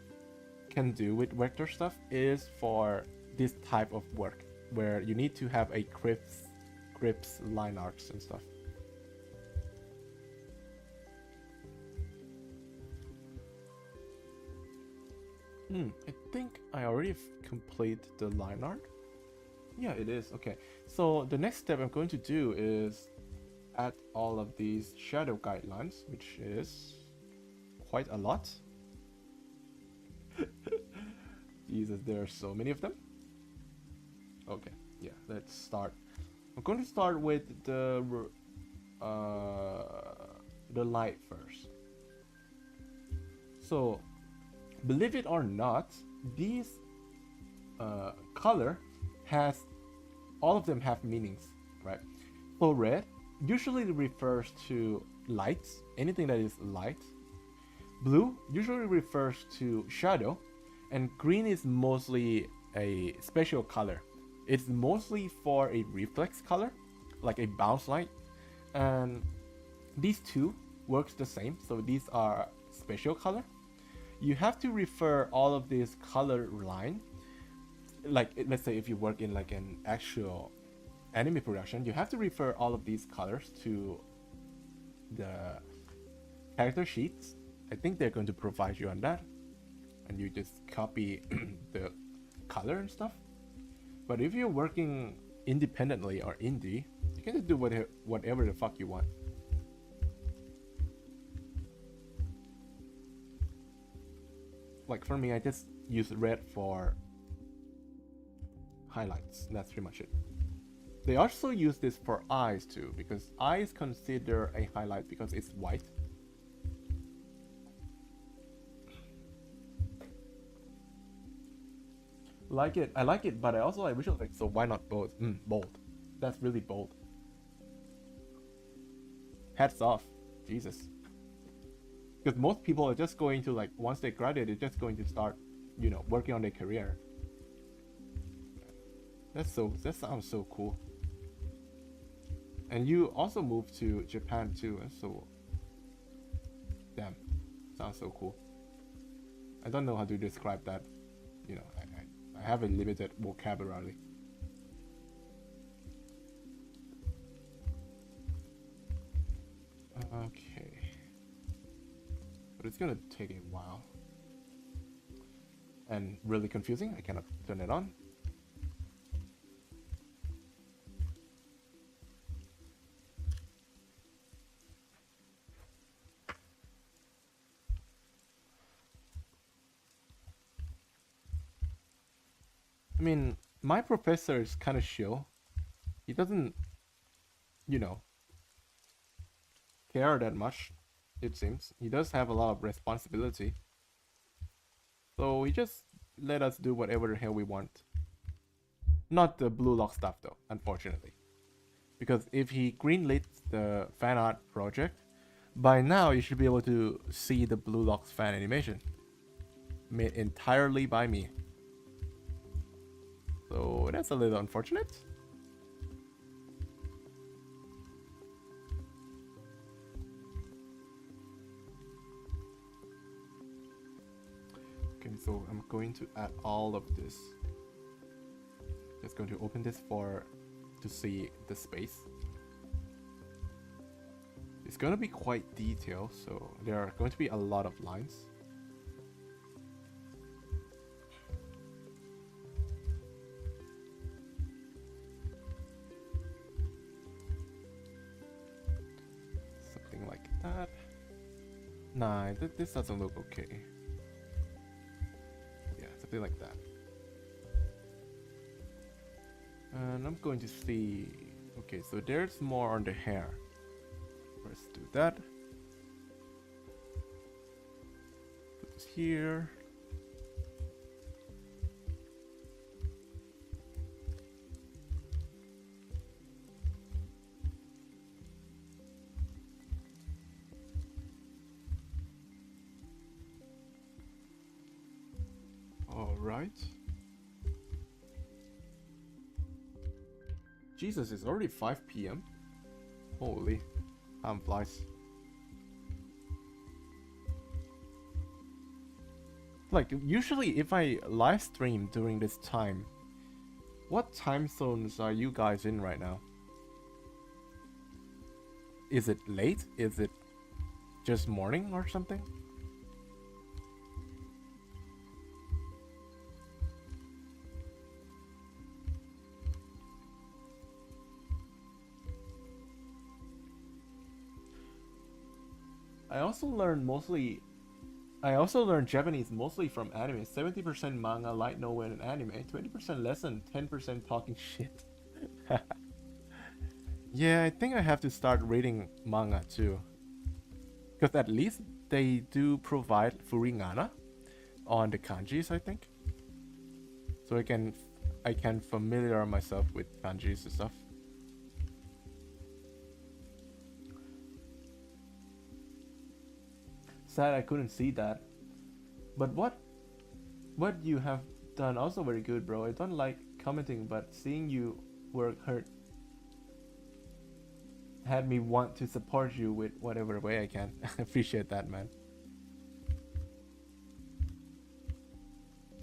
can do with vector stuff is for this type of work where you need to have a grips, line arts and stuff. I think I already complete the line art. Yeah, it is. Okay. So the next step I'm going to do is add all of these shadow guidelines, which is quite a lot. Jesus, there are so many of them. Okay, yeah, let's start. I'm going to start with the light first. So, believe it or not, these color has all of them have meanings, right? So red usually refers to lights, anything that is light. Blue usually refers to shadow, and green is mostly a special color. It's mostly for a reflex color, like a bounce light. And these two works the same, so these are special color. You have to refer all of this color line, like let's say if you work in like an actual anime production, you have to refer all of these colors to the character sheets. I think they're going to provide you on that, and you just copy the color and stuff. But if you're working independently or indie, you can just do whatever the fuck you want. Like for me, I just use red for highlights. That's pretty much it. They also use this for eyes too, because eyes consider a highlight because it's white. Like it, I like it, but I also like visual effects, so why not both? Bold. That's really bold. Hats off. Jesus. Because most people are just going to, like, once they graduate, they're just going to start, you know, working on their career. That sounds so cool. And you also moved to Japan too, so damn, sounds so cool. I don't know how to describe that. You know, I have a limited vocabulary. Okay. But it's gonna take a while. And really confusing, I cannot turn it on. I mean, my professor is kind of chill. He doesn't, you know, care that much. it seems. He does have a lot of responsibility. So he just let us do whatever the hell we want. Not the Blue Lock stuff though, unfortunately. Because if he greenlit the fan art project, by now you should be able to see the Blue Lock's fan animation. Made entirely by me. So that's a little unfortunate. Okay, so I'm going to add all of this. Just going to open this to see the space. It's going to be quite detailed, so there are going to be a lot of lines. Something like that. Nah, this doesn't look okay. Yeah, something like that. And I'm going to see... Okay, so there's more on the hair. Let's do that. Put this here. All right. Jesus, it's already 5 p.m. Holy, time flies. Like, usually if I live stream during this time, what time zones are you guys in right now? Is it late? Is it just morning or something? I also learned Japanese mostly from anime. 70% manga, light novel, and anime. 20% lesson, 10% talking shit. Yeah, I think I have to start reading manga too. Because at least they do provide furigana on the kanjis, I think. So I can familiarize myself with kanjis and stuff. Sad I couldn't see that. But what you have done also very good, bro. I don't like commenting, but seeing you work hurt had me want to support you with whatever way I can. Appreciate that, man.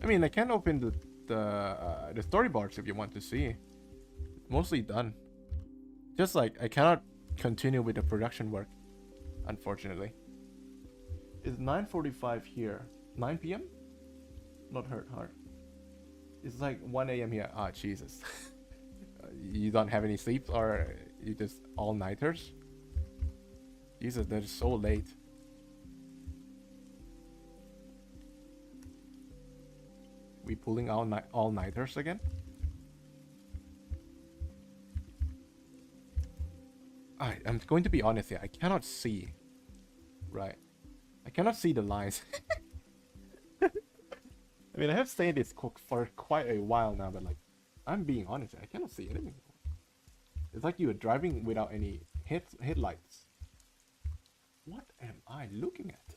I mean, I can open the storyboards if you want to see. Mostly done. Just like I cannot continue with the production work, unfortunately. It's 9:45 here. 9 p.m? Not hard. It's like 1 a.m. here. Ah, Jesus. You don't have any sleep, or you just all-nighters? Jesus, that's so late. We pulling all-nighters again? I'm going to be honest here. I cannot see. Right. I cannot see the lines. I mean, I have stayed this for quite a while now, but like, I'm being honest, I cannot see anything. It's like you are driving without any headlights. What am I looking at?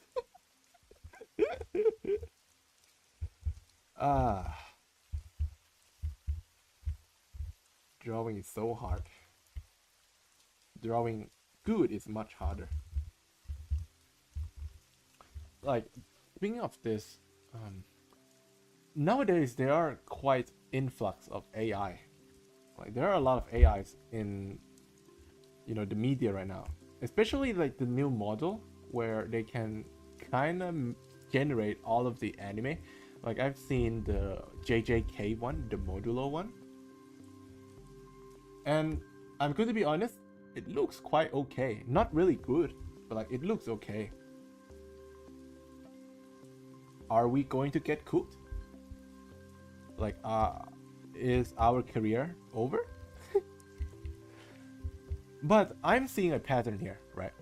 Drawing is so hard. Drawing good is much harder. Like, speaking of this, nowadays there are quite influx of AI. Like, there are a lot of AIs in, the media right now. Especially like the new model where they can kind of generate all of the anime. Like, I've seen the JJK one, the modulo one. And I'm going to be honest, it looks quite okay. Not really good, but like, it looks okay. Are we going to get cooked? Like, is our career over? But I'm seeing a pattern here, right?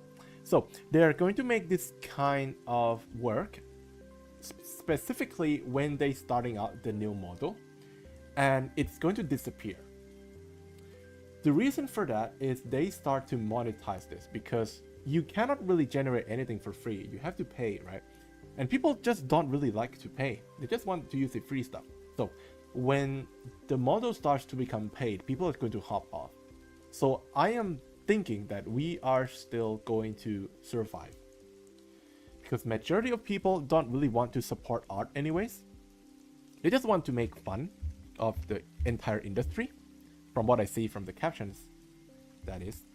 So they are going to make this kind of work specifically when they starting out the new model, and it's going to disappear. The reason for that is they start to monetize this because you cannot really generate anything for free. You have to pay, right? And people just don't really like to pay. They just want to use the free stuff. So when the model starts to become paid, people are going to hop off. So I am thinking that we are still going to survive, because majority of people don't really want to support art anyways. They just want to make fun of the entire industry, from what I see from the captions, that is.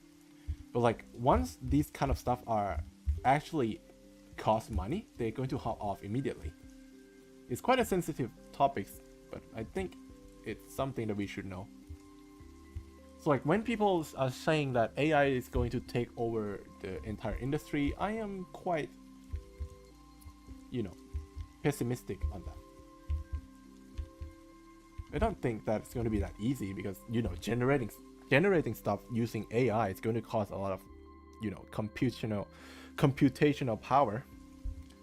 But like, once these kind of stuff are actually cost money, they're going to hop off immediately. It's quite a sensitive topic, but I think it's something that we should know. So like, when people are saying that AI is going to take over the entire industry, I am quite, pessimistic on that. I don't think that it's going to be that easy, because generating stuff using AI is going to cost a lot of computational power,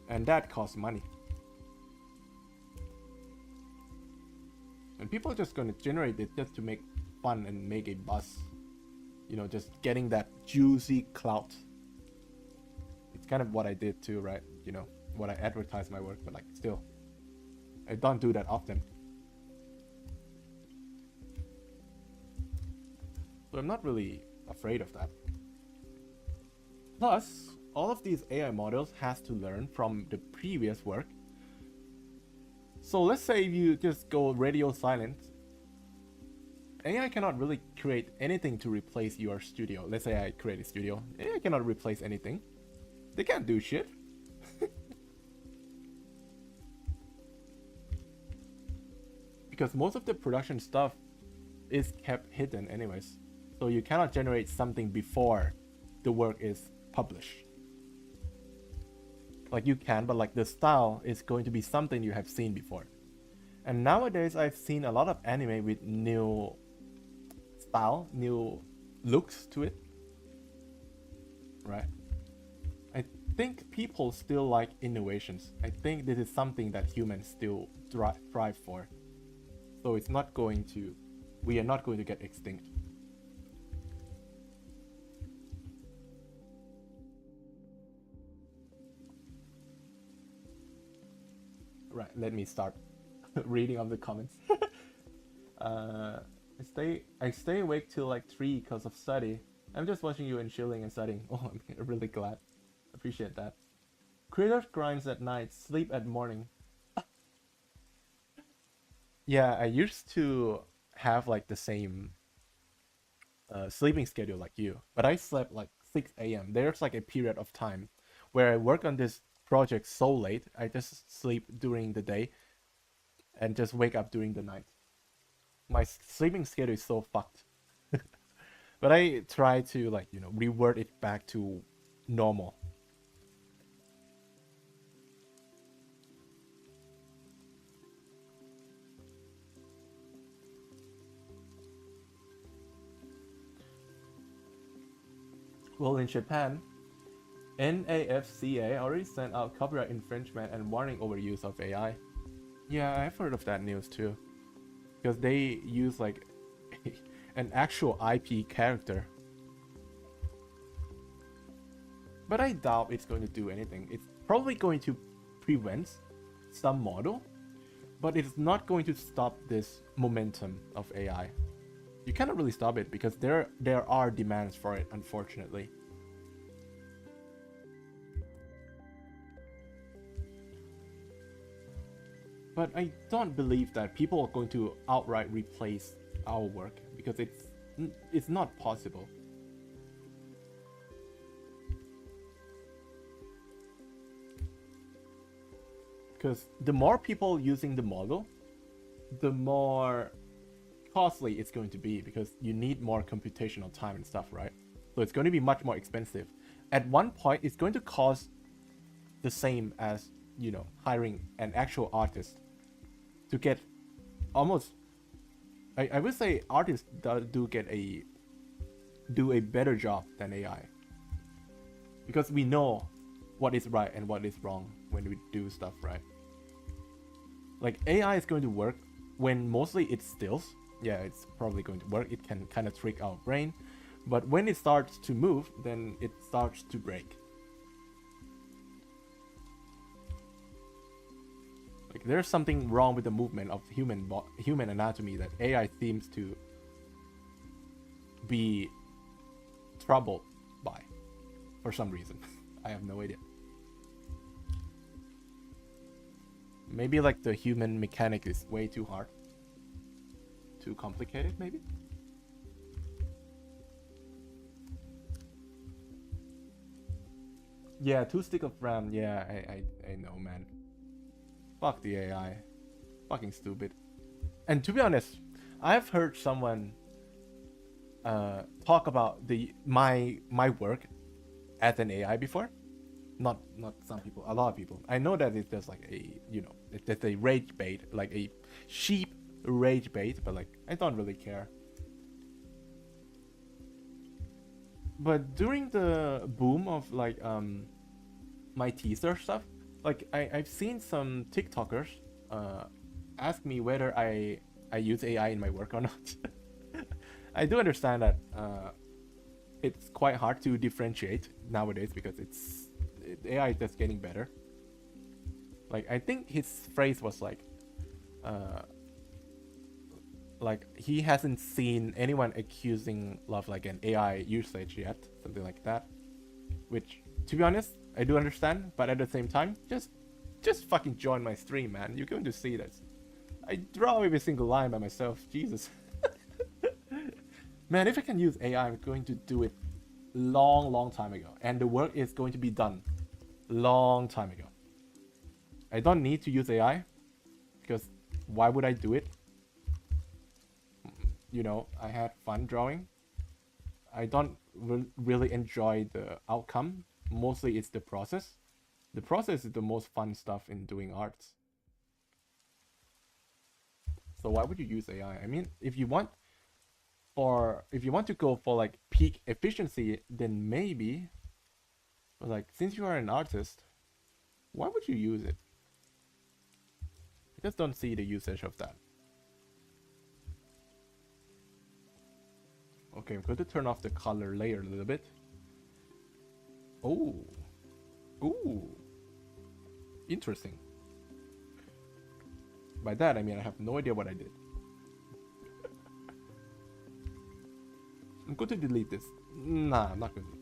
and that costs money. And people are just going to generate it just to make fun and make a buzz, just getting that juicy clout. It's kind of what I did too, right? When I advertise my work, but like, still, I don't do that often. So I'm not really afraid of that. Plus, all of these AI models has to learn from the previous work. So let's say you just go radio silent. AI cannot really create anything to replace your studio. Let's say I create a studio. AI cannot replace anything. They can't do shit. Because most of the production stuff is kept hidden anyways. So you cannot generate something before the work is published. Like, you can, but like, the style is going to be something you have seen before. And nowadays I've seen a lot of anime with new style, new looks to it, right? I think people still like innovations. I think this is something that humans still thrive for. So it's not going to, we are not going to get extinct. Right, let me start reading of the comments. I stay awake till like 3 because of study. I'm just watching you and chilling and studying. Oh, I'm really glad. Appreciate that. Creator grinds at night, sleep at morning. Yeah, I used to have like the same sleeping schedule like you, but I slept like 6 a.m. There's like a period of time where I work on this project so late, I just sleep during the day and just wake up during the night. My sleeping schedule is so fucked. But I try to like, revert it back to normal. Well, in Japan, NAFCA already sent out copyright infringement and warning over use of AI. Yeah, I've heard of that news too. Because they use like an actual IP character. But I doubt it's going to do anything. It's probably going to prevent some model, but it's not going to stop this momentum of AI. You cannot really stop it because there are demands for it, unfortunately. But I don't believe that people are going to outright replace our work, because it's not possible. Because the more people using the model, the more costly it's going to be, because you need more computational time and stuff, right? So it's going to be much more expensive. At one point, it's going to cost the same as, hiring an actual artist to get almost, I would say artists do a better job than AI. because we know what is right and what is wrong when we do stuff right. Like AI is going to work when mostly it stills. Yeah, it's probably going to work. It can kind of trick our brain, but when it starts to move, then it starts to break. Like there's something wrong with the movement of human anatomy that AI seems to be troubled by for some reason. I have no idea. Maybe like the human mechanic is way too hard. Too complicated, maybe? Yeah, 2 stick of RAM. Yeah, I know, man. Fuck the AI. Fucking stupid. And to be honest, I've heard someone talk about my work as an AI before. Not some people, a lot of people. I know that it's just like it's a rage bait, like a sheep rage bait, but like I don't really care. But during the boom of like my teaser stuff, like I've seen some TikTokers ask me whether I use AI in my work or not. I do understand that it's quite hard to differentiate nowadays because AI is just getting better. Like I think his phrase was like he hasn't seen anyone accusing of like an AI usage yet, something like that. Which, to be honest, I do understand, but at the same time, just fucking join my stream, man. You're going to see this. I draw every single line by myself. Jesus. Man, if I can use AI, I'm going to do it long time ago, and the work is going to be done long time ago. I don't need to use AI because why would I do it? You know, I had fun drawing. I don't really enjoy the outcome. Mostly it's the process. The process is the most fun stuff in doing arts. So why would you use AI? I mean, if you want to go for like peak efficiency, then maybe. But like, since you are an artist, why would you use it? I just don't see the usage of that. Okay, I'm going to turn off the color layer a little bit. Oh. Ooh. Interesting. By that, I mean I have no idea what I did. I'm going to delete this. Nah, I'm not going to.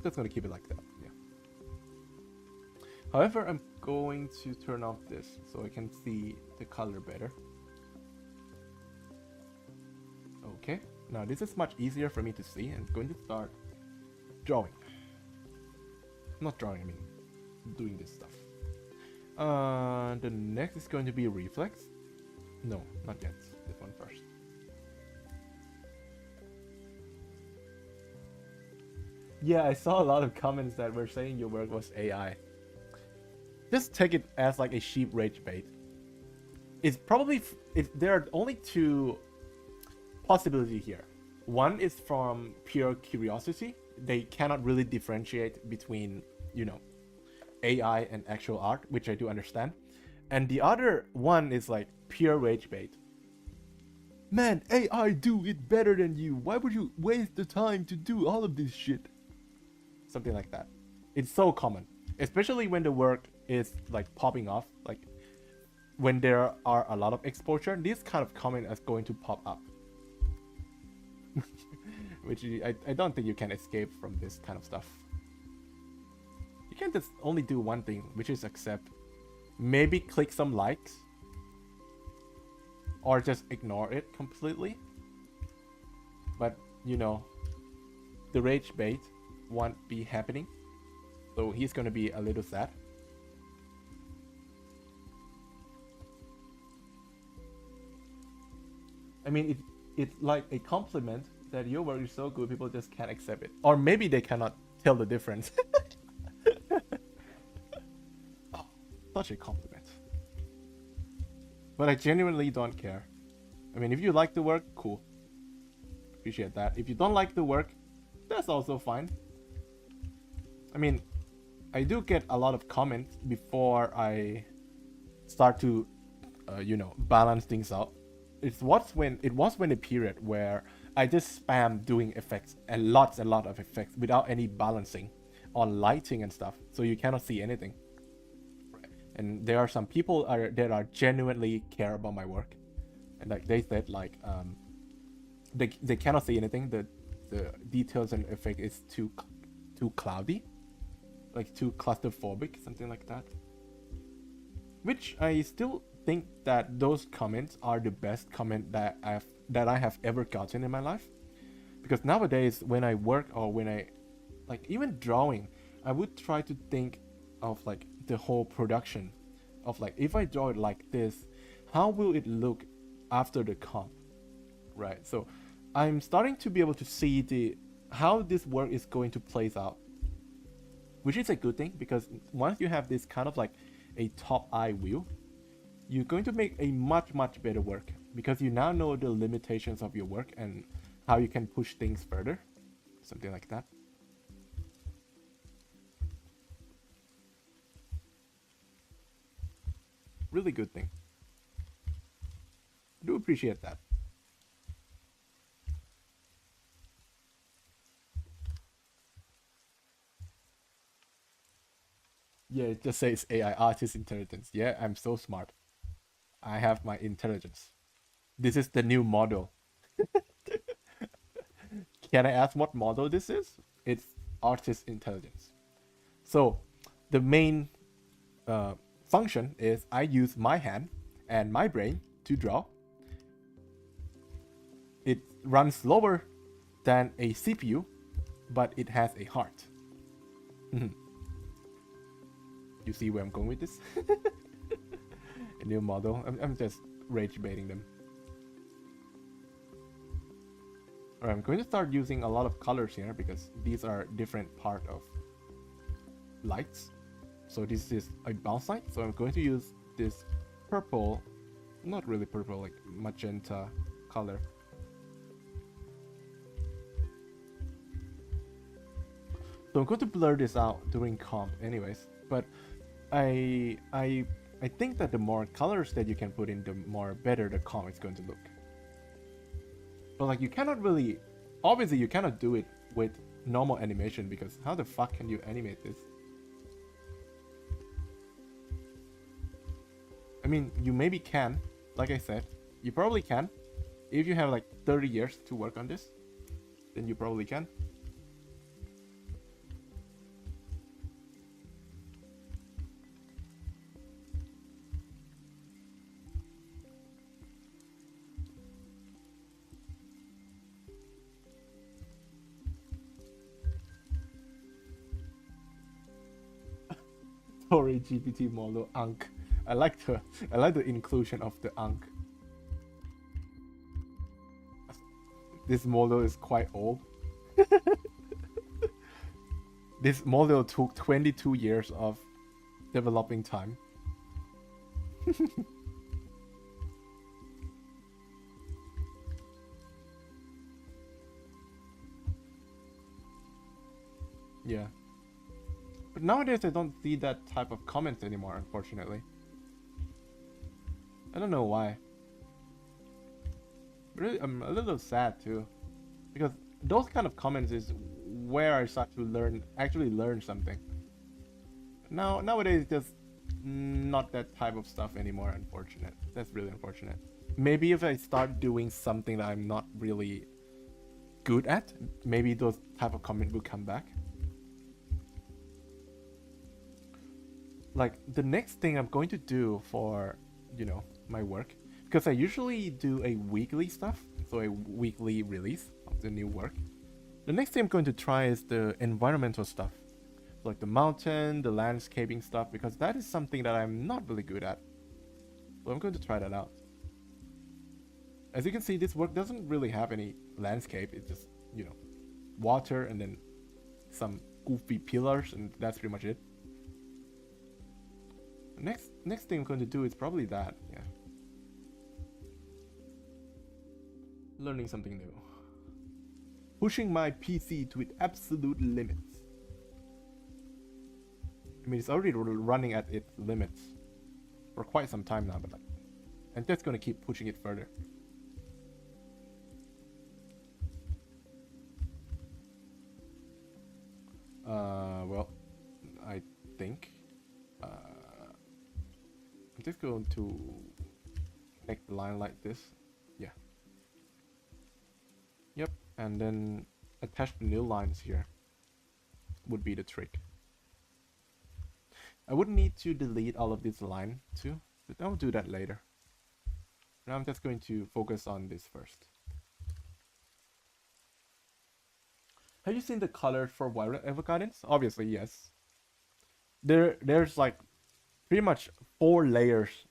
Just going to keep it like that, yeah. However, I'm going to turn off this so I can see the color better. Okay. Now this is much easier for me to see, and I'm going to start drawing. Not drawing, I mean doing this stuff. The next is going to be reflex. No, not yet. This one first. Yeah, I saw a lot of comments that were saying your work was AI. Just take it as like a sheep rage bait. It's probably there are only 2 possibilities here. One is from pure curiosity. They cannot really differentiate between, you know, AI and actual art, which I do understand. And the other one is like pure rage bait. Man, AI do it better than you. Why would you waste the time to do all of this shit? Something like that. It's so common, especially when the work is like popping off. Like when there are a lot of exposure, this kind of comment is going to pop up. Which I don't think you can escape from this kind of stuff. You can't just only do one thing, which is accept. Maybe click some likes. Or just ignore it completely. But, you know, the rage bait won't be happening. So he's gonna be a little sad. I mean, it's like a compliment that your work is so good, people just can't accept it. Or maybe they cannot tell the difference. Oh, such a compliment. But I genuinely don't care. I mean, if you like the work, cool. Appreciate that. If you don't like the work, that's also fine. I mean, I do get a lot of comments before I start to, balance things out. It was when a period where I just spam doing effects and lots of effects without any balancing on lighting and stuff, so you cannot see anything. And there are some people that are genuinely care about my work, and like they said, like they cannot see anything. The details and effect is too cloudy, like too claustrophobic, something like that. Which I still think that those comments are the best comment that I have ever gotten in my life. Because nowadays, when I work or when I like even drawing, I would try to think of like the whole production of like if I draw it like this, how will it look after the comp, right? So I'm starting to be able to see the how this work is going to plays out, which is a good thing because once you have this kind of like a top eye view, you're going to make a much better work because you now know the limitations of your work and how you can push things further, something like that. Really good thing. I do appreciate that. Yeah, it just says AI artist intelligence. Yeah, I'm so smart. I have my intelligence. This is the new model. Can I ask what model this is? It's artist intelligence. So the main uh, function is I use my hand and my brain to draw. It runs slower than a CPU, but it has a heart. You see where I'm going with this? A new model. I'm just rage baiting them. Alright, I'm going to start using a lot of colors here because these are different part of lights. So this is a bounce light. So I'm going to use this purple, not really purple, like magenta color. So I'm going to blur this out during comp anyways, but I think that the more colors that you can put in, the more better the comp is going to look. But like you cannot really, obviously you cannot do it with normal animation because how the fuck can you animate this? I mean, you maybe can, like I said, you probably can. If you have like 30 years to work on this, then you probably can. Sorry, GPT model Ankh. I like the inclusion of the Ankh. This model is quite old. This model took 22 years of developing time. Yeah. But nowadays I don't see that type of comments anymore, unfortunately. I don't know why. Really, I'm a little sad too. Because those kind of comments is where I start to actually learn something. Nowadays, just not that type of stuff anymore, unfortunate. That's really unfortunate. Maybe if I start doing something that I'm not really good at, maybe those type of comments will come back. Like the next thing I'm going to do for, my work, because I usually do a weekly stuff, so a weekly release of the new work. The next thing I'm going to try is the environmental stuff, like the mountain, the landscaping stuff, because that is something that I'm not really good at. So I'm going to try that out. As you can see, this work doesn't really have any landscape. It's just, water and then some goofy pillars, and that's pretty much it. Next thing I'm going to do is probably that, yeah. Learning something new. Pushing my PC to its absolute limits. I mean, it's already running at its limits for quite some time now, but like, I'm just gonna keep pushing it further. Well, I think I'm just going to make the line like this. Yeah. Yep, and then attach the new lines here would be the trick. I would need to delete all of this line too, but I'll do that later. Now I'm just going to focus on this first. Have you seen the colors for violet evergardens? Obviously, yes. There's like pretty much 4 layers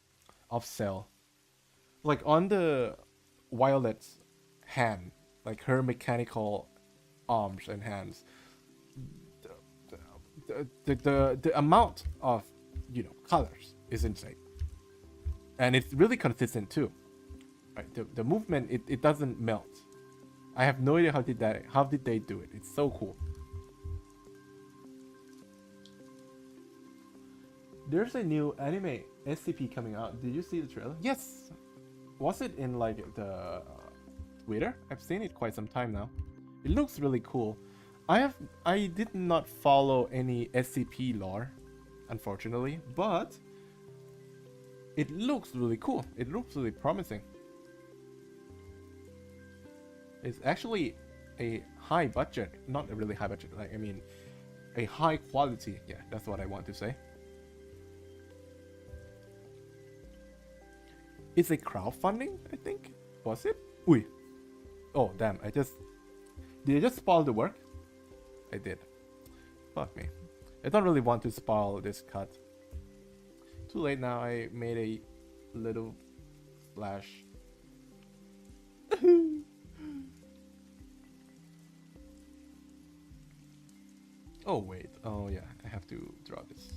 of cell. Like on the violet's hand, like her mechanical arms and hands, the amount of, you know, colors is insane, and it's really consistent too. Right, the movement, it doesn't melt. I have no idea how did they do it. It's so cool. There's a new anime SCP coming out. Did you see the trailer? Yes. Was it in like the Twitter? I've seen it quite some time now. It looks really cool. I did not follow any SCP lore, unfortunately, but it looks really cool. It looks really promising. It's actually a high budget, not a really high budget, like, I mean, a high quality. Yeah, that's what I want to say. It's a crowdfunding, I think. Was it? Ui. Oh, damn. Did I just spoil the work? I did. Fuck me. I don't really want to spoil this cut. Too late now. I made a little splash. Oh, wait. Oh, yeah. I have to draw this.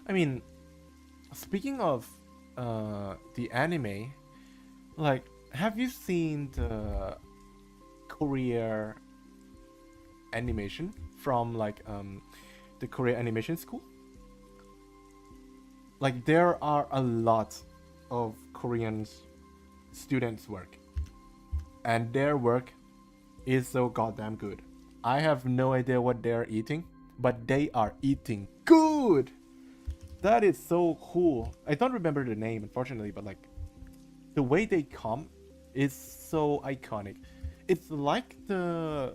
I mean, speaking of the anime, like, have you seen the Korea animation from like the Korea animation school? Like, there are a lot of Korean students' work, and their work is so goddamn good. I have no idea what they're eating, but they are eating good. That is so cool. I don't remember the name, unfortunately, but like, the way they come is so iconic. It's like the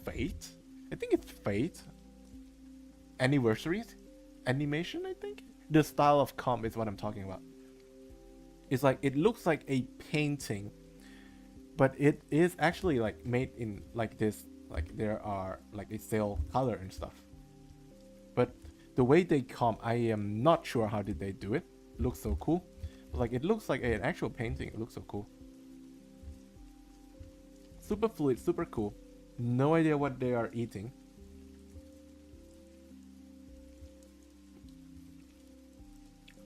Fate. I think it's Fate anniversaries animation. I think the style of comp is what I'm talking about. It's like, it looks like a painting, but it is actually like made in like this. Like, there are like a cell color and stuff. But the way they come, I am not sure how did they do it. It looks so cool. Like, it looks like an actual painting. It looks so cool. Super fluid, super cool. No idea what they are eating.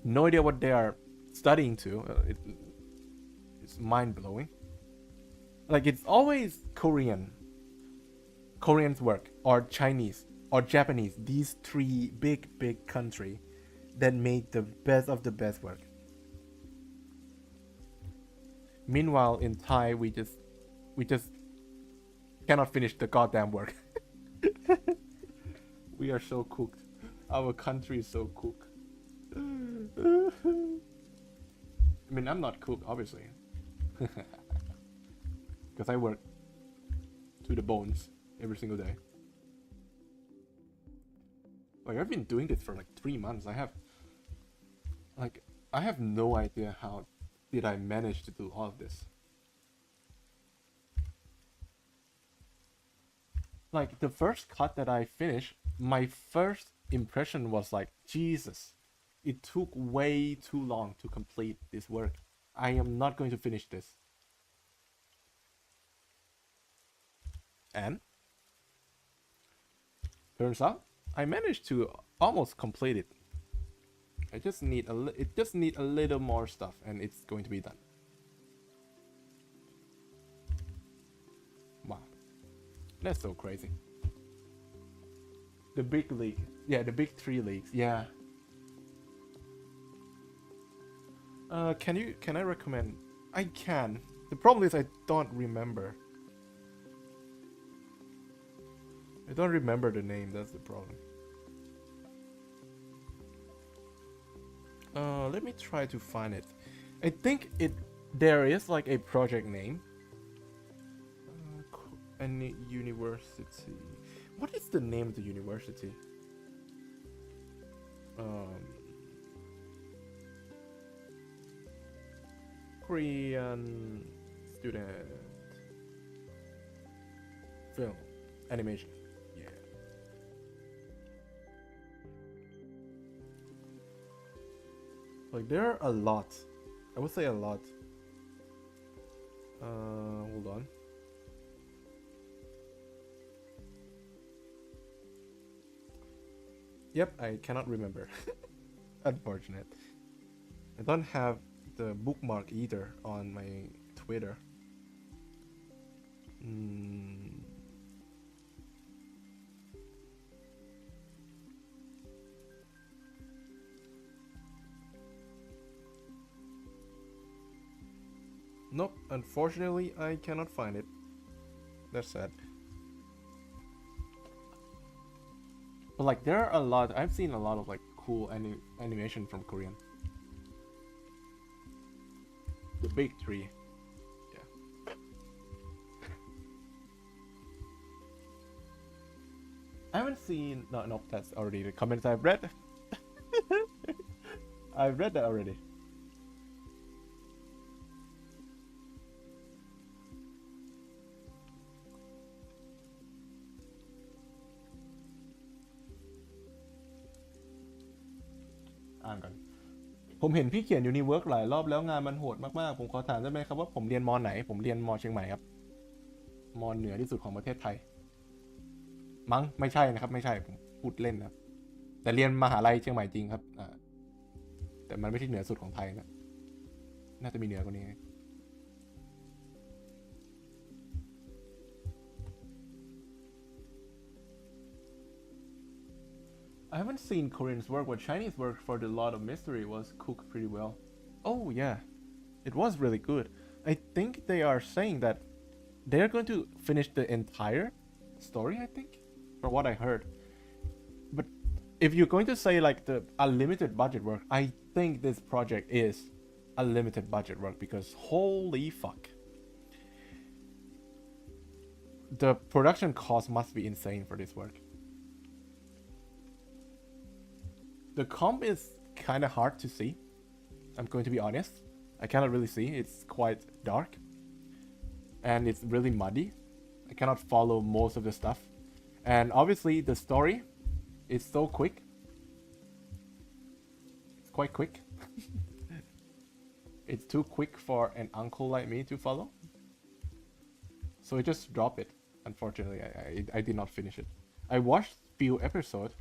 No idea what they are studying to. It's mind-blowing. Like, it's always Koreans work, or Chinese, or Japanese. These 3 big country that made the best of the best work. Meanwhile, in Thai, we just cannot finish the goddamn work. We are so cooked. Our country is so cooked. I mean, I'm not cooked, obviously. Because I work to the bones every single day. Like, I've been doing this for like 3 months. I have no idea how did I manage to do all of this. Like, the first cut that I finished, my first impression was like, Jesus, it took way too long to complete this work. I am not going to finish this. And turns out I managed to almost complete it. I just need it just need a little more stuff, and it's going to be done. Wow, that's so crazy. The big league, yeah, the big 3 leagues, yeah. Can I recommend? I can. The problem is I don't remember. I don't remember the name. That's the problem. Let me try to find it. I think there is like a project name. Any university. What is the name of the university? Korean student film animation. Yeah. Like there are a lot. I would say a lot. Hold on. Yep, I cannot remember. Unfortunate. I don't have the bookmark either on my Twitter. Nope, unfortunately I cannot find it. That's sad. But like there are a lot, I've seen a lot of like cool animation from Korean. The big 3. Yeah. I haven't seen, no, that's already the comments I've read. I've read that already.อ่านก่อนผมเห็นพี่เขียนยูนิเวิร์กหลายรอบแล้วงานมันโหดมากๆผมขอถามได้ไหมครับว่าผมเรียนม.ไหนผมเรียนม.เชียงใหม่ครับม.เหนือที่สุดของประเทศไทยมั้งไม่ใช่นะครับไม่ใช่ผมพูดเล่นนะครับแต่เรียนมหาลัยเชียงใหม่จริงครับแต่มันไม่ใช่เหนือสุดของไทยนะน่าจะมีเหนือกว่านี้I haven't seen Koreans work, but Chinese work for the Lot of Mystery was cooked pretty well. Oh yeah, it was really good. I think they are saying that they're going to finish the entire story, I think, from what I heard. But if you're going to say like the unlimited budget work, I think this project is unlimited budget work because holy fuck. The production cost must be insane for this work. The comp is kind of hard to see. I'm going to be honest. I cannot really see. It's quite dark. And it's really muddy. I cannot follow most of the stuff. And obviously the story is so quick. It's quite quick. It's too quick for an uncle like me to follow. So I just dropped it. Unfortunately, I did not finish it. I watched few episodes.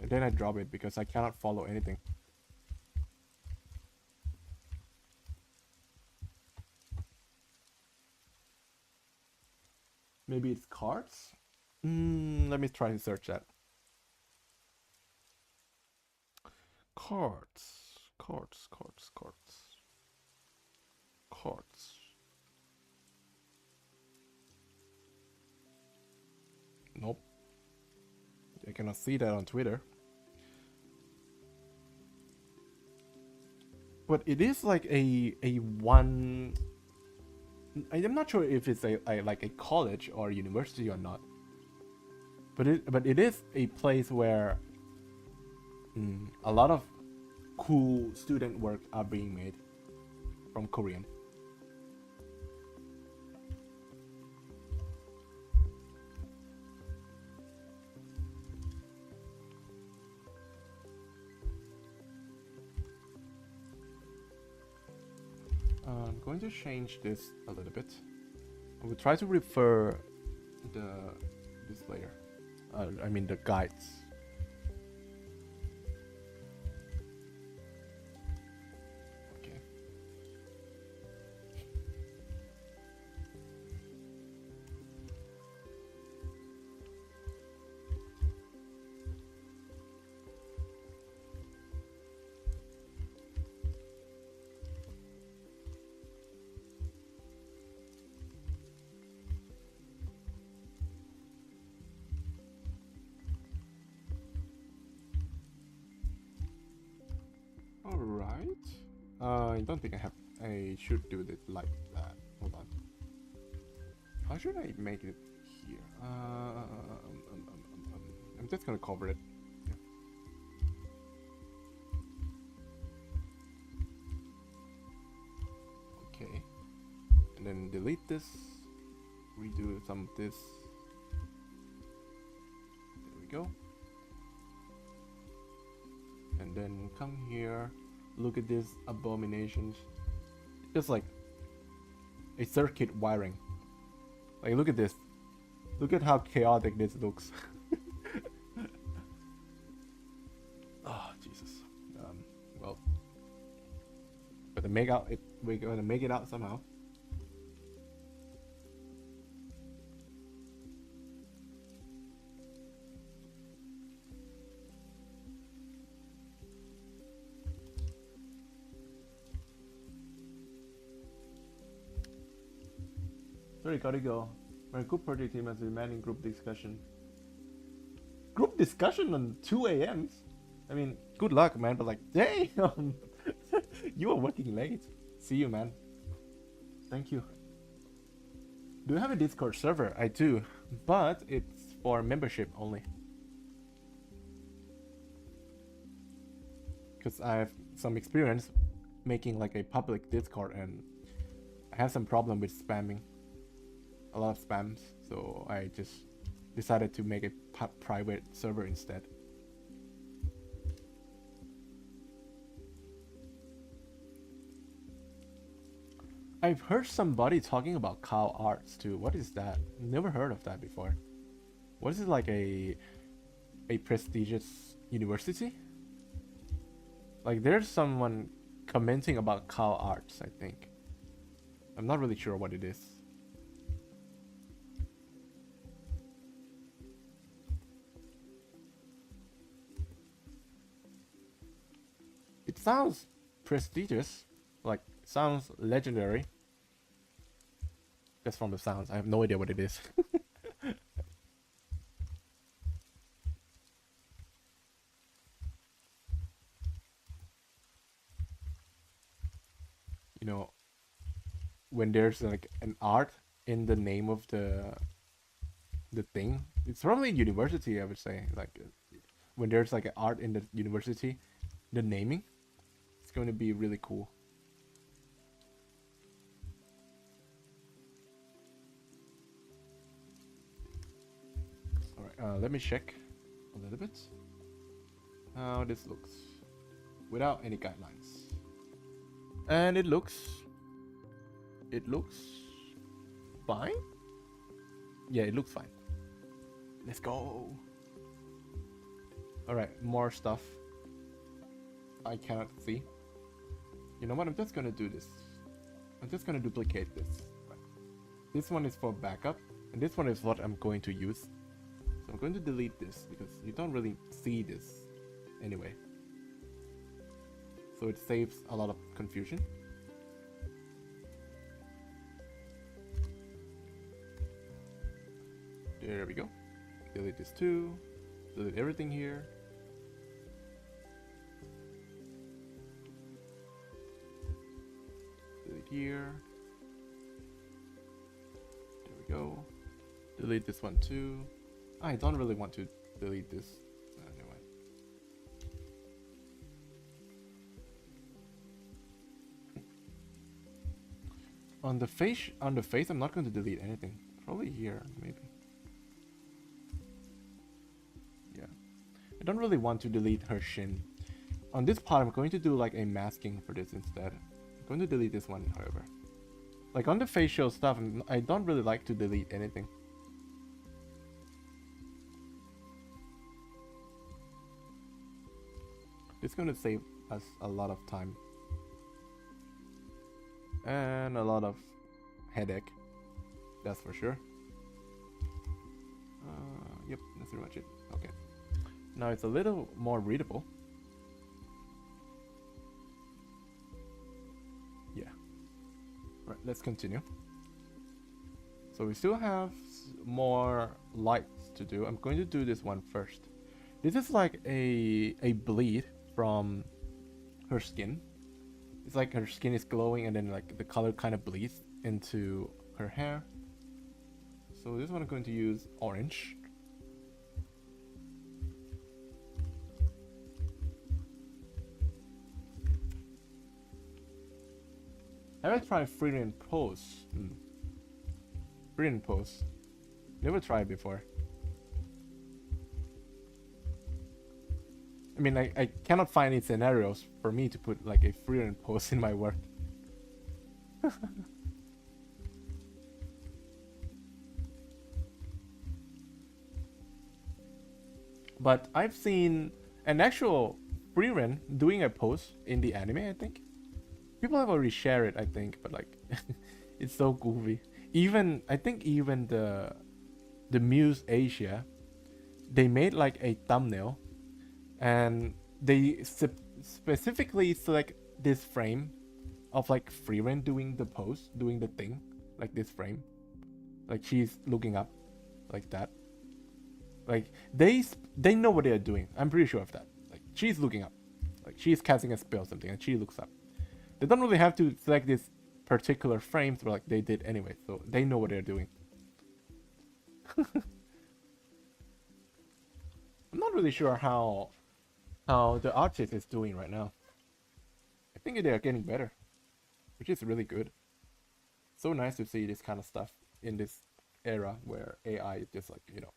And then I drop it because I cannot follow anything. Maybe it's cards? Let me try to search that. Cards. Nope. I cannot see that on Twitter. But it is like a one. I'm not sure if it's a like a college or university or not. But it is a place where a lot of cool student work are being made from Korean. I'm going to change this a little bit. I will try to refer this layer. I mean the guides. I don't think I have. I should do it like that. Hold on. How should I make it here? I'm just gonna cover it. Yeah. Okay. And then delete this. Redo some of this. There we go. And then come here. Look at this abominations. Just like a circuit wiring. Like, look at this. Look at how chaotic this looks. Oh, Jesus. Well, but to make out it, we're gonna make it out somehow. Sorry, gotta go. My group project team has been manning group discussion. Group discussion on 2 a.m. I mean, good luck, man. But like, damn, you are working late. See you, man. Thank you. Do you have a Discord server? I do, but it's for membership only. Because I have some experience making like a public Discord, and I have some problem with spamming. A lot of spams, so I just decided to make a private server instead. I've heard somebody talking about cow arts too. What is that? Never heard of that before. What is it, like a prestigious university? Like, there's someone commenting about cow arts, I think. I'm not really sure what it is. It sounds prestigious, like sounds legendary. Just from the sounds, I have no idea what it is. You know, when there's like an art in the name of the thing, it's probably university, I would say. Like, when there's like an art in the university, the naming, it's going to be really cool. All right, let me check a little bit how this looks without any guidelines, and it looks fine. Yeah, it looks fine. Let's go. All right, more stuff I cannot see. You know what? I'm just gonna do this. I'm just gonna duplicate this. Right. This one is for backup, and this one is what I'm going to use. So I'm going to delete this because you don't really see this anyway. So it saves a lot of confusion. There we go. Delete this too. Delete everything here. Delete here. There we go. Delete this one too. I don't really want to delete this. Anyway. On the face, I'm not going to delete anything. Probably here, maybe. Yeah. I don't really want to delete her shin. On this part, I'm going to do like a masking for this instead. I'm going to delete this one, however. Like on the facial stuff, I don't really like to delete anything. It's going to save us a lot of time. And a lot of headache. That's for sure. Yep, that's pretty much it. Okay. Now it's a little more readable. Yeah. Right, let's continue. So we still have more lights to do. I'm going to do this one first. This is like a bleed from her skin. It's like her skin is glowing and then like the color kind of bleeds into her hair. So this one I'm going to use orange. Have I tried freehand pose? Freehand pose. Never tried before. I mean, I cannot find any scenarios for me to put like a freehand pose in my work. But I've seen an actual freehand doing a pose in the anime, I think. People have already shared it, I think, but like it's so goofy. Even I think even the Muse Asia, they made like a thumbnail and they specifically select this frame of like Freeran doing the pose, doing the thing, like this frame, like she's looking up, like that. Like they know what they are doing. I'm pretty sure of that. Like she's looking up, like she's casting a spell or something, and she looks up. They don't really have to select this particular frame, but like they did anyway, so they know what they're doing. I'm not really sure how the artist is doing right now. I think they are getting better, which is really good. So nice to see this kind of stuff in this era where AI is just like, you know,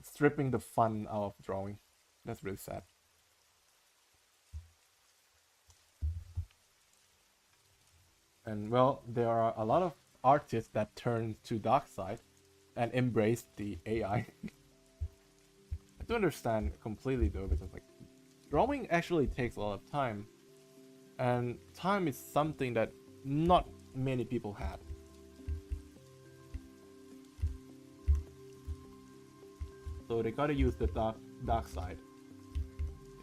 stripping the fun out of drawing. That's really sad. And well, there are a lot of artists that turn to dark side and embrace the AI. I do understand completely though, because like drawing actually takes a lot of time, and time is something that not many people had. So they gotta use the dark side.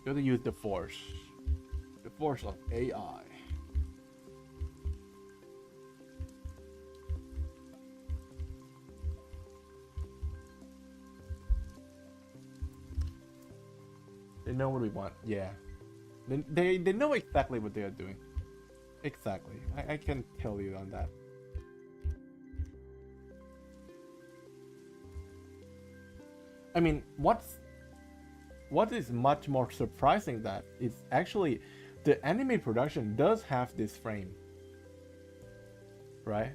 They gotta use the force of AI. They know what we want. Yeah, they know exactly what they are doing. Exactly. I can tell you on that. I mean, what is much more surprising that is actually the anime production does have this frame, right?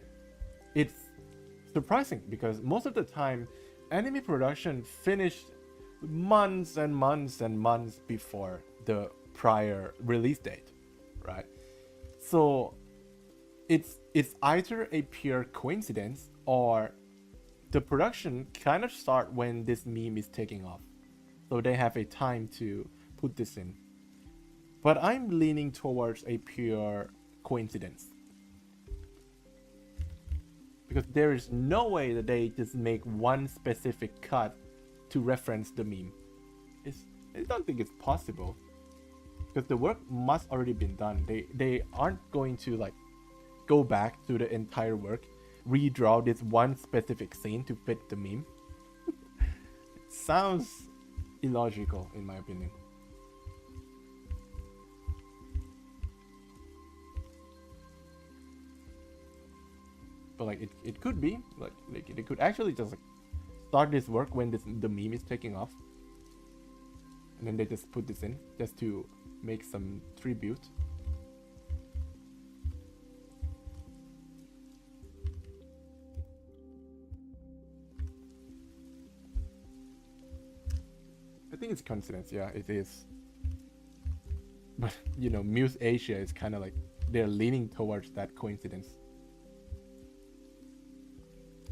It's surprising because most of the time anime production finished months and months and months before the prior release date, right? So it's either a pure coincidence or the production kind of start when this meme is taking off, so they have a time to put this in. But I'm leaning towards a pure coincidence, because there is no way that they just make one specific cut to reference the meme. I don't think it's possible, because the work must already been done. They aren't going to like go back to the entire work, redraw this one specific scene to fit the meme. It sounds illogical in my opinion. But like it could be like they could actually just like start this work when the meme is taking off, and then they just put this in just to make some tribute. I think it's coincidence, yeah, it is. But you know, Muse Asia is kind of like they're leaning towards that coincidence.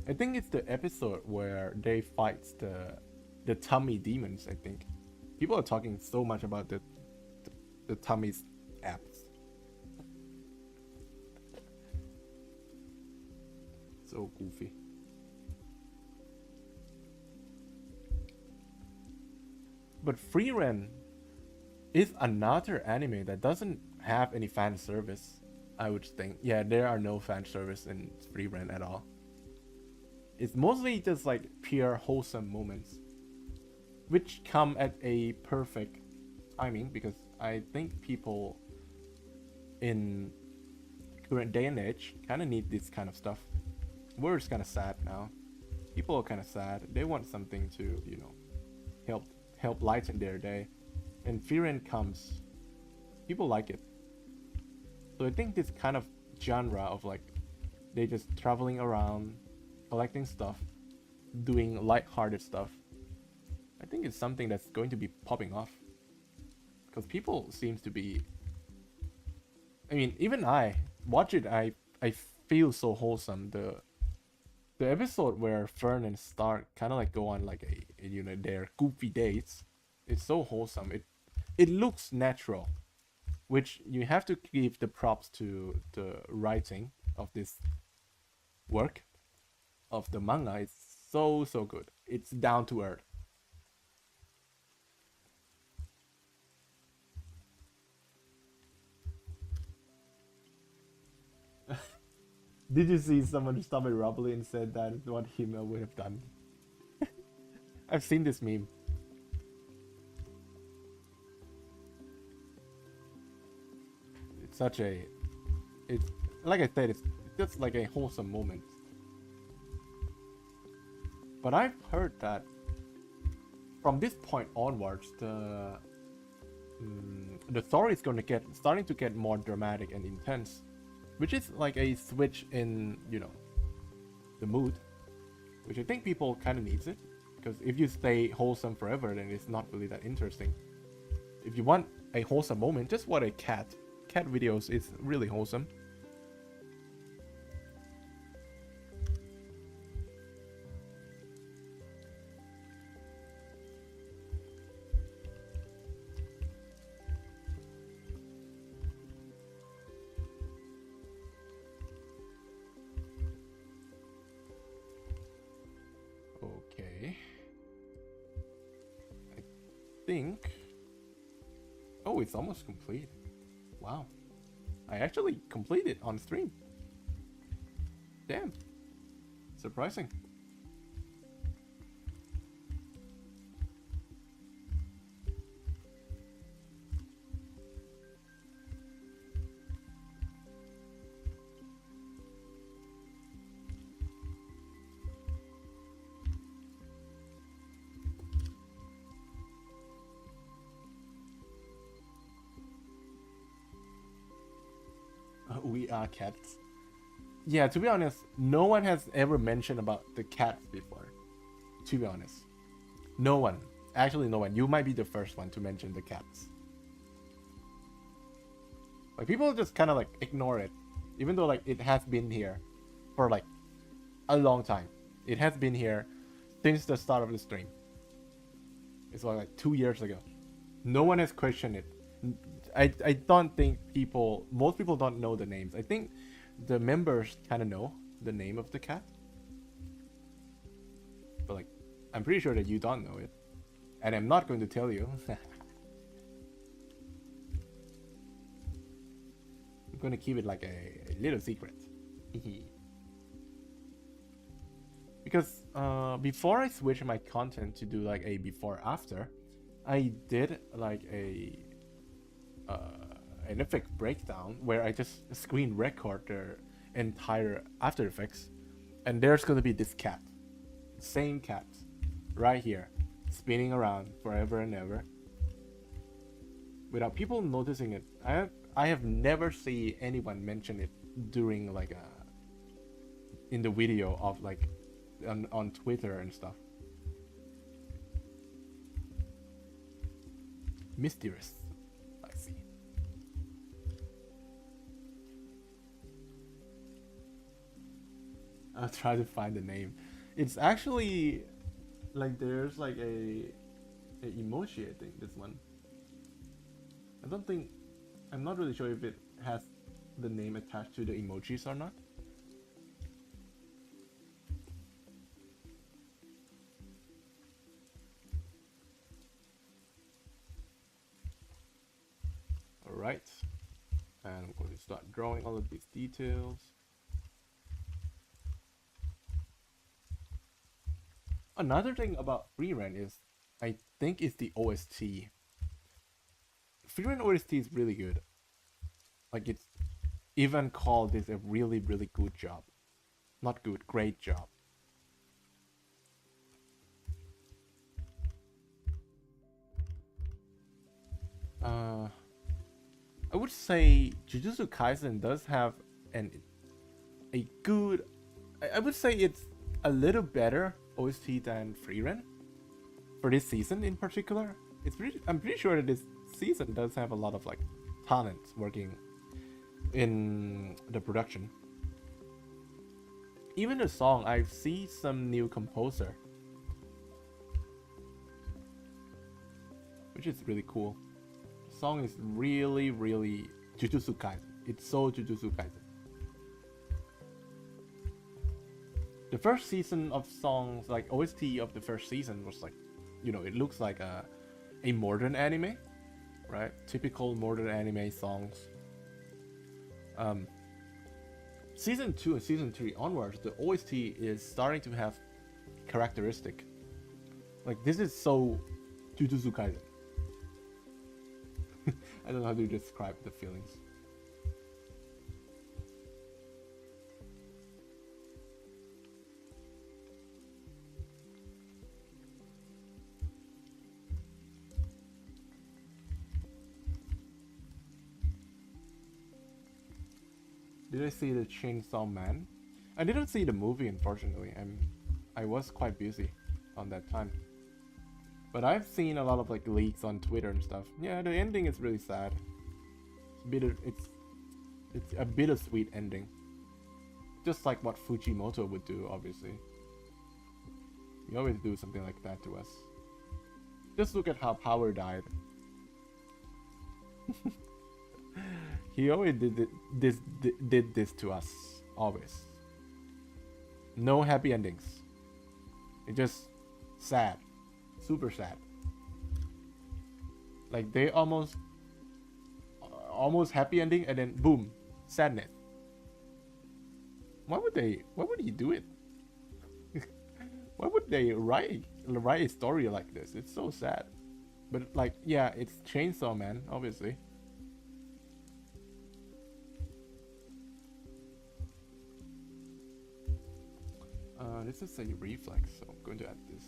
I think it's the episode where they fight the tummy demons. I think people are talking so much about the tummy's apps. So goofy. But Freeran is another anime that doesn't have any fan service, I would think. Yeah, there are no fan service in Freeran at all. It's mostly just like pure wholesome moments, which come at a perfect timing, because I think people in current day and age kind of need this kind of stuff. World's kind of sad now. People are kind of sad. They want something to, help lighten their day. And Firen comes. People like it. So I think this kind of genre of like they just traveling around, collecting stuff, doing light-hearted stuff. I think it's something that's going to be popping off. Because people seems to be. I mean, even I watch it. I feel so wholesome. The episode where Fern and Stark kind of like go on like their goofy dates. It's so wholesome. It looks natural, which you have to give the props to the writing of this work of the manga. It's so good. It's down to earth. Did you see someone stomach rubbly and said that is what Himmel would have done? I've seen this meme. It's such a, it's like I said, it's just like a wholesome moment. But I've heard that from this point onwards, the story is going to starting to get more dramatic and intense, which is like a switch in the mood, which I think people kind of needs it, because if you stay wholesome forever, then it's not really that interesting. If you want a wholesome moment, just watch a cat videos is really wholesome. Okay. I think. Oh, it's almost complete. Wow. I actually completed on stream. Damn. Surprising. We are cats. Yeah, to be honest, no one has ever mentioned about the cats before. To be honest. No one. Actually, no one. You might be the first one to mention the cats. Like, people just kind of like ignore it. Even though like it has been here for like a long time. It has been here since the start of the stream. It's like 2 years ago. No one has questioned it. I don't think most people don't know the names. I think the members kind of know the name of the cat. But like, I'm pretty sure that you don't know it. And I'm not going to tell you. I'm going to keep it like a little secret. Because before I switched my content to do like a before after, I did like an effect breakdown where I just screen record the entire After Effects, and there's gonna be this cat, same cat, right here, spinning around forever and ever, without people noticing it. I have never seen anyone mention it during like in the video of like on Twitter and stuff. Mysterious. I'll try to find the name. It's actually like there's like a emoji. I think this one. I'm not really sure if it has the name attached to the emojis or not. All right, and I'm going to start drawing all of these details. Another thing about Freerun is, I think, is the OST. Freerun OST is really good. Like even call this a really, really good job. Not good, great job. I would say Jujutsu Kaisen does have an a good. I would say it's a little better OST than Frieren for this season in particular. I'm pretty sure that this season does have a lot of like talent working in the production. Even the song, I see some new composer, which is really cool. The song is really, really Jujutsu Kaisen. It's so Jujutsu Kaisen. The first season of songs, like OST of the first season, was like, it looks like a modern anime, right? Typical modern anime songs. Season 2 and season 3 onwards, the OST is starting to have characteristic. Like, this is so Jujutsu Kaisen. I don't know how to describe the feelings. Did I see the Chainsaw Man? I didn't see the movie, unfortunately. I was quite busy on that time. But I've seen a lot of like leaks on Twitter and stuff. Yeah, the ending is really sad. It's a bittersweet ending. Just like what Fujimoto would do, obviously. He always do something like that to us. Just look at how Power died. He always did this to us. Always. No happy endings. It's just sad. Super sad. Like they almost happy ending and then boom, sadness. Why would he do it? Why would they write a story like this? It's so sad. But like, yeah, it's Chainsaw Man, obviously. This is a reflex, so I'm going to add this.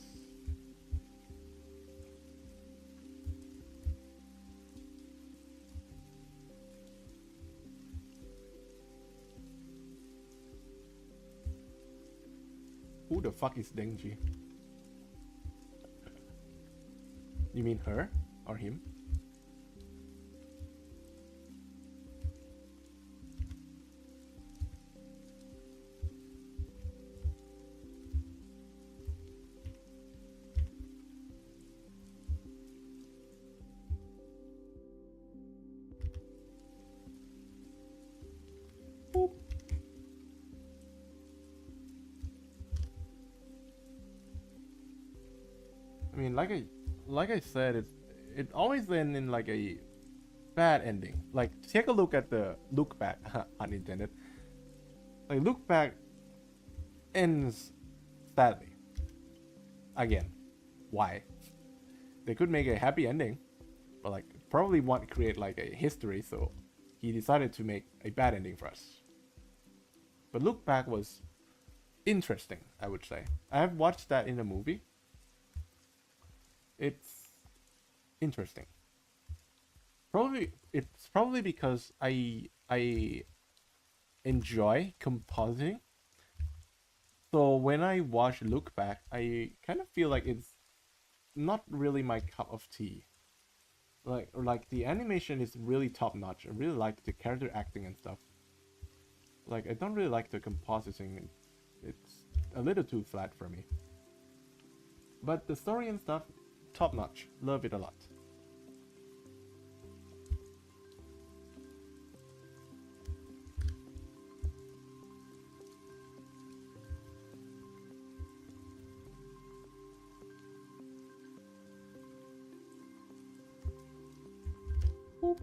Who the fuck is Denji? You mean her or him? I mean, like I said, it always ends in like a bad ending. Like, take a look at the look back, unintended. Like, look back ends sadly. Again, why? They could make a happy ending, but like probably want to create like a history, so he decided to make a bad ending for us. But look back was interesting, I would say. I have watched that in a movie. It's interesting. It's probably because I enjoy compositing. So when I watch Look Back, I kind of feel like it's not really my cup of tea. Like the animation is really top notch. I really like the character acting and stuff. Like I don't really like the compositing. It's a little too flat for me. But the story and stuff, top notch. Love it a lot. Boop.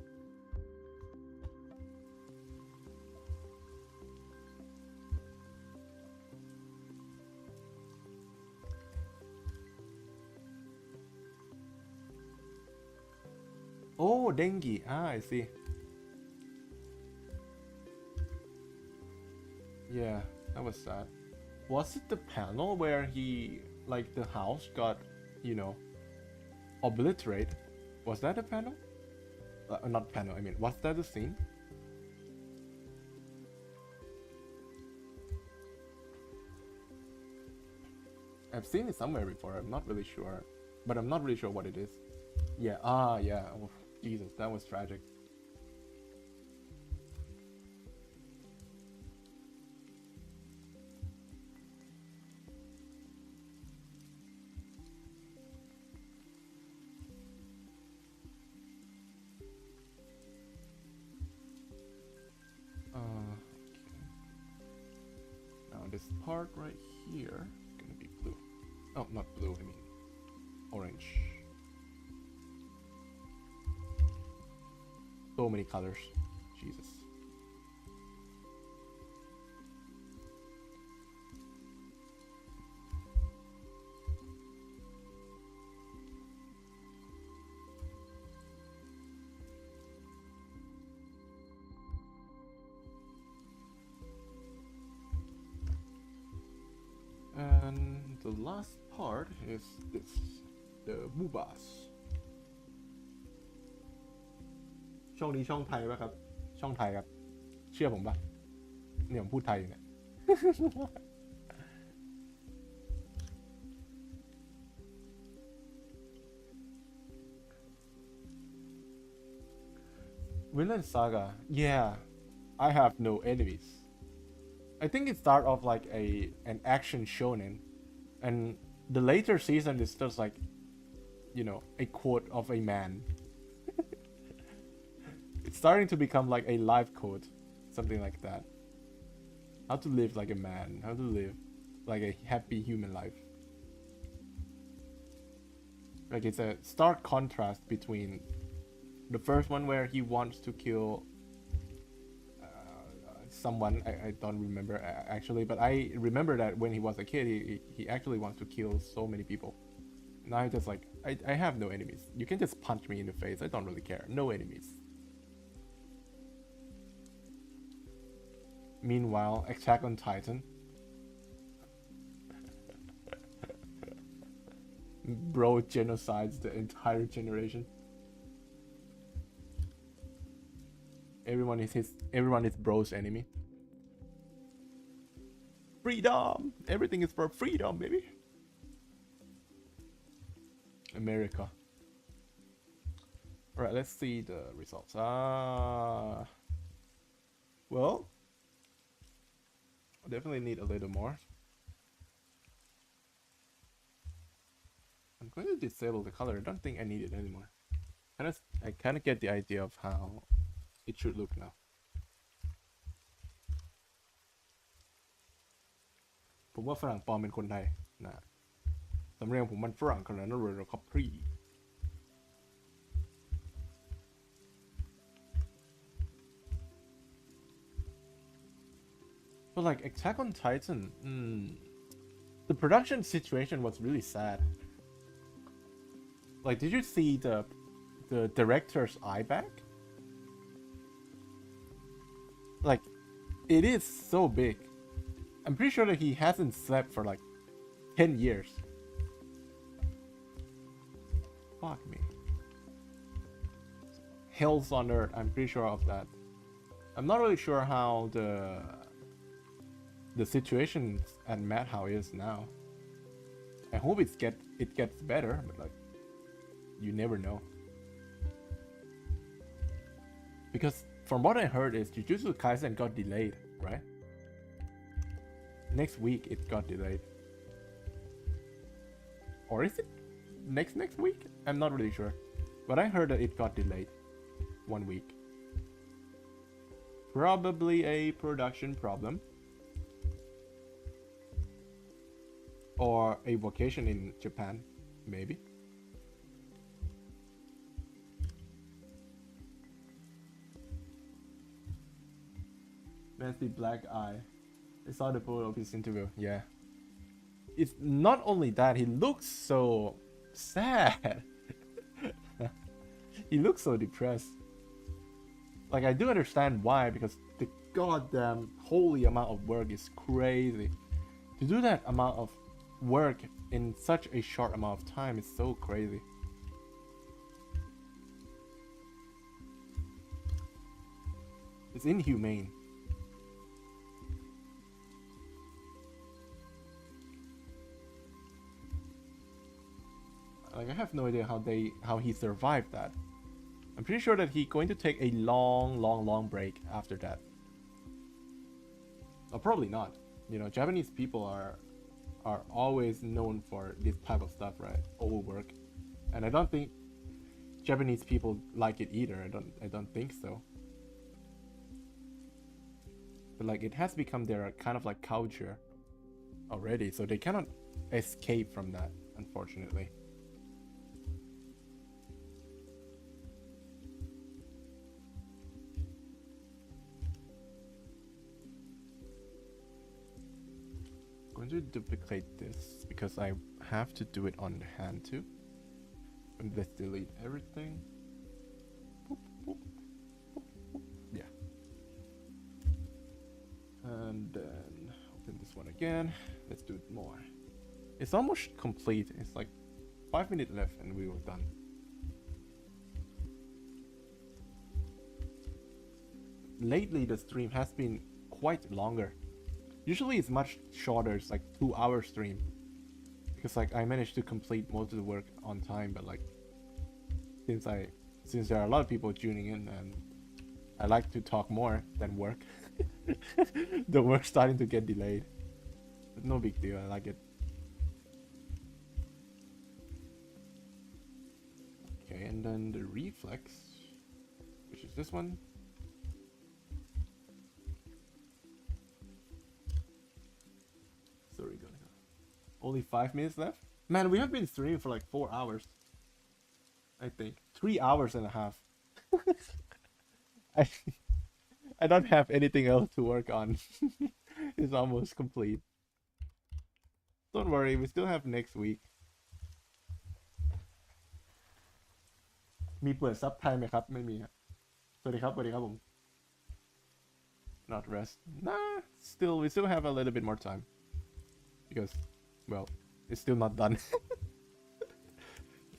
Oh, dengue. Ah, I see. Yeah, that was sad. Was it the panel where he, like, the house got, you know, obliterated? Was that the panel? Not panel, I mean, was that the scene? I've seen it somewhere before, I'm not really sure. But I'm not really sure what it is. Yeah, yeah. Oh, Jesus, that was tragic. Okay. Now this part right here is gonna be blue. Oh, not blue, I mean orange. So many colors. Jesus. And the last part is this, the Boobas. ช่องนี้ช่องไทยป่ะครับ ช่องไทยครับ เชื่อผมป่ะ เนี่ยผมพูดไทยอยู่เนี่ย Villain Saga. Yeah, I have no enemies. I think it started off like an action shonen, and the later season is just like, you know, a quote of a man. It's starting to become like a life quote, something like that. How to live like a man, how to live like a happy human life. Like it's a stark contrast between the first one where he wants to kill someone. I don't remember actually, but I remember that when he was a kid, he actually wants to kill so many people. Now he's just like, I have no enemies. You can just punch me in the face. I don't really care. No enemies. Meanwhile, Attack on Titan. Bro genocides the entire generation. Everyone is bro's enemy. Freedom! Everything is for freedom, baby. America. Alright, let's see the results. Well, I definitely need a little more. I'm going to disable the color. I don't think I need it anymore. I kind of get the idea of how it should look now. ผมว่าฝรั่งปลอมเป็นคนไทยนะสำเนียงผมมันฝรั่งขนาดนั้นเลยเหรอครับพี่ But like Attack on Titan, the production situation was really sad. Like, did you see the director's eye bag? Like, it is so big. I'm pretty sure that he hasn't slept for like 10 years. Fuck me. Hell's on Earth, I'm pretty sure of that. I'm not really sure how the situation at Madhouse is now. I hope it gets better, but like, you never know. Because from what I heard is Jujutsu Kaisen got delayed, right? Next week it got delayed. Or is it next week? I'm not really sure. But I heard that it got delayed 1 week. Probably a production problem. Or a vacation in Japan, maybe. Nasty black eye. I saw the photo of his interview. Yeah. It's not only that, he looks so sad. He looks so depressed. Like, I do understand why, because the goddamn holy amount of work is crazy. To do that amount of work in such a short amount of time is so crazy. It's inhumane. Like, I have no idea how he survived that. I'm pretty sure that he's going to take a long break after that. Or probably not. You know, Japanese people are always known for this type of stuff, right? Overwork. And I don't think Japanese people like it either. I don't think so. But like, it has become their kind of like culture already, so they cannot escape from that, unfortunately. I'm going to duplicate this because I have to do it on hand too. And let's delete everything. Boop, boop, boop, boop. Yeah. And then open this one again. Let's do it more. It's almost complete. It's like 5 minutes left and we were done. Lately the stream has been quite longer. Usually it's much shorter. It's like 2-hour stream. Because like I managed to complete most of the work on time, but like since there are a lot of people tuning in and I like to talk more than work. The work's starting to get delayed. But no big deal, I like it. Okay, and then the reflex, which is this one. Sorry, guys. Only 5 minutes left? Man, we have been streaming for like 4 hours. I think 3 hours and a half. I don't have anything else to work on. It's almost complete. Don't worry, we still have next week. มีเปิดซับไทยไหมครับ ไม่มีครับ สวัสดีครับ สวัสดีครับผม Not rest. Nah, we still have a little bit more time. Because, well, it's still not done.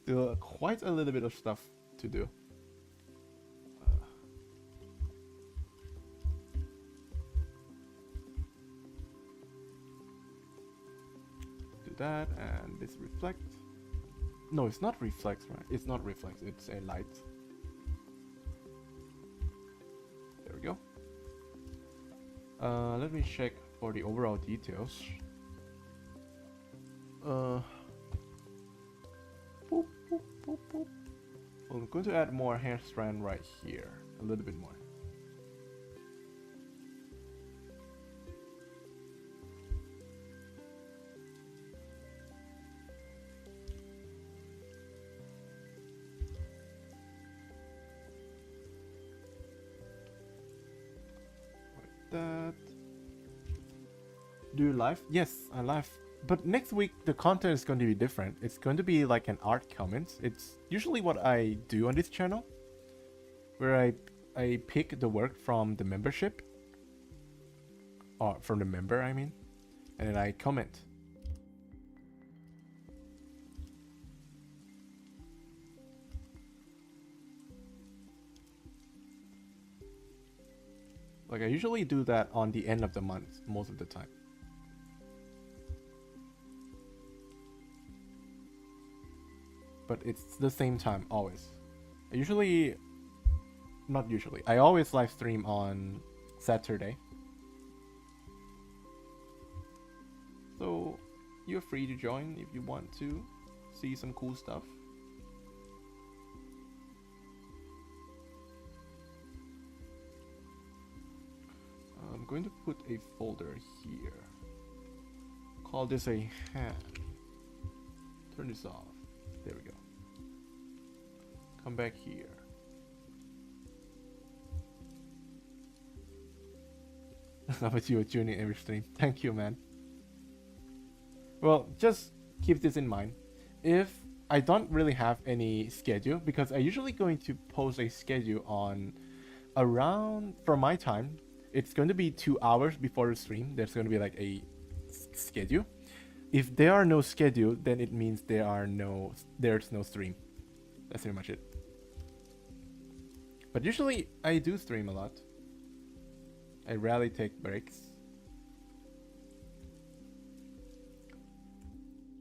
Still quite a little bit of stuff to do. Do that, and this reflect. No, it's not reflex, right? It's not reflex, it's a light. There we go. Let me check for the overall details. Boop, boop, boop, boop. Well, I'm going to add more hair strand right here, a little bit more. That. Do you live? Yes, I live. But next week the content is going to be different. It's going to be like an art comments. It's usually what I do on this channel, where I pick the work from the membership, or from the member, I mean, and then I comment. Like I usually do that on the end of the month most of the time. But it's the same time always. I always live stream on Saturday. So you're free to join if you want to see some cool stuff. I'm going to put a folder here. Call this a hand. Turn this off. There we go. Come back here. How about you tuning every stream? Thank you, man. Well, just keep this in mind. If I don't really have any schedule, because I usually going to post a schedule on around, for my time, it's going to be 2 hours before the stream. There's going to be like a schedule. If there are no schedule, then it means there's no stream. That's pretty much it. But usually I do stream a lot. I rarely take breaks.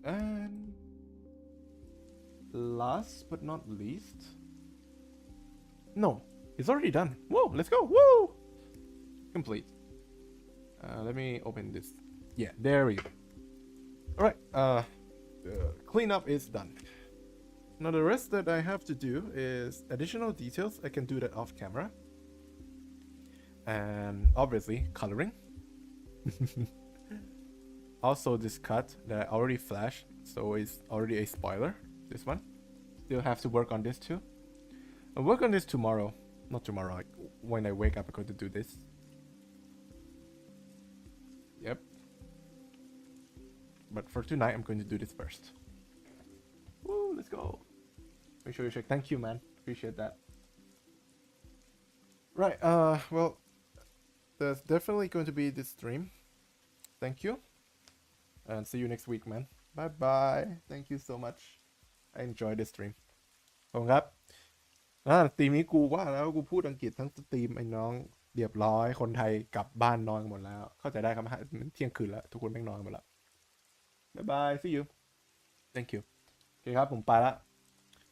And last but not least, no, it's already done. Whoa, let's go. Woo! Complete. Let me open this. Yeah, there we go. All right, the cleanup is done. Now the rest that I have to do is additional details. I can do that off camera. And obviously coloring. Also this cut that I already flashed, so it's already a spoiler. This one. Still have to work on this too. I'll work on this tomorrow. Not tomorrow, like when I wake up I'm going to do this. Yep. But for tonight I'm going to do this first. Woo, let's go. Make sure you check. Thank you, man. Appreciate that. Right, well, there's definitely going to be this stream. Thank you. And see you next week, man. Bye bye. Thank you so much. I enjoyed this stream. ขอบคุณครับสตรีมนี้กูว่าแล้วกูพูดอังกฤษทั้งสตรีมไอ้น้องเรียบร้อยคนไทยกลับบ้านนอนหมดแล้วเข้าใจได้ครับมันเที่ยงคืนแล้วทุกคนแม่งนอนหมดแล้วบ๊ายบาย see you thank you โอเคครับผมไปละ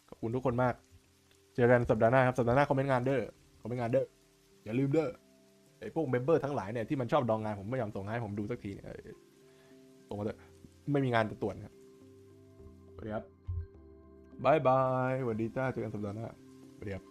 ขอบคุณทุกคนมากเจอกันสัปดาห์หน้าครับสัปดาห์หน้าคอมเมนต์งานเด้อคอมเมนต์งานเด้ออย่าลืมเด้อไอ้พวกเมมเบอร์ทั้งหลายเนี่ยที่มันชอบดองงานผมไม่ยอมส่งให้ผมดูสักทีเนี่ยส่งมาเถอะไม่มีงานจะตรวจครับสวัสดีครับบายบายสวัสดีจ้าเจอกันสัปดาห์หน้าสวัสดีครับ